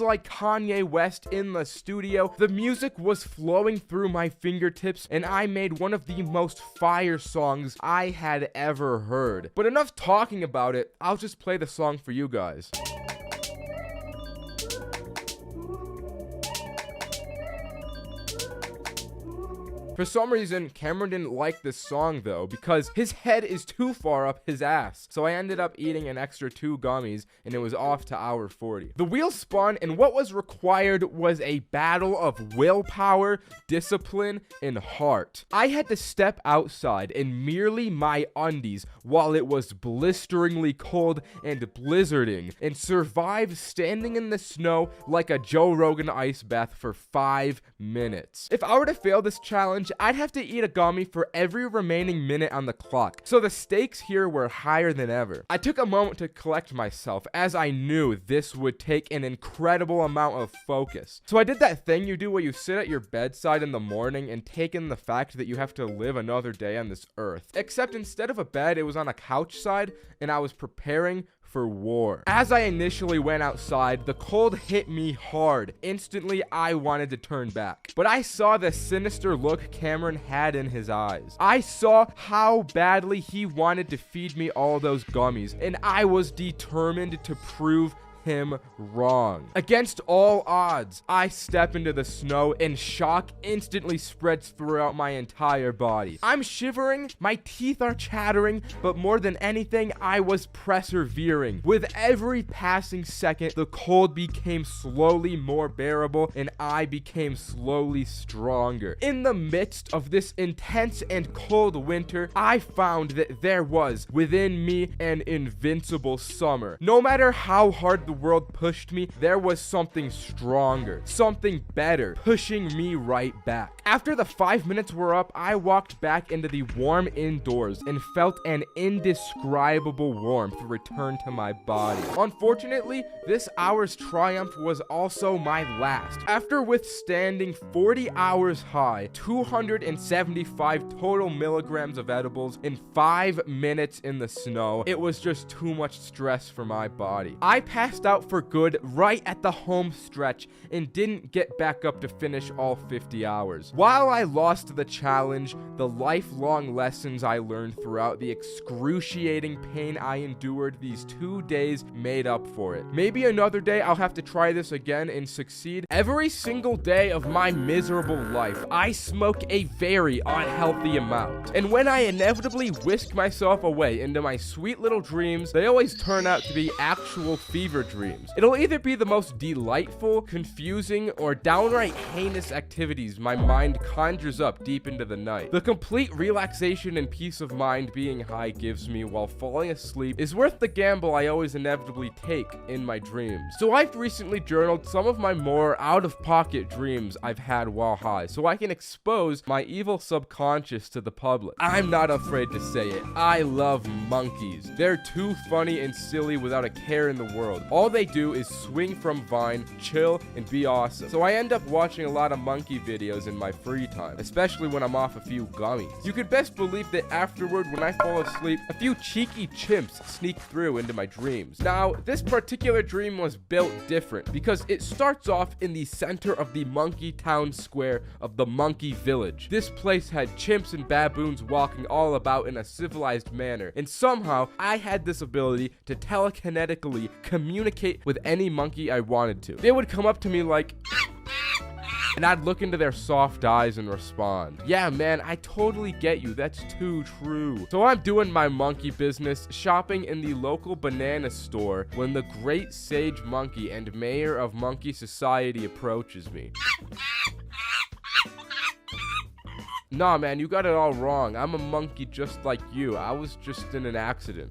like Kanye West in the studio. The music was flowing through my fingertips, and I made one of the most fire songs I had ever heard. But enough talking about it, I'll just play the song for you guys. For some reason, Cameron didn't like this song though, because his head is too far up his ass. So I ended up eating an extra 2 gummies, and it was off to hour 40. The wheel spun, and what was required was a battle of willpower, discipline, and heart. I had to step outside in merely my undies while it was blisteringly cold and blizzarding, and survive standing in the snow like a Joe Rogan ice bath for 5 minutes. If I were to fail this challenge, I'd have to eat a gummy for every remaining minute on the clock, so the stakes here were higher than ever. I took a moment to collect myself, as I knew this would take an incredible amount of focus. So I did that thing you do where you sit at your bedside in the morning and take in the fact that you have to live another day on this earth. Except instead of a bed, it was on a couch side, and I was preparing for war. As I initially went outside, the cold hit me hard. Instantly, I wanted to turn back. But I saw the sinister look Cameron had in his eyes. I saw how badly he wanted to feed me all those gummies, and I was determined to prove him wrong. Against all odds, I step into the snow and shock instantly spreads throughout my entire body. I'm shivering, my teeth are chattering, but more than anything, I was persevering. With every passing second, the cold became slowly more bearable and I became slowly stronger. In the midst of this intense and cold winter, I found that there was within me an invincible summer. No matter how hard the world pushed me, there was something stronger, something better, pushing me right back. After the 5 minutes were up, I walked back into the warm indoors and felt an indescribable warmth return to my body. Unfortunately, this hour's triumph was also my last. After withstanding 40 hours high, 275 total milligrams of edibles in 5 minutes in the snow, it was just too much stress for my body. I passed out for good right at the home stretch and didn't get back up to finish all 50 hours. While I lost the challenge, the lifelong lessons I learned throughout the excruciating pain I endured these 2 days made up for it. Maybe another day I'll have to try this again and succeed. Every single day of my miserable life, I smoke a very unhealthy amount. And when I inevitably whisk myself away into my sweet little dreams, they always turn out to be actual fever dreams. It'll either be the most delightful, confusing, or downright heinous activities my mind conjures up deep into the night. The complete relaxation and peace of mind being high gives me while falling asleep is worth the gamble I always inevitably take in my dreams. So I've recently journaled some of my more out-of-pocket dreams I've had while high, so I can expose my evil subconscious to the public. I'm not afraid to say it. I love monkeys. They're too funny and silly without a care in the world. All they do is swing from vine, chill, and be awesome. So I end up watching a lot of monkey videos in my free time, especially when I'm off a few gummies. You could best believe that afterward, when I fall asleep, a few cheeky chimps sneak through into my dreams. Now, this particular dream was built different because it starts off in the center of the monkey town square of the monkey village. This place had chimps and baboons walking all about in a civilized manner, and somehow I had this ability to telekinetically communicate with any monkey I wanted to. They would come up to me like, and I'd look into their soft eyes and respond. Yeah, man, I totally get you. That's too true. So I'm doing my monkey business, shopping in the local banana store, when the great sage monkey and mayor of Monkey Society approaches me. Nah, man, you got it all wrong. I'm a monkey just like you. I was just in an accident.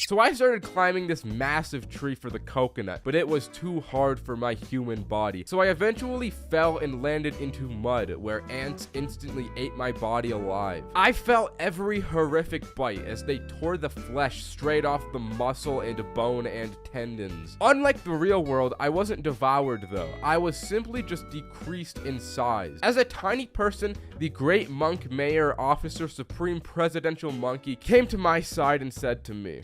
So I started climbing this massive tree for the coconut, but it was too hard for my human body. So I eventually fell and landed into mud, where ants instantly ate my body alive. I felt every horrific bite as they tore the flesh straight off the muscle and bone and tendons. Unlike the real world, I wasn't devoured though. I was simply just decreased in size. As a tiny person, the great monk mayor officer supreme presidential monkey came to my side and said to me,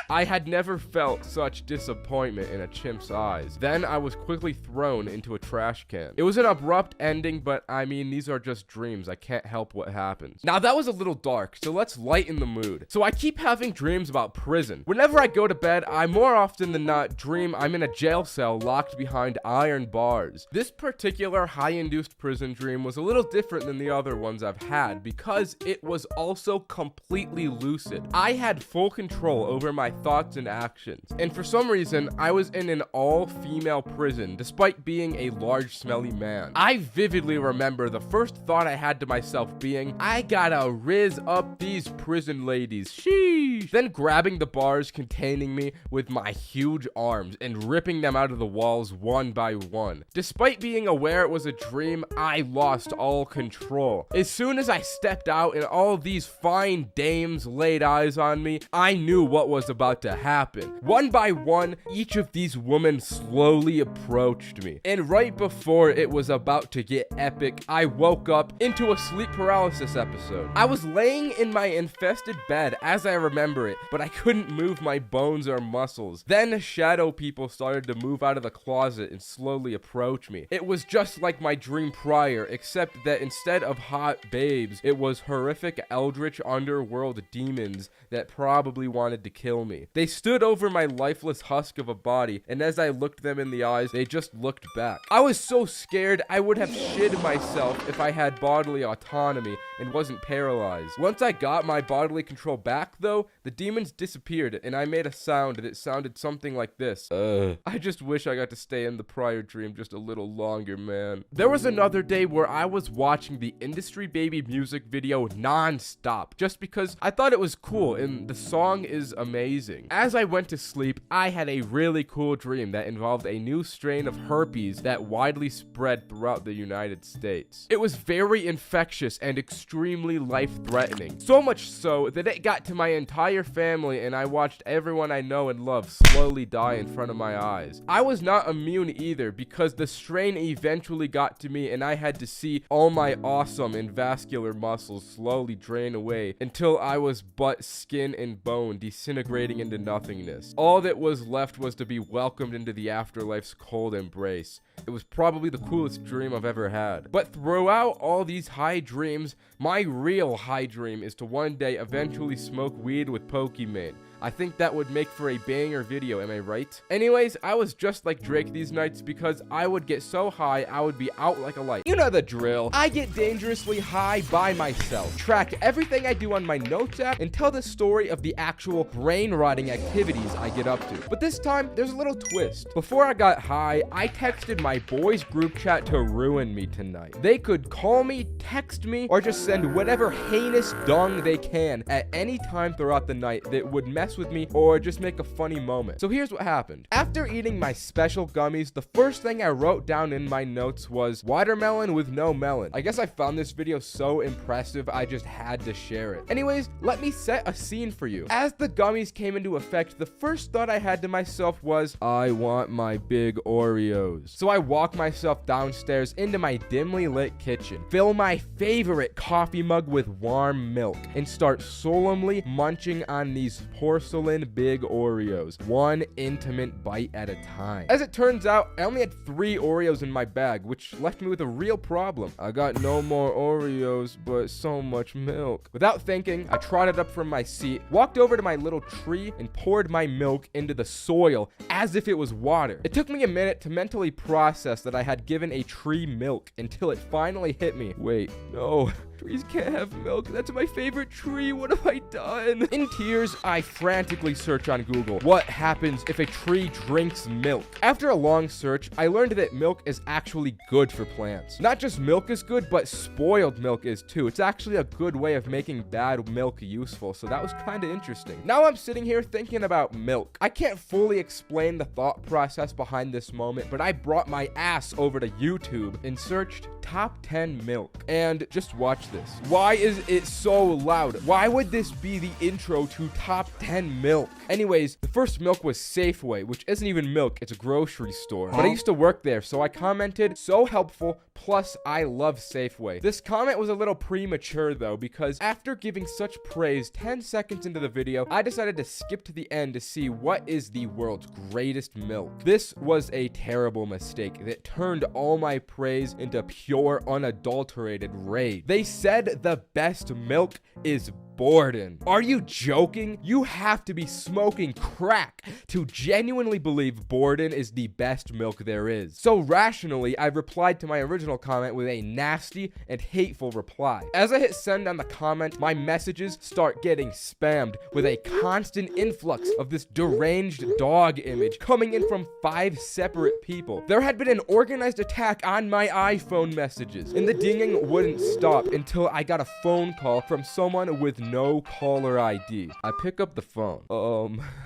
I had never felt such disappointment in a chimp's eyes. Then I was quickly thrown into a trash can. It was an abrupt ending, but I mean, these are just dreams. I can't help what happens. Now that was a little dark, so let's lighten the mood. So I keep having dreams about prison. Whenever I go to bed, I more often than not dream I'm in a jail cell locked behind iron bars. This particular high-induced prison dream was a little different than the other ones I've had because it was also completely lucid. I had full control over my thoughts and actions, and for some reason I was in an all-female prison despite being a large smelly man. I vividly remember the first thought I had to myself being, I gotta rizz up these prison ladies, sheesh. Then grabbing the bars containing me with my huge arms and ripping them out of the walls one by one. Despite being aware it was a dream, I lost all control. As soon as I stepped out and all these fine dames laid eyes on me, I knew what was about to happen. One by one, each of these women slowly approached me, and right before it was about to get epic, I woke up into a sleep paralysis episode. I was laying in my infested bed as I remember remember it, but I couldn't move my bones or muscles. Then shadow people started to move out of the closet and slowly approach me. It was just like my dream prior, except that instead of hot babes, it was horrific eldritch underworld demons that probably wanted to kill me. They stood over my lifeless husk of a body, and as I looked them in the eyes, they just looked back. I was so scared I would have shit myself if I had bodily autonomy and wasn't paralyzed. Once I got my bodily control back, though, the demons disappeared, and I made a sound that sounded something like this. I just wish I got to stay in the prior dream just a little longer, man. There was another day where I was watching the Industry Baby music video non-stop, just because I thought it was cool, and the song is amazing. As I went to sleep, I had a really cool dream that involved a new strain of herpes that widely spread throughout the United States. It was very infectious and extremely life-threatening. So much so that it got to my entire family, and I watched everyone I know and love slowly die in front of my eyes. I was not immune either, because the strain eventually got to me, and I had to see all my awesome and vascular muscles slowly drain away until I was but skin and bone disintegrating into nothingness. All that was left was to be welcomed into the afterlife's cold embrace. It was probably the coolest dream I've ever had. But throughout all these high dreams, my real high dream is to one day eventually smoke weed with Pokimane. I think that would make for a banger video, am I right? Anyways, I was just like Drake these nights because I would get so high I would be out like a light. You know the drill. I get dangerously high by myself, track everything I do on my notes app, and tell the story of the actual brain-rotting activities I get up to. But this time, there's a little twist. Before I got high, I texted my boys group chat to ruin me tonight. They could call me, text me, or just send whatever heinous dung they can at any time throughout the night that would mess with me or just make a funny moment. So here's what happened. After eating my special gummies, the first thing I wrote down in my notes was watermelon with no melon. I guess I found this video so impressive I just had to share it. Anyways, let me set a scene for you. As the gummies came into effect, the first thought I had to myself was, I want my big Oreos. So I walk myself downstairs into my dimly lit kitchen, fill my favorite coffee mug with warm milk, and start solemnly munching on these porcelain big Oreos, one intimate bite at a time. As it turns out, I only had 3 Oreos in my bag, which left me with a real problem. I got no more Oreos, but so much milk. Without thinking, I trotted up from my seat, walked over to my little tree, and poured my milk into the soil as if it was water. It took me a minute to mentally process that I had given a tree milk until it finally hit me. Wait, no. Trees can't have milk. That's my favorite tree. What have I done? In tears, I frantically search on Google, what happens if a tree drinks milk? After a long search, I learned that milk is actually good for plants. Not just milk is good, but spoiled milk is too. It's actually a good way of making bad milk useful, so that was kind of interesting. Now I'm sitting here thinking about milk. I can't fully explain the thought process behind this moment, but I brought my ass over to YouTube and searched top 10 milk. And just watch this. Why is it so loud? Why would this be the intro to top 10 milk? Anyways, the first milk was Safeway, which isn't even milk, it's a grocery store. But I used to work there, so I commented, so helpful, plus I love Safeway. This comment was a little premature though, because after giving such praise 10 seconds into the video, I decided to skip to the end to see what is the world's greatest milk. This was a terrible mistake that turned all my praise into pure unadulterated rage. They said the best milk is Borden. Are you joking? You have to be smoking crack to genuinely believe Borden is the best milk there is. So rationally, I replied to my original comment with a nasty and hateful reply. As I hit send on the comment, my messages start getting spammed with a constant influx of this deranged dog image coming in from 5 separate people. There had been an organized attack on my iPhone messages, and the dinging wouldn't stop until I got a phone call from someone with no caller ID. I pick up the phone.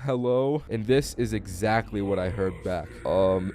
Hello? And this is exactly what I heard back.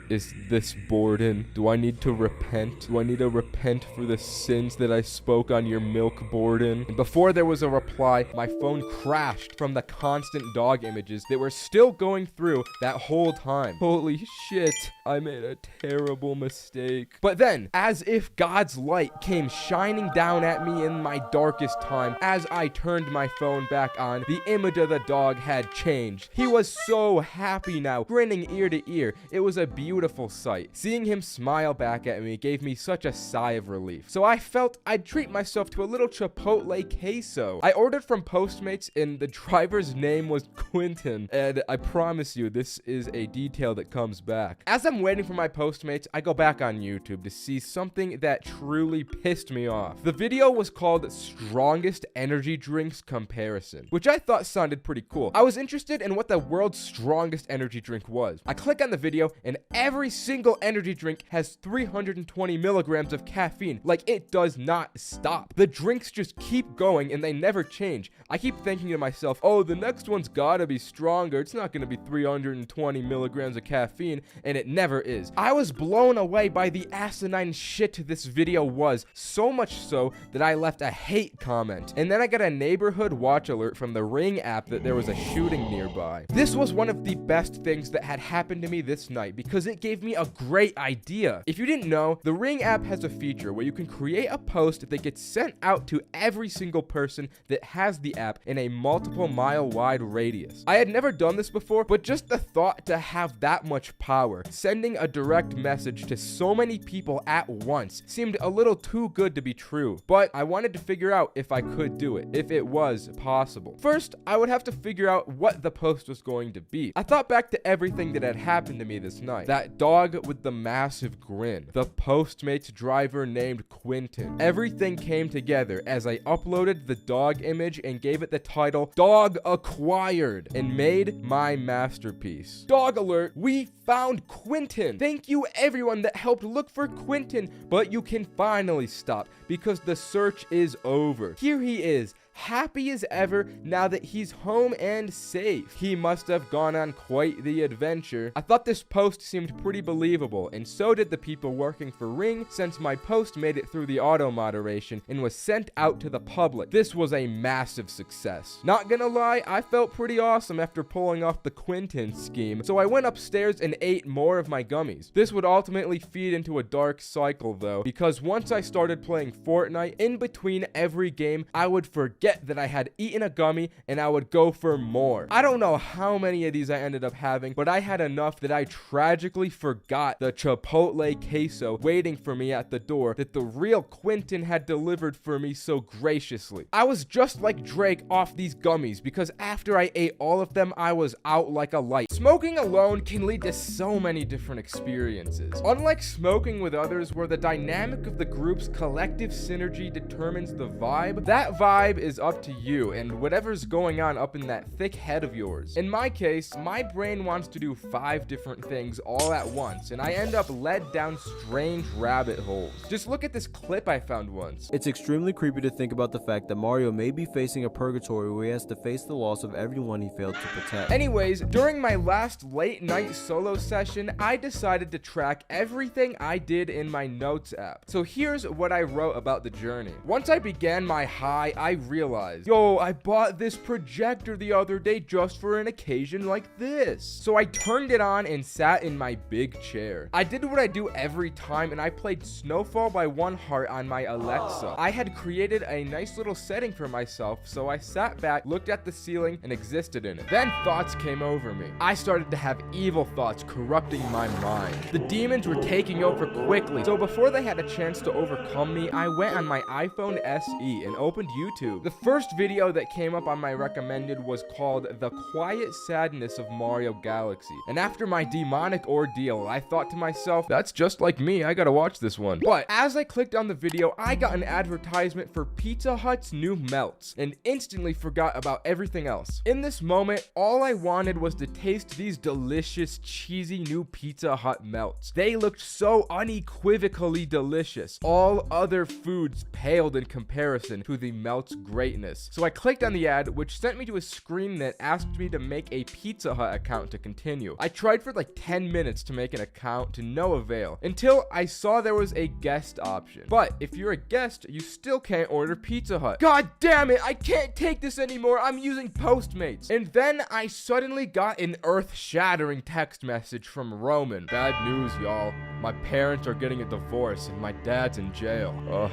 Is this Borden? Do I need to repent? Do I need to repent for the sins that I spoke on your milk, Borden? And before there was a reply, my phone crashed from the constant dog images that were still going through that whole time. Holy shit, I made a terrible mistake. But then, as if God's light came shining down at me in my darkest time, as I turned turned my phone back on, the image of the dog had changed. He was so happy now, grinning ear to ear. It was a beautiful sight. Seeing him smile back at me gave me such a sigh of relief. So I felt I'd treat myself to a little Chipotle queso. I ordered from Postmates and the driver's name was Quentin, and I promise you this is a detail that comes back. As I'm waiting for my Postmates, I go back on YouTube to see something that truly pissed me off. The video was called Strongest Energy Drinks Comparison, which I thought sounded pretty cool. I was interested in what the world's strongest energy drink was. I click on the video and every single energy drink has 320 milligrams of caffeine. Like, it does not stop. The drinks just keep going and they never change. I keep thinking to myself, oh, the next one's gotta be stronger. It's not gonna be 320 milligrams of caffeine, and it never is. I was blown away by the asinine shit this video was, so much so that I left a hate comment. And then I got a neighborhood watch alert from the Ring app that there was a shooting nearby. This was one of the best things that had happened to me this night because it gave me a great idea. If you didn't know, the Ring app has a feature where you can create a post that gets sent out to every single person that has the app in a multiple mile wide radius. I had never done this before, but just the thought to have that much power, sending a direct message to so many people at once, seemed a little too good to be true. But I wanted to figure out if I could do it, if it was possible. First, I would have to figure out what the post was going to be. I thought back to everything that had happened to me this night. That dog with the massive grin, the Postmates driver named Quentin. Everything came together as I uploaded the dog image and gave it the title Dog Acquired and made my masterpiece. Dog alert, we found Quentin. Thank you everyone that helped look for Quentin, but you can finally stop because the search is over. Here he is, happy as ever now that he's home and safe. He must have gone on quite the adventure. I thought this post seemed pretty believable, and so did the people working for Ring, since my post made it through the auto moderation and was sent out to the public. This was a massive success. Not gonna lie, I felt pretty awesome after pulling off the Quentin scheme, so I went upstairs and ate more of my gummies. This would ultimately feed into a dark cycle though, because once I started playing Fortnite, in between every game, I would forget that I had eaten a gummy and I would go for more. I don't know how many of these I ended up having, but I had enough that I tragically forgot the Chipotle queso waiting for me at the door that the real Quentin had delivered for me so graciously. I was just like Drake off these gummies because after I ate all of them, I was out like a light. Smoking alone can lead to so many different experiences. Unlike smoking with others where the dynamic of the group's collective synergy determines the vibe, that vibe is up to you and whatever's going on up in that thick head of yours. In my case, my brain wants to do 5 different things all at once, and I end up led down strange rabbit holes. Just look at this clip I found once. It's extremely creepy to think about the fact that Mario may be facing a purgatory where he has to face the loss of everyone he failed to protect. Anyways, during my last late night solo session, I decided to track everything I did in my notes app. So here's what I wrote about the journey. Once I began my high, I realized, yo, I bought this projector the other day just for an occasion like this. So I turned it on and sat in my big chair. I did what I do every time and I played Snowfall by One Heart on my Alexa. I had created a nice little setting for myself, so I sat back, looked at the ceiling, and existed in it. Then thoughts came over me. I started to have evil thoughts corrupting my mind. The demons were taking over quickly, so before they had a chance to overcome me, I went on my iPhone SE and opened YouTube. The first video that came up on my recommended was called The Quiet Sadness of Mario Galaxy. And after my demonic ordeal, I thought to myself, that's just like me, I gotta watch this one. But as I clicked on the video, I got an advertisement for Pizza Hut's new melts and instantly forgot about everything else. In this moment, all I wanted was to taste these delicious, cheesy new Pizza Hut melts. They looked so unequivocally delicious. All other foods paled in comparison to the melt's greatness. So I clicked on the ad, which sent me to a screen that asked me to make a Pizza Hut account to continue. I tried for like 10 minutes to make an account to no avail, until I saw there was a guest option. But if you're a guest, you still can't order Pizza Hut. God damn it, I can't take this anymore, I'm using Postmates. And then I suddenly got an earth-shattering text message from Roman. Bad news, y'all. My parents are getting a divorce and my dad's in jail. Ugh.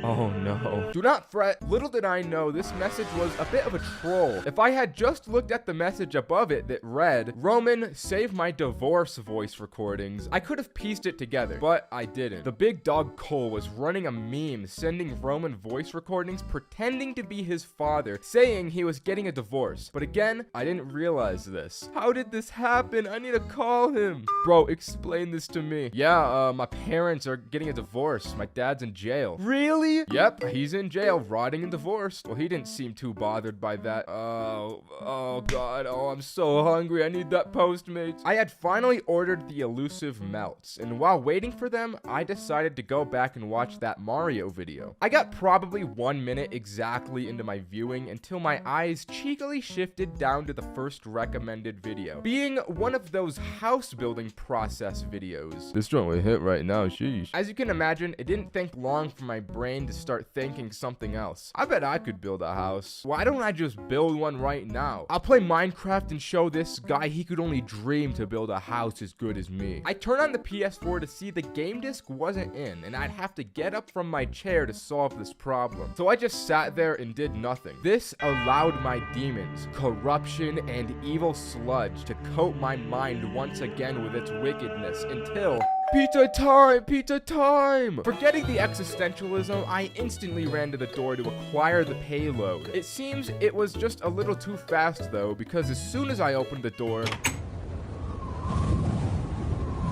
Oh no. Do not fret. Little did I know this message was a bit of a troll. If I had just looked at the message above it that read, Roman, save my divorce voice recordings, I could have pieced it together, but I didn't. The big dog Cole was running a meme sending Roman voice recordings pretending to be his father, saying he was getting a divorce. But again, I didn't realize this. How did this happen? I need to call him. Bro, explain this to me. Yeah, my parents are getting a divorce. My dad's in jail. Really? Yep, he's in jail, rotting and divorced. Well, he didn't seem too bothered by that. Oh god, oh, I'm so hungry. I need that Postmates. I had finally ordered the elusive melts, and while waiting for them, I decided to go back and watch that Mario video. I got probably 1 minute exactly into my viewing until my eyes cheekily shifted down to the first recommended video, being one of those house building process videos. This joint will hit right now, sheesh. As you can imagine, it didn't take long for my brain to start thinking something else. I bet I could build a house. Why don't I just build one right now? I'll play Minecraft and show this guy he could only dream to build a house as good as me. I turned on the PS4 to see the game disc wasn't in, and I'd have to get up from my chair to solve this problem. So I just sat there and did nothing. This allowed my demons, corruption, and evil sludge to coat my mind once again with its wickedness until... Pizza time! Pizza time! Forgetting the existentialism, I instantly ran to the door to acquire the payload. It seems it was just a little too fast though, because as soon as I opened the door...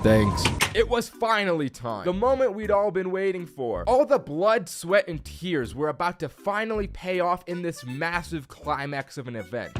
Thanks. It was finally time. The moment we'd all been waiting for. All the blood, sweat, and tears were about to finally pay off in this massive climax of an event.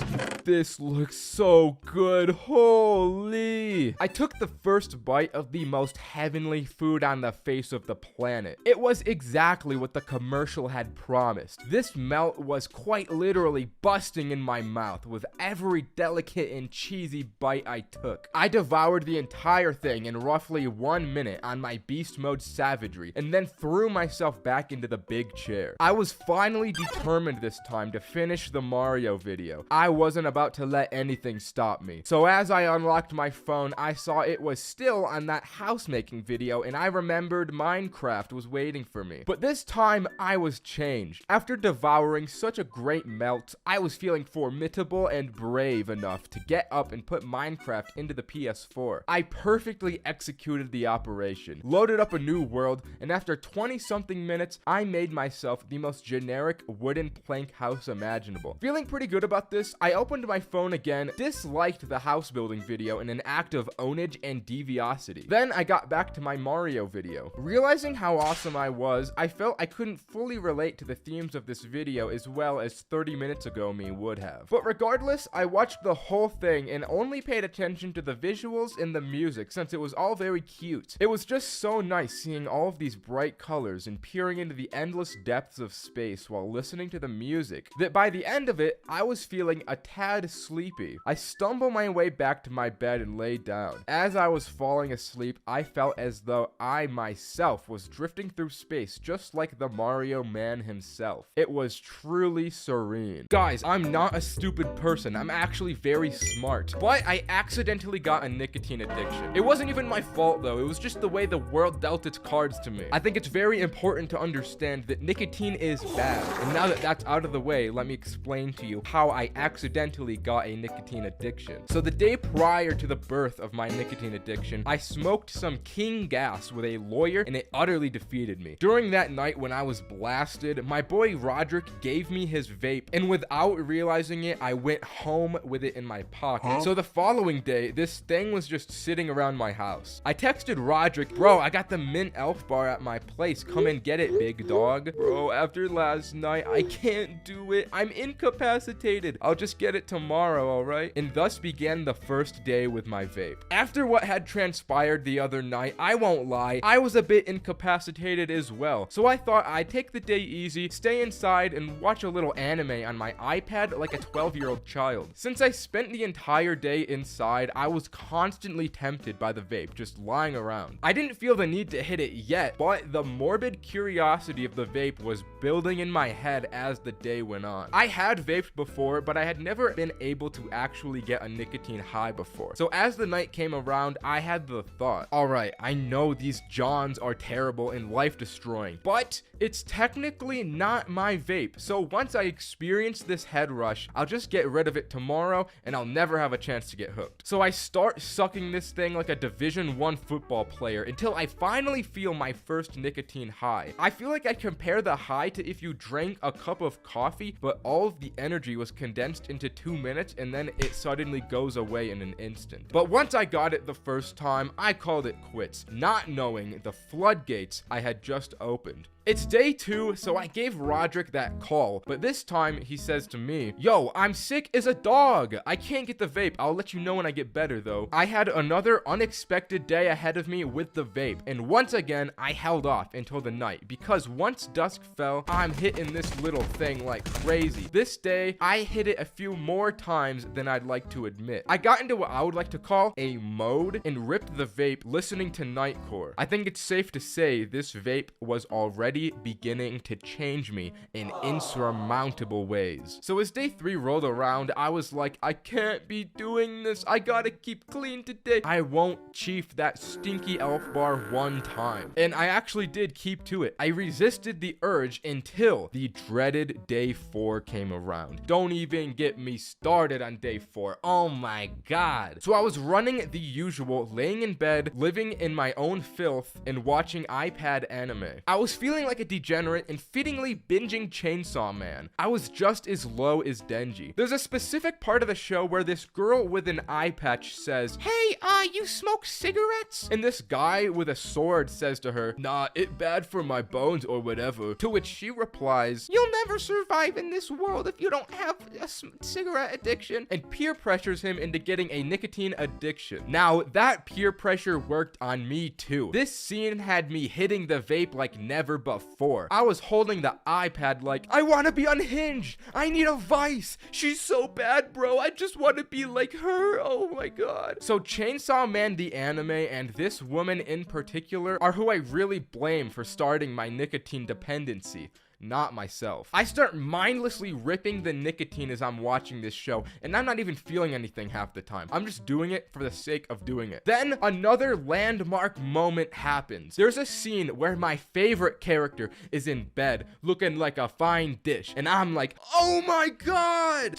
This looks so good. Holy. I took the first bite of the most heavenly food on the face of the planet. It was exactly what the commercial had promised. This melt was quite literally busting in my mouth with every delicate and cheesy bite I took. I devoured the entire thing in roughly 1 minute on my beast mode savagery, and then threw myself back into the big chair. I was finally determined this time to finish the Mario video. I wasn't about to let anything stop me. So as I unlocked my phone, I saw it was still on that house making video, and I remembered Minecraft was waiting for me. But this time, I was changed. After devouring such a great melt, I was feeling formidable and brave enough to get up and put Minecraft into the PS4. I perfectly executed the operation, loaded up a new world, and after 20-something minutes, I made myself the most generic wooden plank house imaginable. Feeling pretty good about this, I opened my phone again, disliked the house building video in an act of ownage and deviosity. Then I got back to my Mario video. Realizing how awesome I was, I felt I couldn't fully relate to the themes of this video as well as 30 minutes ago me would have. But regardless, I watched the whole thing and only paid attention to the visuals and the music since it was all very cute. It was just so nice seeing all of these bright colors and peering into the endless depths of space while listening to the music that by the end of it, I was feeling a tad sleepy. I stumbled my way back to my bed and lay down. As I was falling asleep, I felt as though I myself was drifting through space just like the Mario man himself. It was truly serene. Guys, I'm not a stupid person. I'm actually very smart. But I accidentally got a nicotine addiction. It wasn't even my fault though. It was just the way the world dealt its cards to me. I think it's very important to understand that nicotine is bad. And now that that's out of the way, let me explain to you how I accidentally got a nicotine addiction. So the day prior to the birth of my nicotine addiction, I smoked some King gas with a lawyer and it utterly defeated me. During that night when I was blasted, my boy Roderick gave me his vape, and without realizing it, I went home with it in my pocket. So the following day, this thing was just sitting around my house. I texted Roderick, bro, I got the mint elf bar at my place. Come and get it, big dog. Bro, after last night, I can't do it. I'm incapacitated. I'll just get it tomorrow, alright? And thus began the first day with my vape. After what had transpired the other night, I won't lie, I was a bit incapacitated as well. So I thought I'd take the day easy, stay inside, and watch a little anime on my iPad like a 12-year-old child. Since I spent the entire day inside, I was constantly tempted by the vape just lying around. I didn't feel the need to hit it yet, but the morbid curiosity of the vape was building in my head as the day went on. I had vaped before, but I had never been able to actually get a nicotine high before. So as the night came around, I had the thought, alright, I know these Johns are terrible and life-destroying, but it's technically not my vape. So once I experience this head rush, I'll just get rid of it tomorrow and I'll never have a chance to get hooked. So I start sucking this thing like a Division I football player until I finally feel my first nicotine high. I feel like I compare the high to if you drank a cup of coffee, but all of the energy was condensed into 2 minutes and then it suddenly goes away in an instant. But once I got it the first time, I called it quits, not knowing the floodgates I had just opened. It's day 2, so I gave Roderick that call, but this time he says to me, yo, I'm sick as a dog. I can't get the vape. I'll let you know when I get better though. I had another unexpected day ahead of me with the vape, and once again, I held off until the night because once dusk fell, I'm hitting this little thing like crazy. This day, I hit it a few more times than I'd like to admit. I got into what I would like to call a mode and ripped the vape listening to Nightcore. I think it's safe to say this vape was already beginning to change me in insurmountable ways. So as day 3 rolled around, I was like, I can't be doing this. I gotta keep clean today. I won't chief that stinky elf bar one time. And I actually did keep to it. I resisted the urge until the dreaded day 4 came around. Don't even get me started on day 4. Oh my god. So I was running the usual, laying in bed, living in my own filth, and watching iPad anime. I was feeling like a degenerate and fittingly binging Chainsaw Man. I was just as low as Denji. There's a specific part of the show where this girl with an eye patch says, hey, you smoke cigarettes? And this guy with a sword says to her, nah, it bad for my bones or whatever. To which she replies, you'll never survive in this world if you don't have a cigarette addiction, and peer pressures him into getting a nicotine addiction. Now, that peer pressure worked on me too. This scene had me hitting the vape like never before. I was holding the iPad like, I want to be unhinged. I need a vice. She's so bad, bro. I just want to be like her. Oh my god. So Chainsaw Man the anime and this woman in particular are who I really blame for starting my nicotine dependency. Not myself. I start mindlessly ripping the nicotine as I'm watching this show, and I'm not even feeling anything half the time. I'm just doing it for the sake of doing it. Then another landmark moment happens. There's a scene where my favorite character is in bed looking like a fine dish, and I'm like, oh my god!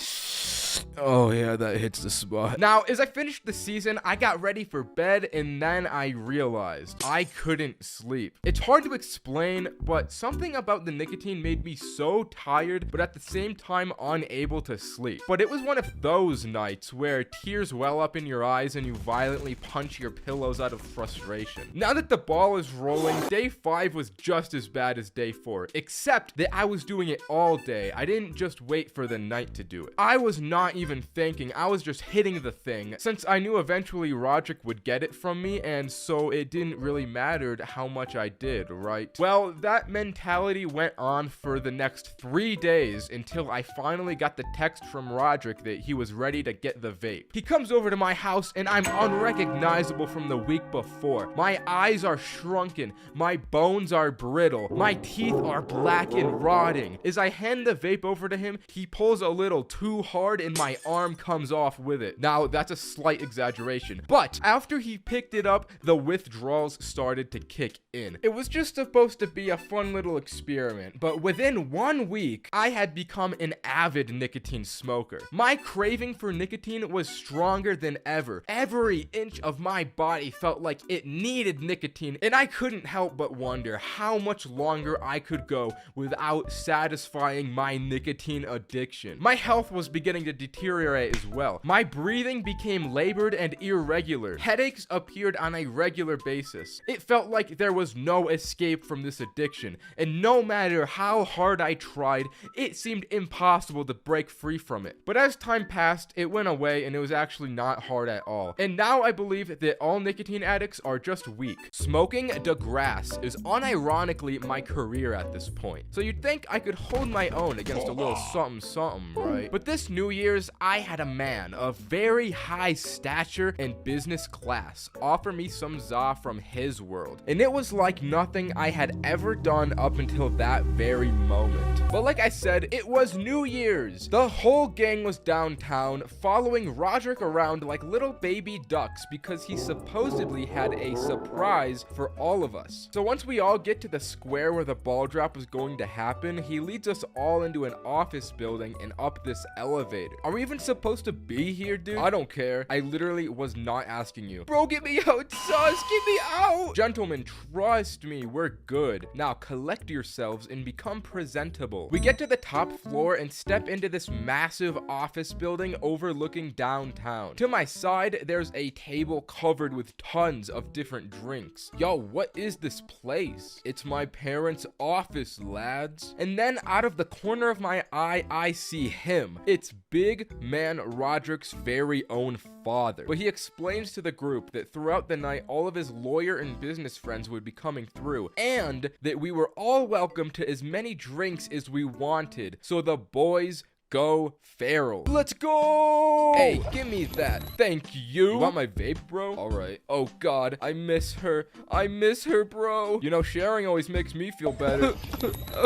Oh yeah, that hits the spot. Now, as I finished the season, I got ready for bed, and then I realized I couldn't sleep. It's hard to explain, but something about the nicotine made me so tired, but at the same time unable to sleep. But it was one of those nights where tears well up in your eyes and you violently punch your pillows out of frustration. Now that the ball is rolling, day 5 was just as bad as day 4, except that I was doing it all day. I didn't just wait for the night to do it. I was not even thinking, I was just hitting the thing, since I knew eventually Roderick would get it from me, and so it didn't really matter how much I did, right? Well, that mentality went on for the next 3 days until I finally got the text from Roderick that he was ready to get the vape. He comes over to my house and I'm unrecognizable from the week before. My eyes are shrunken, my bones are brittle, my teeth are black and rotting. As I hand the vape over to him, he pulls a little too hard and my arm comes off with it. Now, that's a slight exaggeration, but after he picked it up, the withdrawals started to kick in. It was just supposed to be a fun little experiment, but within 1 week, I had become an avid nicotine smoker. My craving for nicotine was stronger than ever. Every inch of my body felt like it needed nicotine, and I couldn't help but wonder how much longer I could go without satisfying my nicotine addiction. My health was beginning to deteriorate as well. My breathing became labored and irregular. Headaches appeared on a regular basis. It felt like there was no escape from this addiction, and no matter how hard I tried, it seemed impossible to break free from it. But as time passed, it went away and it was actually not hard at all. And now I believe that all nicotine addicts are just weak. Smoking the grass is unironically my career at this point. So you'd think I could hold my own against a little something something, right? But this new year, Year's, I had a man of very high stature and business class offer me some za from his world, and it was like nothing I had ever done up until that very moment. But like I said, it was New Year's. The whole gang was downtown following Roderick around like little baby ducks because he supposedly had a surprise for all of us. So once we all get to the square where the ball drop was going to happen, he leads us all into an office building and up this elevator. Are we even supposed to be here, dude? I don't care. I literally was not asking you. Bro, get me out, sus, get me out. Gentlemen, trust me, we're good. Now collect yourselves and become presentable. We get to the top floor and step into this massive office building overlooking downtown. To my side, there's a table covered with tons of different drinks. Yo, what is this place? It's my parents' office, lads. And then out of the corner of my eye, I see him. It's big man Roderick's very own father. But he explains to the group that throughout the night, all of his lawyer and business friends would be coming through, and that we were all welcome to as many drinks as we wanted. So the boys go feral. Let's go! Hey, give me that. Thank you. You want my vape, bro? All right. Oh, God. I miss her. I miss her, bro. You know, sharing always makes me feel better.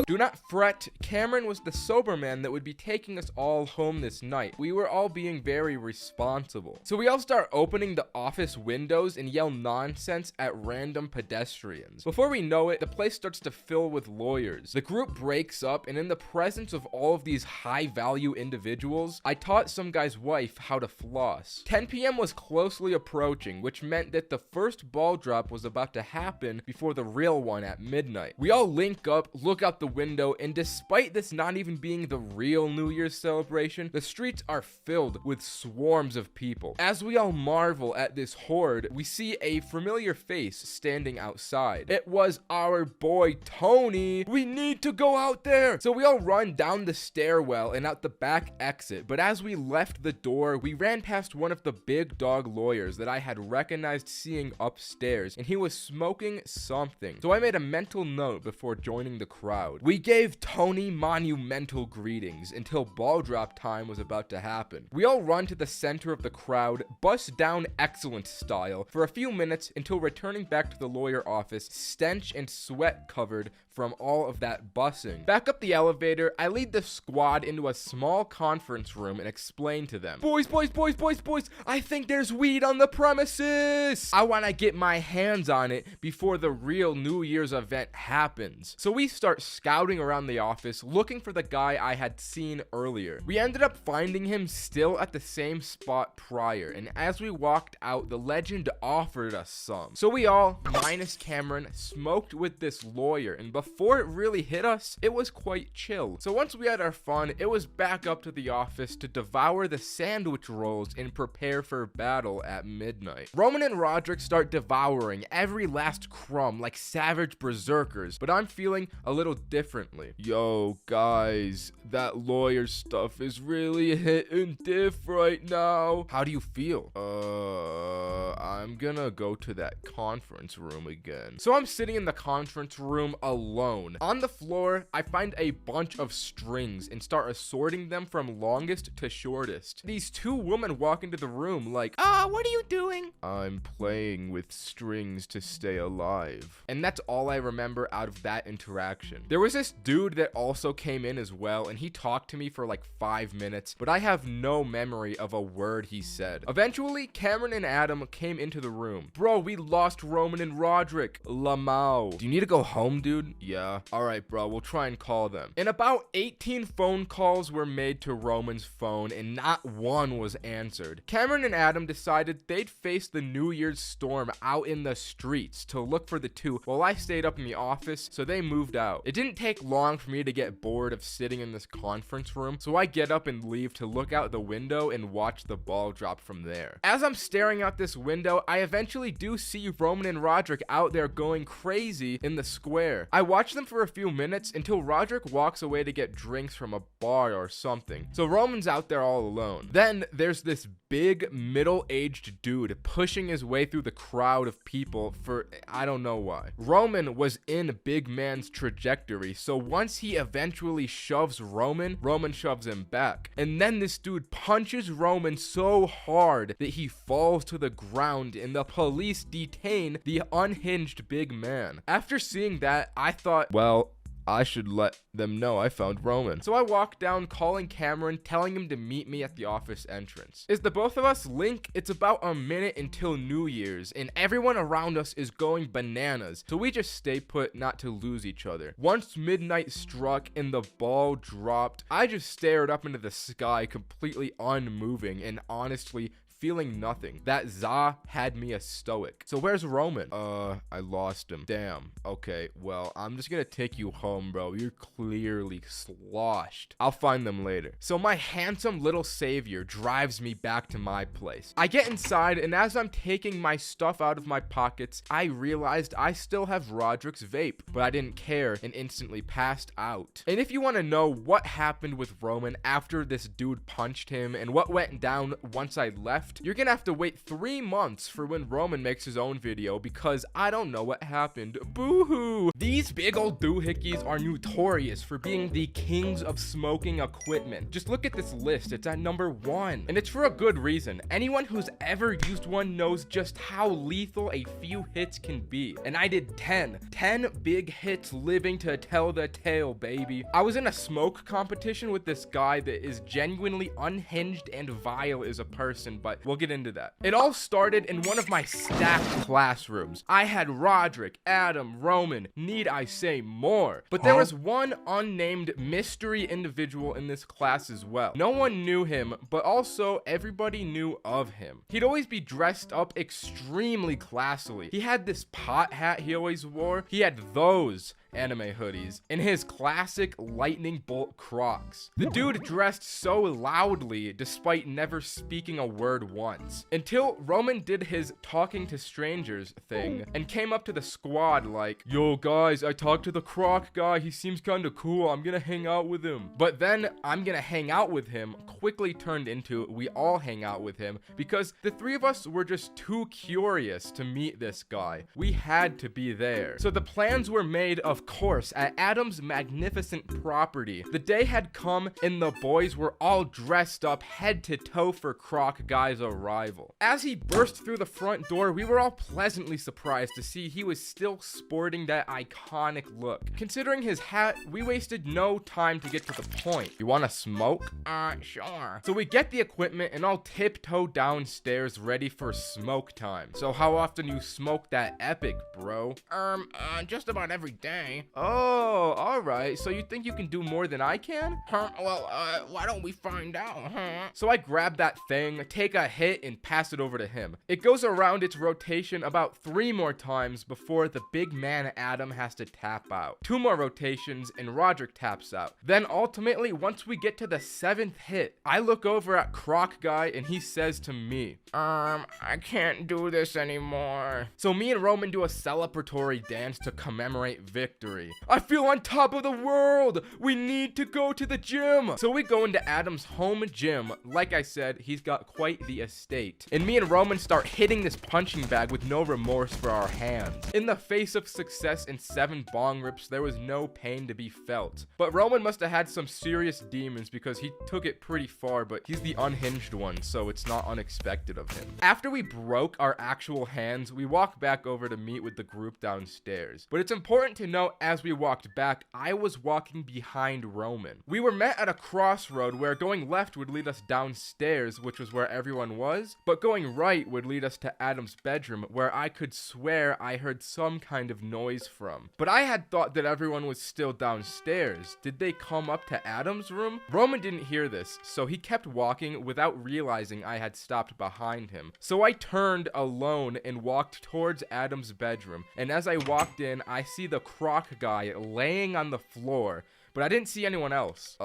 Do not fret. Cameron was the sober man that would be taking us all home this night. We were all being very responsible. So we all start opening the office windows and yell nonsense at random pedestrians. Before we know it, the place starts to fill with lawyers. The group breaks up, and in the presence of all of these high-value individuals, I taught some guy's wife how to floss. 10 p.m. was closely approaching, which meant that the first ball drop was about to happen before the real one at midnight. We all link up, look out the window, and despite this not even being the real New Year's celebration, the streets are filled with swarms of people. As we all marvel at this horde, we see a familiar face standing outside. It was our boy Tony. We need to go out there. So we all run down the stairwell and out the back exit, but as we left the door, we ran past one of the big dog lawyers that I had recognized seeing upstairs, and he was smoking something. So I made a mental note before joining the crowd. We gave Tony monumental greetings until ball drop time was about to happen. We all run to the center of the crowd, bust down excellent style for a few minutes until returning back to the lawyer office, stench and sweat covered from all of that bussing. Back up the elevator, I lead the squad into a small conference room and explain to them, boys, I think there's weed on the premises. I want to get my hands on it before the real New Year's event happens. So we start scouting around the office looking for the guy I had seen earlier. We ended up finding him still at the same spot prior, and as we walked out, the legend offered us some. So we all, minus Cameron, smoked with this lawyer, and before it really hit us, it was quite chill. So once we had our fun, it was back up to the office to devour the sandwich rolls and prepare for battle at midnight. Roman and Roderick start devouring every last crumb like savage berserkers, but I'm feeling a little differently. Yo, guys, that lawyer stuff is really hitting diff right now. How do you feel? I'm gonna go to that conference room again. So I'm sitting in the conference room alone. On the floor, I find a bunch of strings and start assorting them from longest to shortest. These two women walk into the room like, What are you doing? I'm playing with strings to stay alive. And that's all I remember out of that interaction. There was this dude that also came in as well, and he talked to me for like 5 minutes, but I have no memory of a word he said. Eventually, Cameron and Adam came into the room. Bro, we lost Roman and Roderick. Lamau. Do you need to go home, dude? Yeah. Alright, bro, we'll try and call them. And about 18 phone calls were made to Roman's phone, and not one was answered. Cameron and Adam decided they'd face the New Year's storm out in the streets to look for the two, while I stayed up in the office, so they moved out. It didn't take long for me to get bored of sitting in this conference room, so I get up and leave to look out the window and watch the ball drop from there. As I'm staring out this window, I eventually do see Roman and Roderick out there going crazy in the square. I watch them for a few minutes until Roderick walks away to get drinks from a bar or or something. So Roman's out there all alone. Then there's this big middle-aged dude pushing his way through the crowd of people for I don't know why. Roman was in big man's trajectory, so once he eventually shoves Roman shoves him back. And then this dude punches Roman so hard that he falls to the ground and the police detain the unhinged big man. After seeing that, I thought, well, I should let them know I found Roman. So I walked down calling Cameron, telling him to meet me at the office entrance. As the both of us link, it's about a minute until New Year's, and everyone around us is going bananas, so we just stay put not to lose each other. Once midnight struck and the ball dropped, I just stared up into the sky completely unmoving and honestly feeling nothing. That za had me a stoic. So where's Roman? I lost him. Damn. Okay, well, I'm just gonna take you home, bro. You're clearly sloshed. I'll find them later. So my handsome little savior drives me back to my place. I get inside, and as I'm taking my stuff out of my pockets, I realized I still have Roderick's vape, but I didn't care and instantly passed out. And if you want to know what happened with Roman after this dude punched him and what went down once I left, you're gonna have to wait 3 months for when Roman makes his own video, because I don't know what happened. Boo-hoo! These big old doohickeys are notorious for being the kings of smoking equipment. Just look at this list, it's at number 1. And it's for a good reason. Anyone who's ever used one knows just how lethal a few hits can be. And I did 10 big hits living to tell the tale, baby. I was in a smoke competition with this guy that is genuinely unhinged and vile as a person, but we'll get into that. It all started in one of my stacked classrooms. I had Roderick, Adam, Roman, need I say more? But there was one unnamed mystery individual in this class as well. No one knew him, but also everybody knew of him. He'd always be dressed up extremely classily. He had this pot hat he always wore. He had those anime hoodies and his classic lightning bolt Crocs. The dude dressed so loudly despite never speaking a word once, until Roman did his talking to strangers thing and came up to the squad like, yo guys, I talked to the Croc guy, he seems kinda cool, I'm gonna hang out with him. But then I'm gonna hang out with him quickly turned into we all hang out with him, because the 3 of us were just too curious to meet this guy. We had to be there. So the plans were made, of course, at Adam's magnificent property. The day had come and the boys were all dressed up head to toe for Croc Guy's arrival. As he burst through the front door, we were all pleasantly surprised to see he was still sporting that iconic look. Considering his hat, we wasted no time to get to the point. You wanna smoke? Sure. So we get the equipment and all tiptoe downstairs ready for smoke time. So how often you smoke that epic, bro? Just about every day. Oh, alright. So you think you can do more than I can? Well, why don't we find out, huh? So I grab that thing, take a hit, and pass it over to him. It goes around its rotation about 3 more times before the big man Adam has to tap out. 2 more rotations, and Roderick taps out. Then ultimately, once we get to the 7th hit, I look over at Croc Guy, and he says to me, I can't do this anymore. So me and Roman do a celebratory dance to commemorate victory. I feel on top of the world! We need to go to the gym! So we go into Adam's home gym. Like I said, he's got quite the estate. And me and Roman start hitting this punching bag with no remorse for our hands. In the face of success and 7 bong rips, there was no pain to be felt. But Roman must have had some serious demons because he took it pretty far, but he's the unhinged one, so it's not unexpected of him. After we broke our actual hands, we walked back over to meet with the group downstairs. But it's important to note, as we walked back, I was walking behind Roman. We were met at a crossroad where going left would lead us downstairs, which was where everyone was, but going right would lead us to Adam's bedroom, where I could swear I heard some kind of noise from. But I had thought that everyone was still downstairs. Did they come up to Adam's room? Roman didn't hear this, so he kept walking without realizing I had stopped behind him. So I turned alone and walked towards Adam's bedroom, and as I walked in, I see the Croc Guy laying on the floor, but I didn't see anyone else.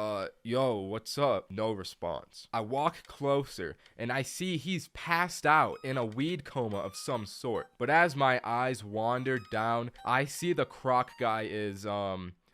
Yo, what's up? No response. I walk closer, and I see he's passed out in a weed coma of some sort. But as my eyes wander down, I see the Croc Guy is,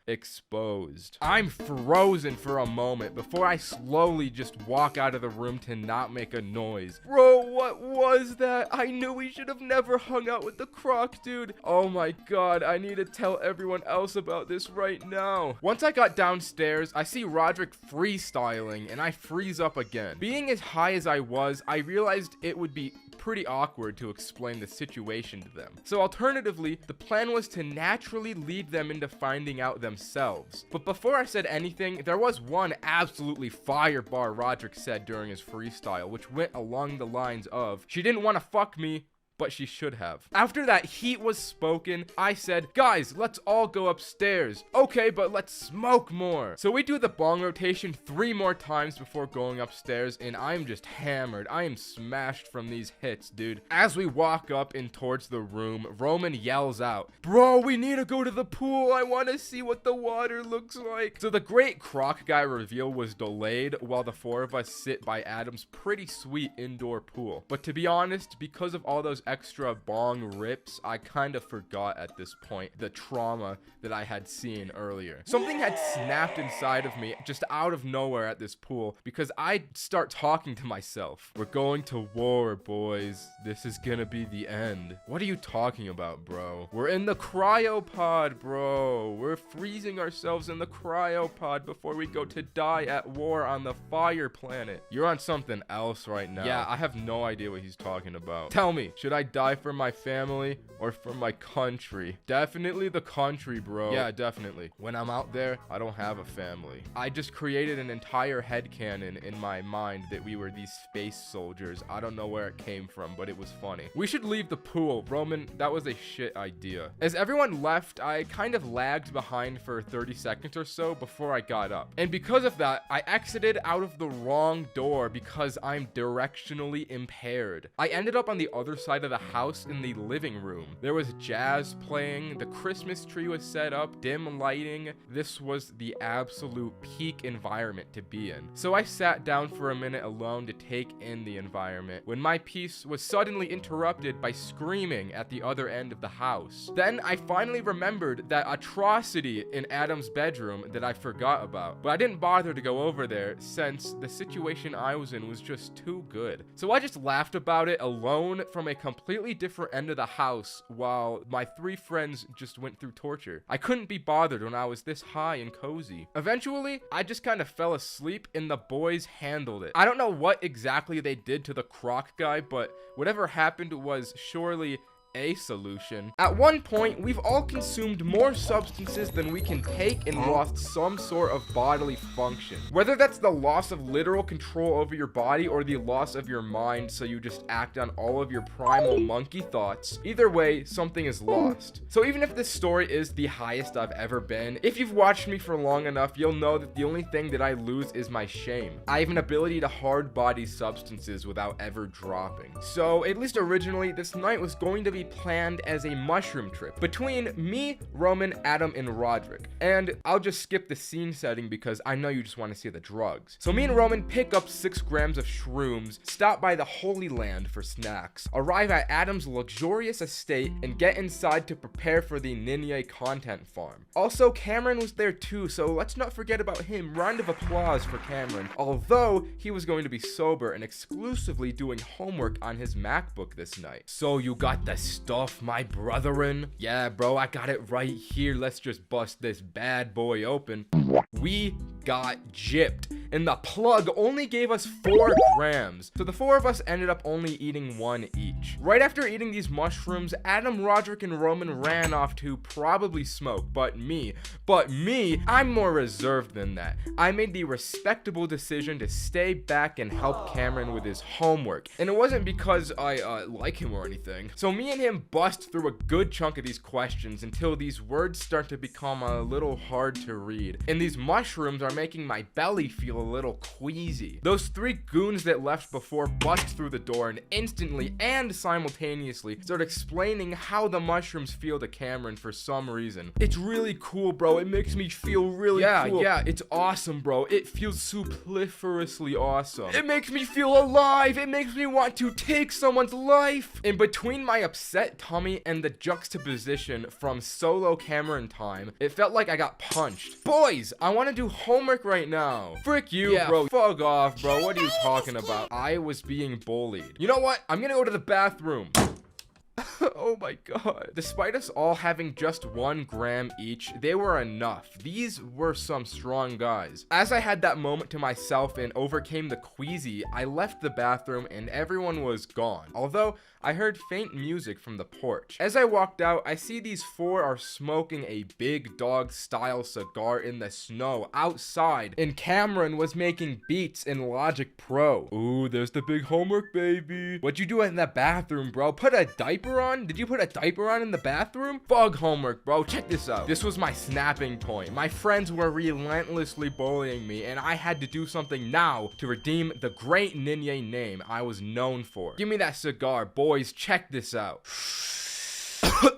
exposed. I'm frozen for a moment before I slowly just walk out of the room to not make a noise. Bro, what was that? I knew we should have never hung out with the croc dude. Oh my god, I need to tell everyone else about this right now. Once I got downstairs, I see Roderick freestyling and I freeze up again. Being as high as I was, I realized it would be pretty awkward to explain the situation to them. So alternatively, the plan was to naturally lead them into finding out themselves. But before I said anything, there was one absolutely fire bar Roderick said during his freestyle, which went along the lines of, "She didn't want to fuck me, but she should have." After that heat was spoken, I said, "Guys, let's all go upstairs." "Okay, but let's smoke more." So we do the bong rotation 3 more times before going upstairs, and I'm just hammered. I am smashed from these hits, dude. As we walk up and towards the room, Roman yells out, "Bro, we need to go to the pool. I want to see what the water looks like." So the great croc guy reveal was delayed while the 4 of us sit by Adam's pretty sweet indoor pool. But to be honest, because of all those extra bong rips, I kind of forgot at this point the trauma that I had seen earlier. Something had snapped inside of me just out of nowhere at this pool because I'd start talking to myself. "We're going to war, boys. This is gonna be the end." "What are you talking about, bro?" "We're in the cryopod, bro. We're freezing ourselves in the cryopod before we go to die at war on the fire planet." "You're on something else right now." "Yeah, I have no idea what he's talking about." "Tell me, should I die for my family or for my country?" "Definitely the country, bro." "Yeah, definitely. When I'm out there, I don't have a family." I just created an entire headcanon in my mind that we were these space soldiers. I don't know where it came from, but it was funny. "We should leave the pool. Roman, that was a shit idea." As everyone left, I kind of lagged behind for 30 seconds or so before I got up. And because of that, I exited out of the wrong door because I'm directionally impaired. I ended up on the other side of the house in the living room. There was jazz playing, the Christmas tree was set up, dim lighting. This was the absolute peak environment to be in. So I sat down for a minute alone to take in the environment when my peace was suddenly interrupted by screaming at the other end of the house. Then I finally remembered that atrocity in Adam's bedroom that I forgot about, but I didn't bother to go over there since the situation I was in was just too good. So I just laughed about it alone from a completely different end of the house while my 3 friends just went through torture. I couldn't be bothered when I was this high and cozy. Eventually, I just kind of fell asleep and the boys handled it. I don't know what exactly they did to the croc guy, but whatever happened was surely a solution. At one point, we've all consumed more substances than we can take and lost some sort of bodily function. Whether that's the loss of literal control over your body or the loss of your mind so you just act on all of your primal monkey thoughts, either way, something is lost. So even if this story is the highest I've ever been, if you've watched me for long enough, you'll know that the only thing that I lose is my shame. I have an ability to hard body substances without ever dropping. So at least originally, this night was going to be planned as a mushroom trip between me, Roman, Adam, and Roderick. And I'll just skip the scene setting because I know you just want to see the drugs. So me and Roman pick up 6 grams of shrooms, stop by the Holy Land for snacks, arrive at Adam's luxurious estate, and get inside to prepare for the Ninja content farm. Also, Cameron was there too, so let's not forget about him. Round of applause for Cameron, although he was going to be sober and exclusively doing homework on his MacBook this night. "So you got the stuff, my brethren?" "Yeah, bro, I got it right here. Let's just bust this bad boy open." We got gypped, and the plug only gave us 4 grams. So the 4 of us ended up only eating 1 each. Right after eating these mushrooms, Adam, Roderick, and Roman ran off to probably smoke, but me, I'm more reserved than that. I made the respectable decision to stay back and help Cameron with his homework. And it wasn't because I like him or anything. So me and him bust through a good chunk of these questions until these words start to become a little hard to read. And these mushrooms are making my belly feel a little queasy. Those 3 goons that left before bust through the door and instantly and simultaneously start explaining how the mushrooms feel to Cameron for some reason. It's really cool, bro. It makes me feel really cool. Yeah, it's awesome, bro. It feels superfluously awesome. It makes me feel alive. It makes me want to take someone's life. In between my upset tummy and the juxtaposition from solo Cameron time, it felt like I got punched. Boys, I want to do homework right now. Frick you, bro. Fuck off, bro. What are you talking about? I was being bullied. You know what? I'm gonna go to the bathroom. Oh my god. Despite us all having just 1 gram each, they were enough. These were some strong guys. As I had that moment to myself and overcame the queasy, I left the bathroom and everyone was gone. Although, I heard faint music from the porch. As I walked out, I see these 4 are smoking a Big Dog style cigar in the snow outside, and Cameron was making beats in Logic Pro. Ooh, there's the big homework, baby. What'd you do in the bathroom, bro? Put a diaper on? Did you put a diaper on in the bathroom? Bug homework, bro. Check this out. This was my snapping point. My friends were relentlessly bullying me, and I had to do something now to redeem the great Ninja name I was known for. Give me that cigar, boys. Check this out.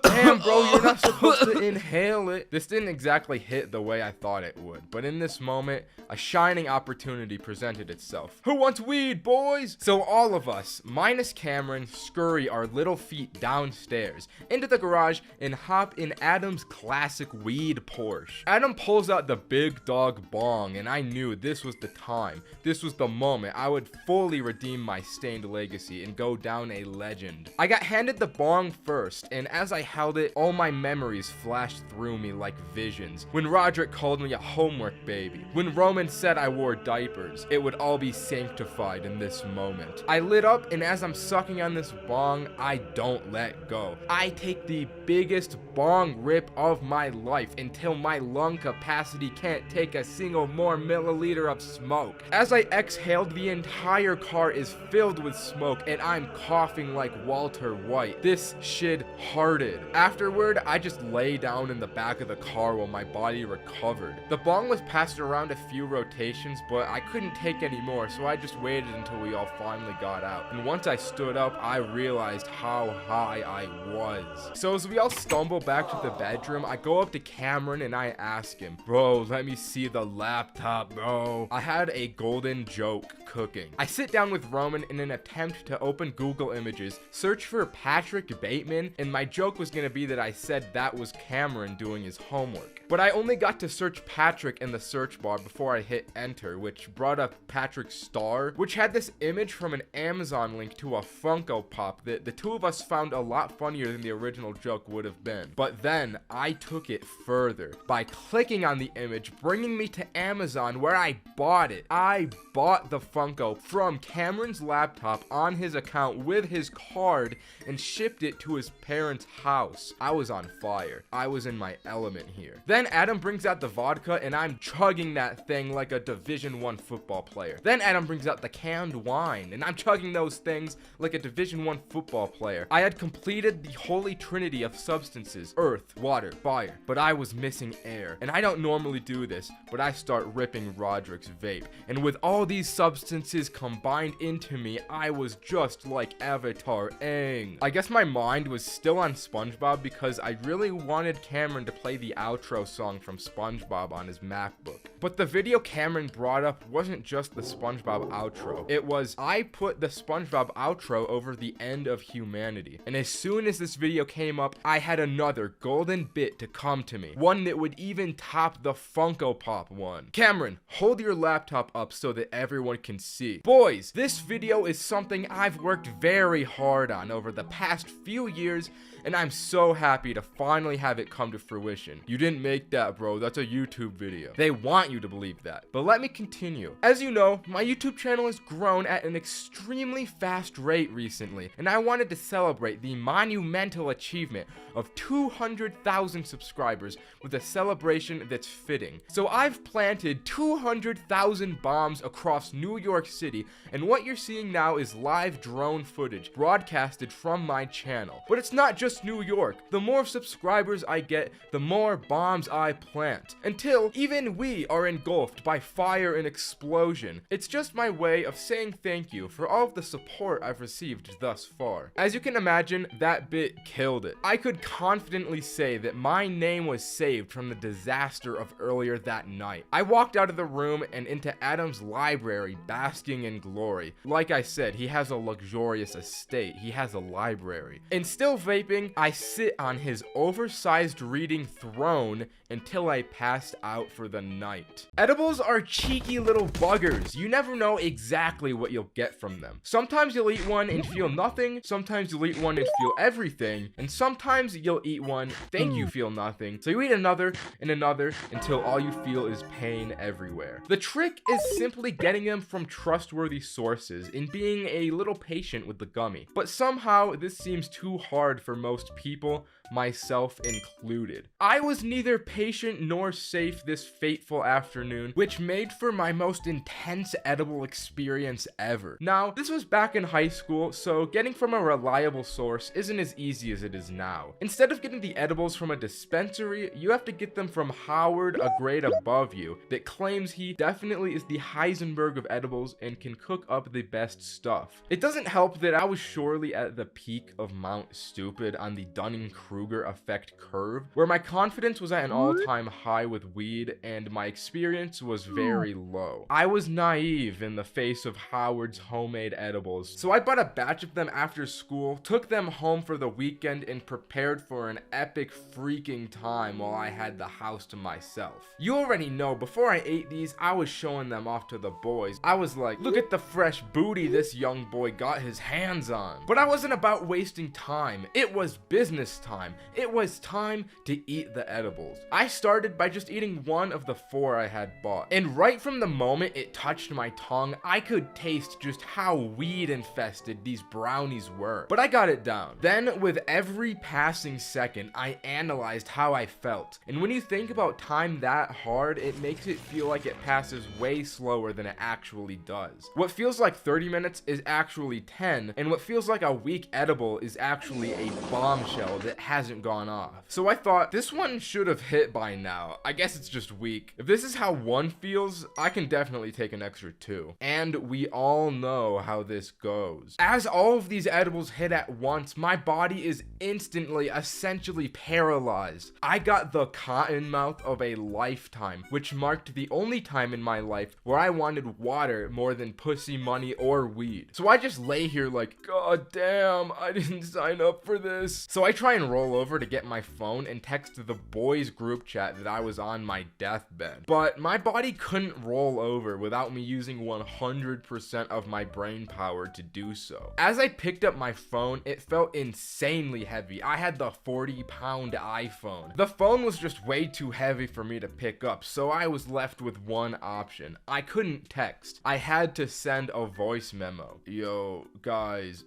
Damn, bro, you're not supposed to inhale it. This didn't exactly hit the way I thought it would, but in this moment, a shining opportunity presented itself. Who wants weed, boys? So all of us, minus Cameron, scurry our little feet downstairs, into the garage, and hop in Adam's classic weed Porsche. Adam pulls out the Big Dog bong, and I knew this was the time. This was the moment I would fully redeem my stained legacy and go down a legend. I got handed the bong first, and as I held it, all my memories flashed through me like visions. When Roderick called me a homework baby, when Roman said I wore diapers, it would all be sanctified in this moment. I lit up, and as I'm sucking on this bong, I don't let go. I take the biggest bong rip of my life until my lung capacity can't take a single more milliliter of smoke. As I exhaled, the entire car is filled with smoke, and I'm coughing like Walter White. This shit hearted. Afterward, I just lay down in the back of the car while my body recovered. The bong was passed around a few rotations, but I couldn't take any more, so I just waited until we all finally got out. And once I stood up, I realized how high I was. So as we all stumble back to the bedroom, I go up to Cameron and I ask him, "Bro, let me see the laptop, bro." I had a golden joke cooking. I sit down with Roman in an attempt to open Google Images, search for Patrick Bateman, and my joke was gonna be that I said that was Cameron doing his homework. But I only got to search Patrick in the search bar before I hit enter, which brought up Patrick's star, which had this image from an Amazon link to a Funko Pop that the 2 of us found a lot funnier than the original joke would have been. But then I took it further by clicking on the image, bringing me to Amazon where I bought it. I bought the Funko from Cameron's laptop on his account with his card and shipped it to his parents' house. I was on fire. I was in my element here. Then Adam brings out the vodka and I'm chugging that thing like a Division I football player. Then Adam brings out the canned wine and I'm chugging those things like a Division I football player. I had completed the holy trinity of substances: earth, water, fire, but I was missing air. And I don't normally do this, but I start ripping Roderick's vape. And with all these substances combined into me, I was just like Avatar Aang. I guess my mind was still on SpongeBob because I really wanted Cameron to play the outro song from SpongeBob on his MacBook. But the video Cameron brought up wasn't just the SpongeBob outro. It was, I put the SpongeBob outro over the end of humanity. And as soon as this video came up, I had another golden bit to come to me. One that would even top the Funko Pop one. Cameron, hold your laptop up so that everyone can see. Boys, this video is something I've worked very hard on over the past few years, and I'm so happy to finally have it come to fruition. You didn't make that, bro. That's a YouTube video. They want you to believe that. But let me continue. As you know, my YouTube channel has grown at an extremely fast rate recently, and I wanted to celebrate the monumental achievement of 200,000 subscribers with a celebration that's fitting. So I've planted 200,000 bombs across New York City, and what you're seeing now is live drone footage broadcasted from my channel. But it's not just just New York. The more subscribers I get, the more bombs I plant. Until even we are engulfed by fire and explosion. It's just my way of saying thank you for all of the support I've received thus far. As you can imagine, that bit killed it. I could confidently say that my name was saved from the disaster of earlier that night. I walked out of the room and into Adam's library, basking in glory. Like I said, he has a luxurious estate. He has a library. And still vaping, I sit on his oversized reading throne until I passed out for the night. Edibles are cheeky little buggers. You never know exactly what you'll get from them. Sometimes you'll eat one and feel nothing, sometimes you'll eat one and feel everything, and sometimes you'll eat one, think you feel nothing, so you eat another and another until all you feel is pain everywhere. The trick is simply getting them from trustworthy sources and being a little patient with the gummy. But somehow this seems too hard for most people, myself included. I was neither patient nor safe this fateful afternoon, which made for my most intense edible experience ever. Now, this was back in high school, so getting from a reliable source isn't as easy as it is now. Instead of getting the edibles from a dispensary, you have to get them from Howard, a grade above you, that claims he definitely is the Heisenberg of edibles and can cook up the best stuff. It doesn't help that I was surely at the peak of Mount Stupid on the Dunning-Kruger effect curve, where my confidence was at an all-time high with weed and my experience was very low. I was naive in the face of Howard's homemade edibles, so I bought a batch of them after school, took them home for the weekend, and prepared for an epic freaking time while I had the house to myself. You already know, before I ate these, I was showing them off to the boys. I was like, look at the fresh booty this young boy got his hands on. But I wasn't about wasting time. It was business time. It was time to eat the edibles. I started by just eating one of the 4 I had bought. And right from the moment it touched my tongue, I could taste just how weed infested these brownies were. But I got it down. Then, with every passing second, I analyzed how I felt. And when you think about time that hard, it makes it feel like it passes way slower than it actually does. What feels like 30 minutes is actually 10, and what feels like a weak edible is actually a bombshell that hasn't gone off. So I thought, this one should have hit by now. I guess it's just weak. If this is how one feels, I can definitely take an extra 2. And we all know how this goes. As all of these edibles hit at once, my body is instantly, essentially paralyzed. I got the cotton mouth of a lifetime, which marked the only time in my life where I wanted water more than pussy, money, or weed. So I just lay here like, god damn, I didn't sign up for this. So I try and roll over to get my phone and text the boys group chat that I was on my deathbed. But my body couldn't roll over without me using 100% of my brain power to do so. As I picked up my phone, it felt insanely heavy. I had the 40-pound iPhone. The phone was just way too heavy for me to pick up, so I was left with one option. I couldn't text. I had to send a voice memo. Yo, guys,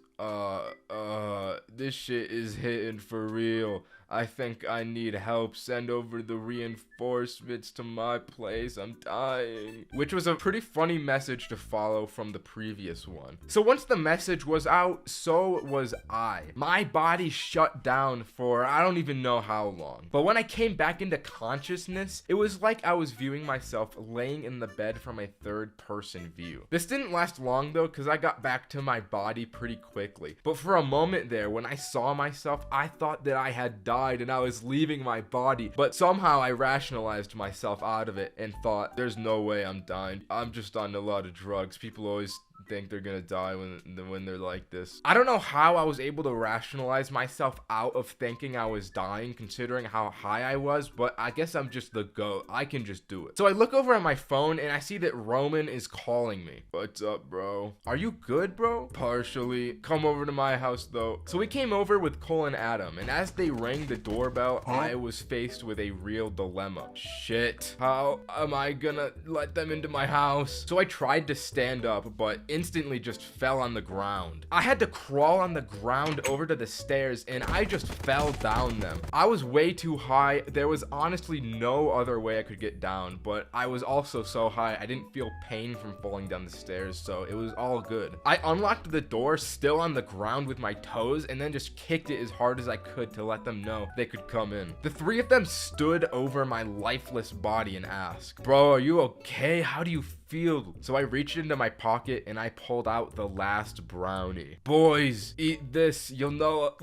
this shit is hitting for real. I think I need help. Send over the reinforcements to my place. I'm dying. Which was a pretty funny message to follow from the previous one. So once the message was out, so was I. My body shut down for I don't even know how long. But when I came back into consciousness, it was like I was viewing myself laying in the bed from a third-person view. This didn't last long though, because I got back to my body pretty quickly. But for a moment there, when I saw myself, I thought that I had died and I was leaving my body, but somehow I rationalized myself out of it and thought, there's no way I'm dying. I'm just on a lot of drugs. People always think they're gonna die when they're like this. I don't know how I was able to rationalize myself out of thinking I was dying considering how high I was, but I guess I'm just the GOAT. I can just do it. So I look over at my phone and I see that Roman is calling me. What's up, bro? Are you good, bro? Partially. Come over to my house though. So we came over with Cole and Adam, and as they rang the doorbell, I was faced with a real dilemma. Shit. How am I gonna let them into my house? So I tried to stand up, but instantly just fell on the ground. I had to crawl on the ground over to the stairs, and I just fell down them. I was way too high. There was honestly no other way I could get down, but I was also so high I didn't feel pain from falling down the stairs, so it was all good. I unlocked the door still on the ground with my toes and then just kicked it as hard as I could to let them know they could come in. The three of them stood over my lifeless body and asked, "Bro, are you okay? How do you feel?" So I reached into my pocket and I pulled out the last brownie. "Boys, eat this. You'll know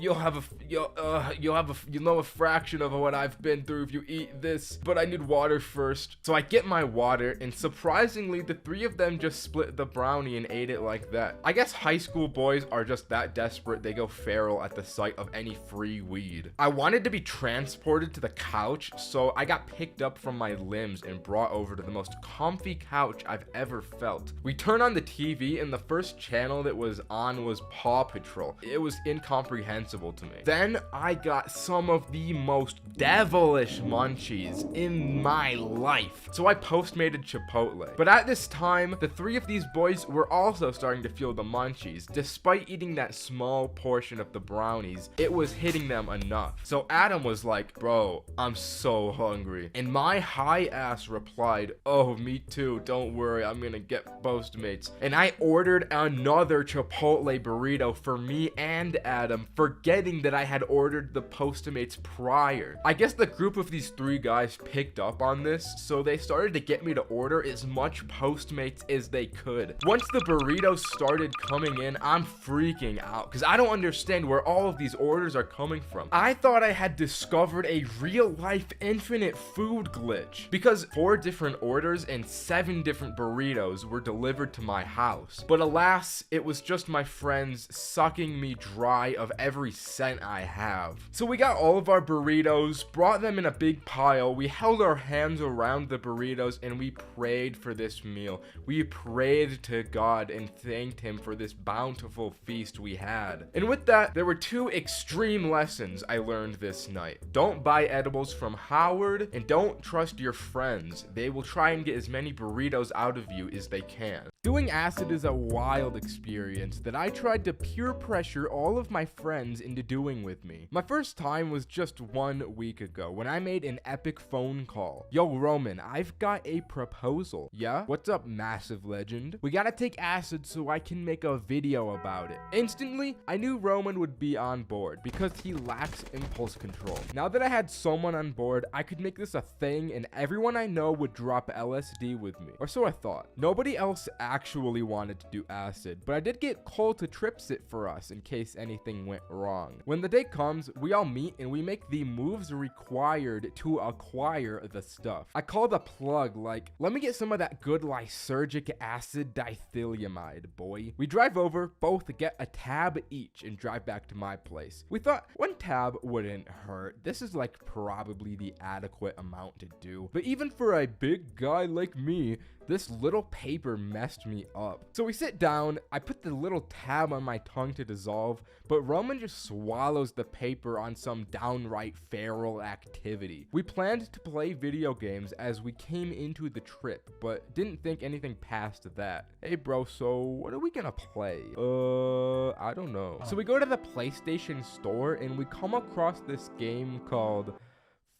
a fraction of what I've been through if you eat this, but I need water first." So I get my water, and surprisingly the three of them just split the brownie and ate it like that. I guess high school boys are just that desperate they go feral at the sight of any free weed. I wanted to be transported to the couch, so I got picked up from my limbs and brought over to the most comfy couch I've ever felt. We turned on the TV and the first channel that was on was Paw Patrol. It was incomprehensible to me. Then I got some of the most devilish munchies in my life. So I postmated Chipotle. But at this time, the three of these boys were also starting to feel the munchies. Despite eating that small portion of the brownies, it was hitting them enough. So Adam was like, "Bro, I'm so hungry." And my high ass replied, "Oh, me too, don't worry, I'm gonna get Postmates." And I ordered another Chipotle burrito for me and Adam, forgetting that I had ordered the Postmates prior. I guess the group of these three guys picked up on this, so they started to get me to order as much Postmates as they could. Once the burritos started coming in, I'm freaking out because I don't understand where all of these orders are coming from. I thought I had discovered a real-life infinite food glitch because 4 different orders and 7 different burritos were delivered to my house. But alas, it was just my friends sucking me dry of every cent I have. So we got all of our burritos, brought them in a big pile, we held our hands around the burritos, and we prayed for this meal. We prayed to God and thanked him for this bountiful feast we had. And with that, there were 2 extreme lessons I learned this night. Don't buy edibles from Howard, and don't trust your friends. They will try and get as many burritos out of you as they can. Doing acid is a wild experience that I tried to peer pressure all of my friends into doing with me. My first time was just 1 week ago when I made an epic phone call. "Yo, Roman, I've got a proposal." "Yeah? What's up, massive legend?" "We gotta take acid so I can make a video about it." Instantly, I knew Roman would be on board because he lacks impulse control. Now that I had someone on board, I could make this a thing and everyone I know would drop LSD with me. Or so I thought. Nobody else actually wanted to do acid, but I did get Cole to trip sit for us in case anything went wrong. When the day comes, we all meet and we make the moves required to acquire the stuff. I called a plug like, "Let me get some of that good lysergic acid dithylamide, boy." We drive over, both get a tab each, and drive back to my place. We thought 1 tab wouldn't hurt. This is like probably the adequate amount to do. But even for a big guy like me, this little paper messed me up. So we sit down, I put the little tab on my tongue to dissolve, but Roman just swallows the paper on some downright feral activity. We planned to play video games as we came into the trip, but didn't think anything past that. "Hey bro, so what are we gonna play?" I don't know. So we go to the PlayStation store and we come across this game called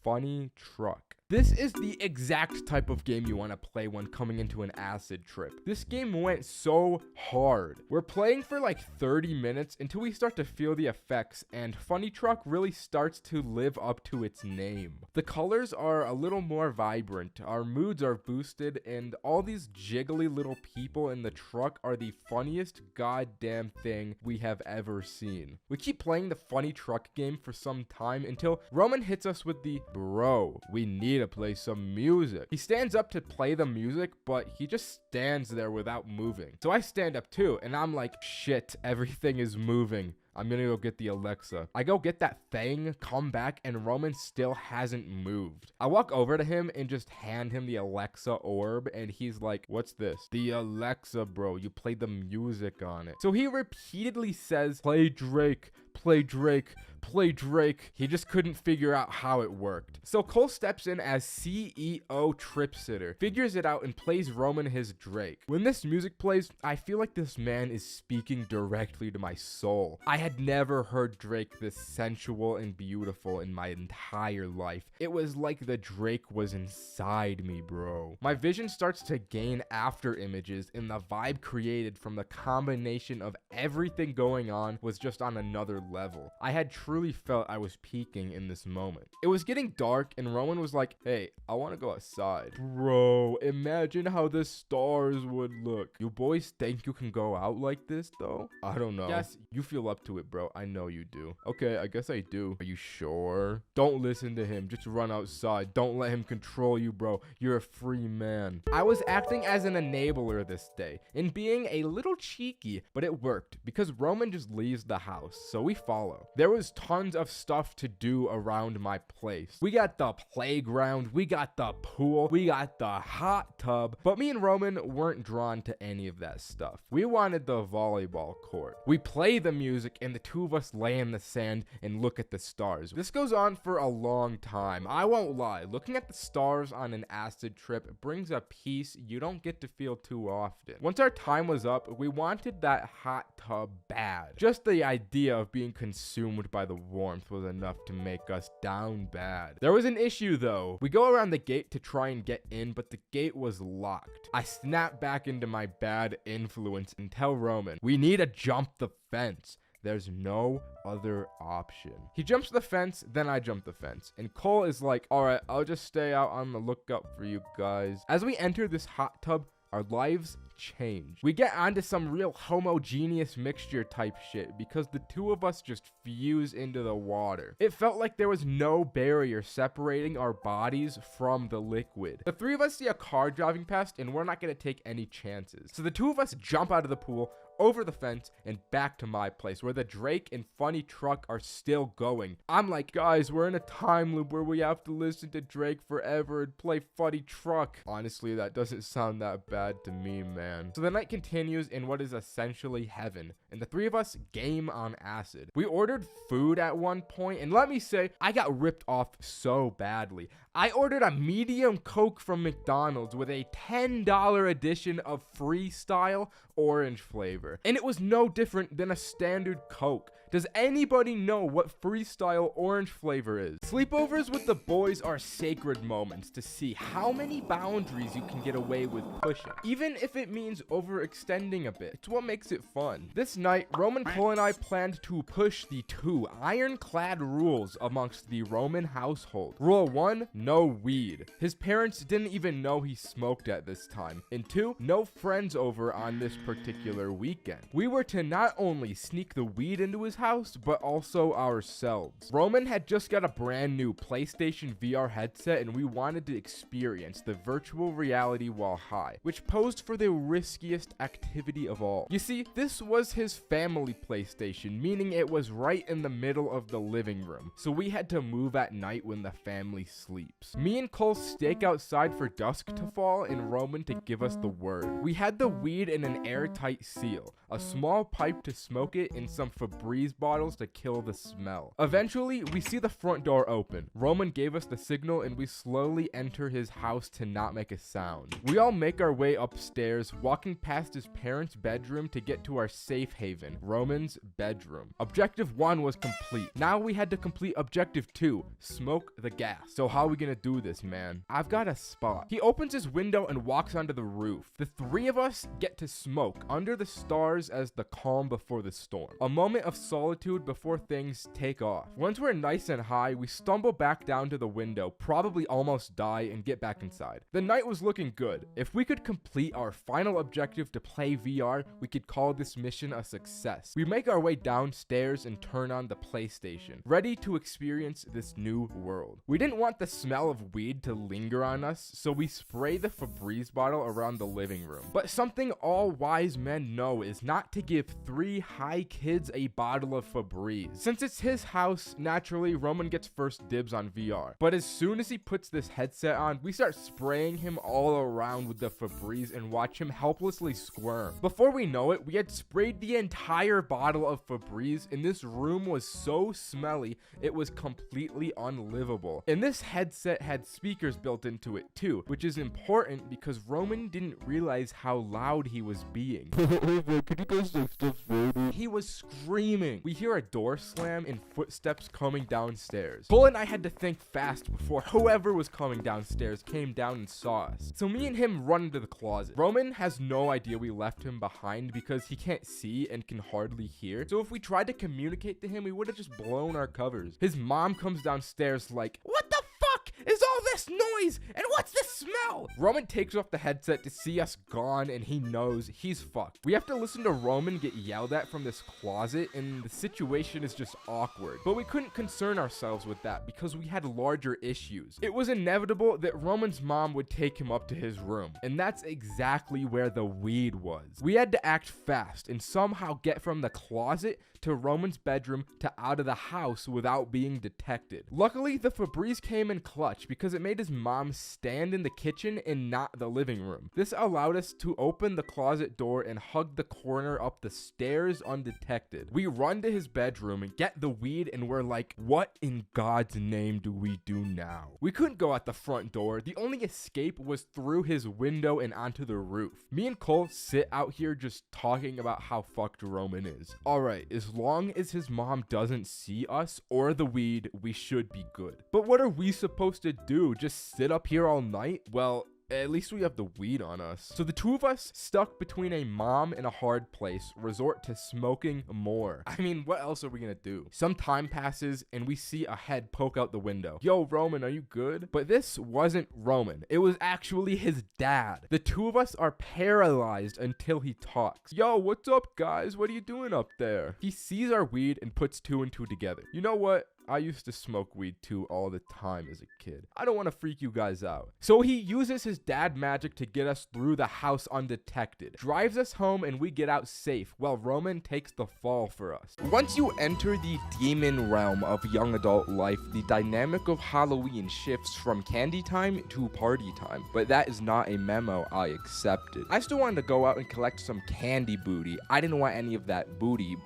Funny Truck. This is the exact type of game you want to play when coming into an acid trip. This game went so hard. We're playing for like 30 minutes until we start to feel the effects, and Funny Truck really starts to live up to its name. The colors are a little more vibrant, our moods are boosted, and all these jiggly little people in the truck are the funniest goddamn thing we have ever seen. We keep playing the Funny Truck game for some time until Roman hits us with the, "Bro, we need to play some music." He stands up to play the music, but he just stands there without moving. So I stand up too, and I'm like, "Shit, everything is moving. I'm gonna go get the Alexa. I go get that thing, come back, and Roman still hasn't moved. I walk over to him and just hand him the Alexa orb, and he's like, what's this? The Alexa, bro. You play the music on it. So he repeatedly says, play Drake, play Drake, play Drake. He just couldn't figure out how it worked. So Cole steps in as CEO Trip Sitter, figures it out, and plays Roman his Drake. When this music plays, I feel like this man is speaking directly to my soul. I had never heard Drake this sensual and beautiful in my entire life. It was like the Drake was inside me, bro. My vision starts to gain after images, and the vibe created from the combination of everything going on was just on another level. I had truly felt I was peaking in this moment. It was getting dark, and Roman was like, hey, I want to go outside. Bro, imagine how the stars would look. You boys think you can go out like this, though? I don't know. Yes, you feel up to it, bro. I know you do. Okay, I guess I do. Are you sure? Don't listen to him. Just run outside. Don't let him control you, bro. You're a free man. I was acting as an enabler this day and being a little cheeky, but it worked because Roman just leaves the house, so we follow. There was tons of stuff to do around my place. We got the playground, we got the pool, we got the hot tub, but me and Roman weren't drawn to any of that stuff. We wanted the volleyball court. We play the music and the two of us lay in the sand and look at the stars. This goes on for a long time. I won't lie, looking at the stars on an acid trip brings a peace you don't get to feel too often. Once our time was up, we wanted that hot tub bad. Just the idea of being consumed by the warmth was enough to make us down bad. There was an issue though. We go around the gate to try and get in, but the gate was locked. I snap back into my bad influence and tell Roman, we need to jump the fence. There's no other option. He jumps the fence, then I jump the fence. And Cole is like, all right, I'll just stay out on the lookout for you guys. As we enter this hot tub, our lives change. We get onto some real homogeneous mixture type shit because the two of us just fuse into the water. It felt like there was no barrier separating our bodies from the liquid. The three of us see a car driving past and we're not gonna take any chances. So the two of us jump out of the pool, over the fence, and back to my place where the Drake and Funny truck are still going. I'm like, guys, we're in a time loop where we have to listen to Drake forever and play Funny truck. Honestly, that doesn't sound that bad to me, man. So the night continues in what is essentially heaven, and the three of us game on acid. We ordered food at one point, and let me say, I got ripped off so badly. I ordered a medium Coke from McDonald's with a $10 edition of Freestyle orange flavor. And it was no different than a standard Coke. Does anybody know what Freestyle orange flavor is? Sleepovers with the boys are sacred moments to see how many boundaries you can get away with pushing, even if it means overextending a bit. It's what makes it fun. This night, Roman, Cole, and I planned to push the two ironclad rules amongst the Roman household. Rule 1, no weed. His parents didn't even know he smoked at this time. And 2, no friends over on this particular weekend. We were to not only sneak the weed into his house, but also ourselves. Roman had just got a brand new PlayStation VR headset and we wanted to experience the virtual reality while high, which posed for the riskiest activity of all. You see, this was his family PlayStation, meaning it was right in the middle of the living room, so we had to move at night when the family sleeps. Me and Cole stake outside for dusk to fall and Roman to give us the word. We had the weed in an airtight seal, a small pipe to smoke it, and some Febreze bottles to kill the smell. Eventually, we see the front door open. Roman gave us the signal and we slowly enter his house to not make a sound. We all make our way upstairs, walking past his parents' bedroom to get to our safe haven, Roman's bedroom. Objective 1 was complete. Now we had to complete objective 2, smoke the gas. So how are we gonna do this, man? I've got a spot. He opens his window and walks onto the roof. The three of us get to smoke under the stars as the calm before the storm. A moment of solitude before things take off. Once we're nice and high, we stumble back down to the window, probably almost die, and get back inside. The night was looking good. If we could complete our final objective to play VR, we could call this mission a success. We make our way downstairs and turn on the PlayStation, ready to experience this new world. We didn't want the smell of weed to linger on us, so we spray the Febreze bottle around the living room. But something all wise men know is not to give 3 high kids a bottle bottle of Febreze. Since it's his house, naturally, Roman gets first dibs on VR. But as soon as he puts this headset on, we start spraying him all around with the Febreze and watch him helplessly squirm. Before we know it, we had sprayed the entire bottle of Febreze, and this room was so smelly, it was completely unlivable. And this headset had speakers built into it too, which is important because Roman didn't realize how loud he was being. He was screaming. We hear a door slam and footsteps coming downstairs. Cole and I had to think fast before whoever was coming downstairs came down and saw us. So me and him run into the closet. Roman has no idea we left him behind because he can't see and can hardly hear. So if we tried to communicate to him, we would have just blown our covers. His mom comes downstairs like, "What the fuck is all this noise? And what's this smell?" Roman takes off the headset to see us gone, and he knows he's fucked. We have to listen to Roman get yelled at from this closet, and the situation is just awkward. But we couldn't concern ourselves with that because we had larger issues. It was inevitable that Roman's mom would take him up to his room, and that's exactly where the weed was. We had to act fast and somehow get from the closet to Roman's bedroom to out of the house without being detected. Luckily, the Febreze came in clutch because it made his mom stand in the kitchen and not the living room. This allowed us to open the closet door and hug the corner up the stairs undetected. We run to his bedroom and get the weed, and we're like, what in God's name do we do now? We couldn't go out the front door. The only escape was through his window and onto the roof. Me and Cole sit out here just talking about how fucked Roman is. Alright, as long as his mom doesn't see us or the weed, we should be good. But what are we supposed to do? Just sit up here all night? Well, at least we have the weed on us. So the two of us, stuck between a mom and a hard place, resort to smoking more. I mean, what else are we gonna do? Some time passes and we see a head poke out the window. Yo, Roman, are you good? But this wasn't Roman. It was actually his dad. The two of us are paralyzed until he talks. Yo, what's up, guys? What are you doing up there? He sees our weed and puts two and two together. You know what? I used to smoke weed too all the time as a kid. I don't want to freak you guys out. So he uses his dad magic to get us through the house undetected, drives us home, and we get out safe while Roman takes the fall for us. Once you enter the demon realm of young adult life, the dynamic of Halloween shifts from candy time to party time, but that is not a memo I accepted. I still wanted to go out and collect some candy booty. I didn't want any of that booty,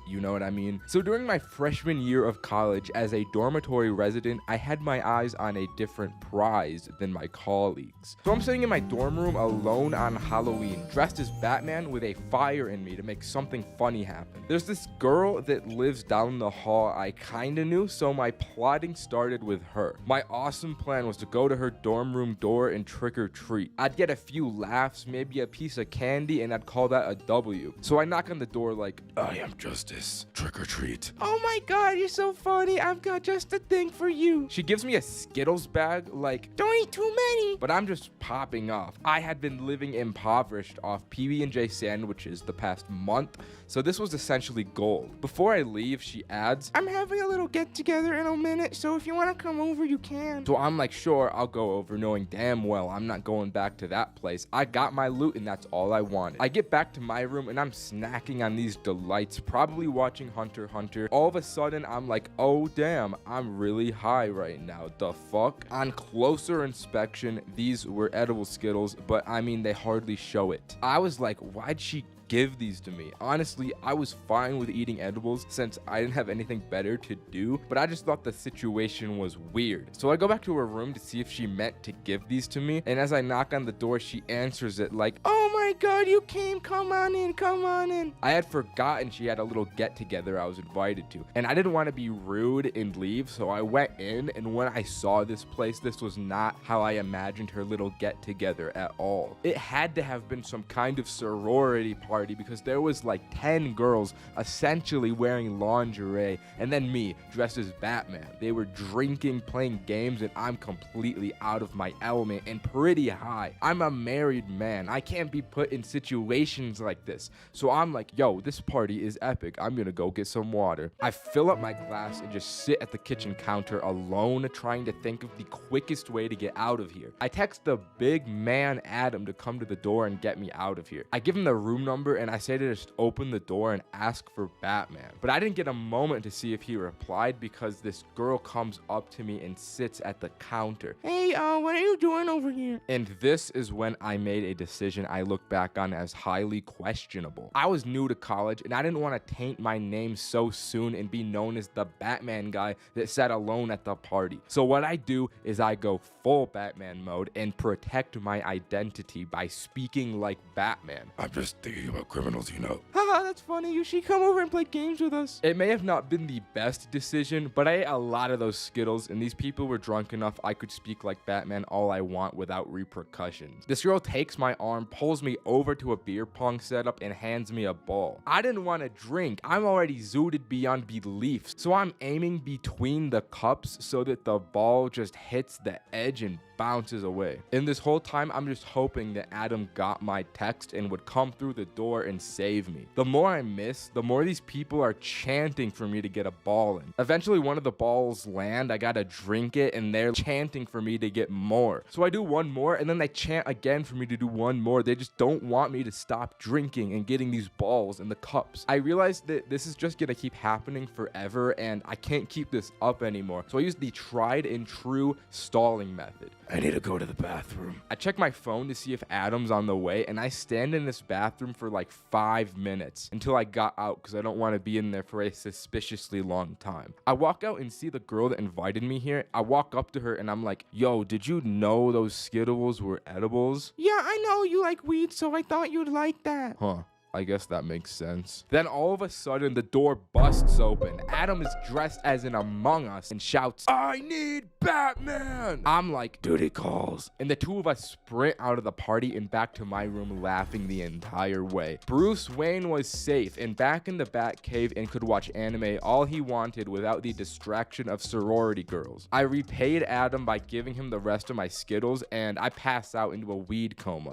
you know what I mean? So during my freshman year of college, as a dormitory resident, I had my eyes on a different prize than my colleagues. So I'm sitting in my dorm room alone on Halloween, dressed as Batman with a fire in me to make something funny happen. There's this girl that lives down the hall I kinda knew, so my plotting started with her. My awesome plan was to go to her dorm room door and trick or treat. I'd get a few laughs, maybe a piece of candy, and I'd call that a W. So I knock on the door like, "I am Justice. Trick or treat." Oh my god, you're so funny. I've got just a thing for you. She gives me a Skittles bag, like, Don't eat too many. but I'm just popping off. I had been living impoverished off PB&J sandwiches the past month, so this was essentially gold. Before I leave, she adds, I'm having a little get together in a minute, so if you want to come over, you can. so I'm like, sure, I'll go over, knowing damn well I'm not going back to that place. I got my loot and that's all I wanted. I get back to my room and I'm snacking on these delights, probably watching Hunter x Hunter. All of a sudden, I'm like, oh damn, I'm really high right now. The fuck? On closer inspection, these were edible Skittles, but I mean, they hardly show it. I was like, why'd she give these to me? Honestly, I was fine with eating edibles since I didn't have anything better to do, but I just thought the situation was weird. So I go back to her room to see if she meant to give these to me, and as I knock on the door, she answers it like, Oh my god, you came. Come on in, come on in. I had forgotten she had a little get-together I was invited to, and I didn't want to be rude and leave, so I went in, and when I saw this place, this was not how I imagined her little get-together at all. It had to have been some kind of sorority party because there was like 10 girls essentially wearing lingerie, and then me dressed as Batman. They were drinking, playing games, and I'm completely out of my element and pretty high. I'm a married man. I can't be put in situations like this. So I'm like, yo, this party is epic. I'm gonna go get some water. I fill up my glass and just sit at the kitchen counter alone, trying to think of the quickest way to get out of here. I text the big man Adam to come to the door and get me out of here. I give him the room number number and I say to just open the door and ask for Batman. But I didn't get a moment to see if he replied because this girl comes up to me and sits at the counter. Hey, what are you doing over here? And this is when I made a decision I look back on as highly questionable. I was new to college and I didn't want to taint my name so soon and be known as the Batman guy that sat alone at the party. So what I do is I go full Batman mode and protect my identity by speaking like Batman. I'm just thinking about criminals, you know. Haha, that's funny. You should come over and play games with us. It may have not been the best decision, but I ate a lot of those Skittles and these people were drunk enough I could speak like Batman all I want without repercussions. This girl takes my arm, pulls me over to a beer pong setup and hands me a ball. I didn't want to drink. I'm already zooted beyond belief. So I'm aiming between the cups so that the ball just hits the edge and bounces away. And this whole time, I'm just hoping that Adam got my text and would come through the door and save me. The more I miss, the more these people are chanting for me to get a ball in. Eventually, one of the balls land. I gotta drink it, and they're chanting for me to get more. So I do one more, and then they chant again for me to do one more. They just don't want me to stop drinking and getting these balls in the cups. I realized that this is just gonna keep happening forever, and I can't keep this up anymore. So I use the tried and true stalling method. I need to go to the bathroom. I check my phone to see if Adam's on the way, and I stand in this bathroom for like 5 minutes until I got out because I don't want to be in there for a suspiciously long time. I walk out and see the girl that invited me here. I walk up to her and I'm like, yo, did you know those Skittles were edibles? Yeah, I know you like weed, so I thought you'd like that. Huh. I guess that makes sense. Then all of a sudden, the door busts open. Adam is dressed as an Among Us and shouts, I need Batman! I'm like, duty calls. And the two of us sprint out of the party and back to my room laughing the entire way. Bruce Wayne was safe and back in the Batcave and could watch anime all he wanted without the distraction of sorority girls. I repaid Adam by giving him the rest of my Skittles and I pass out into a weed coma.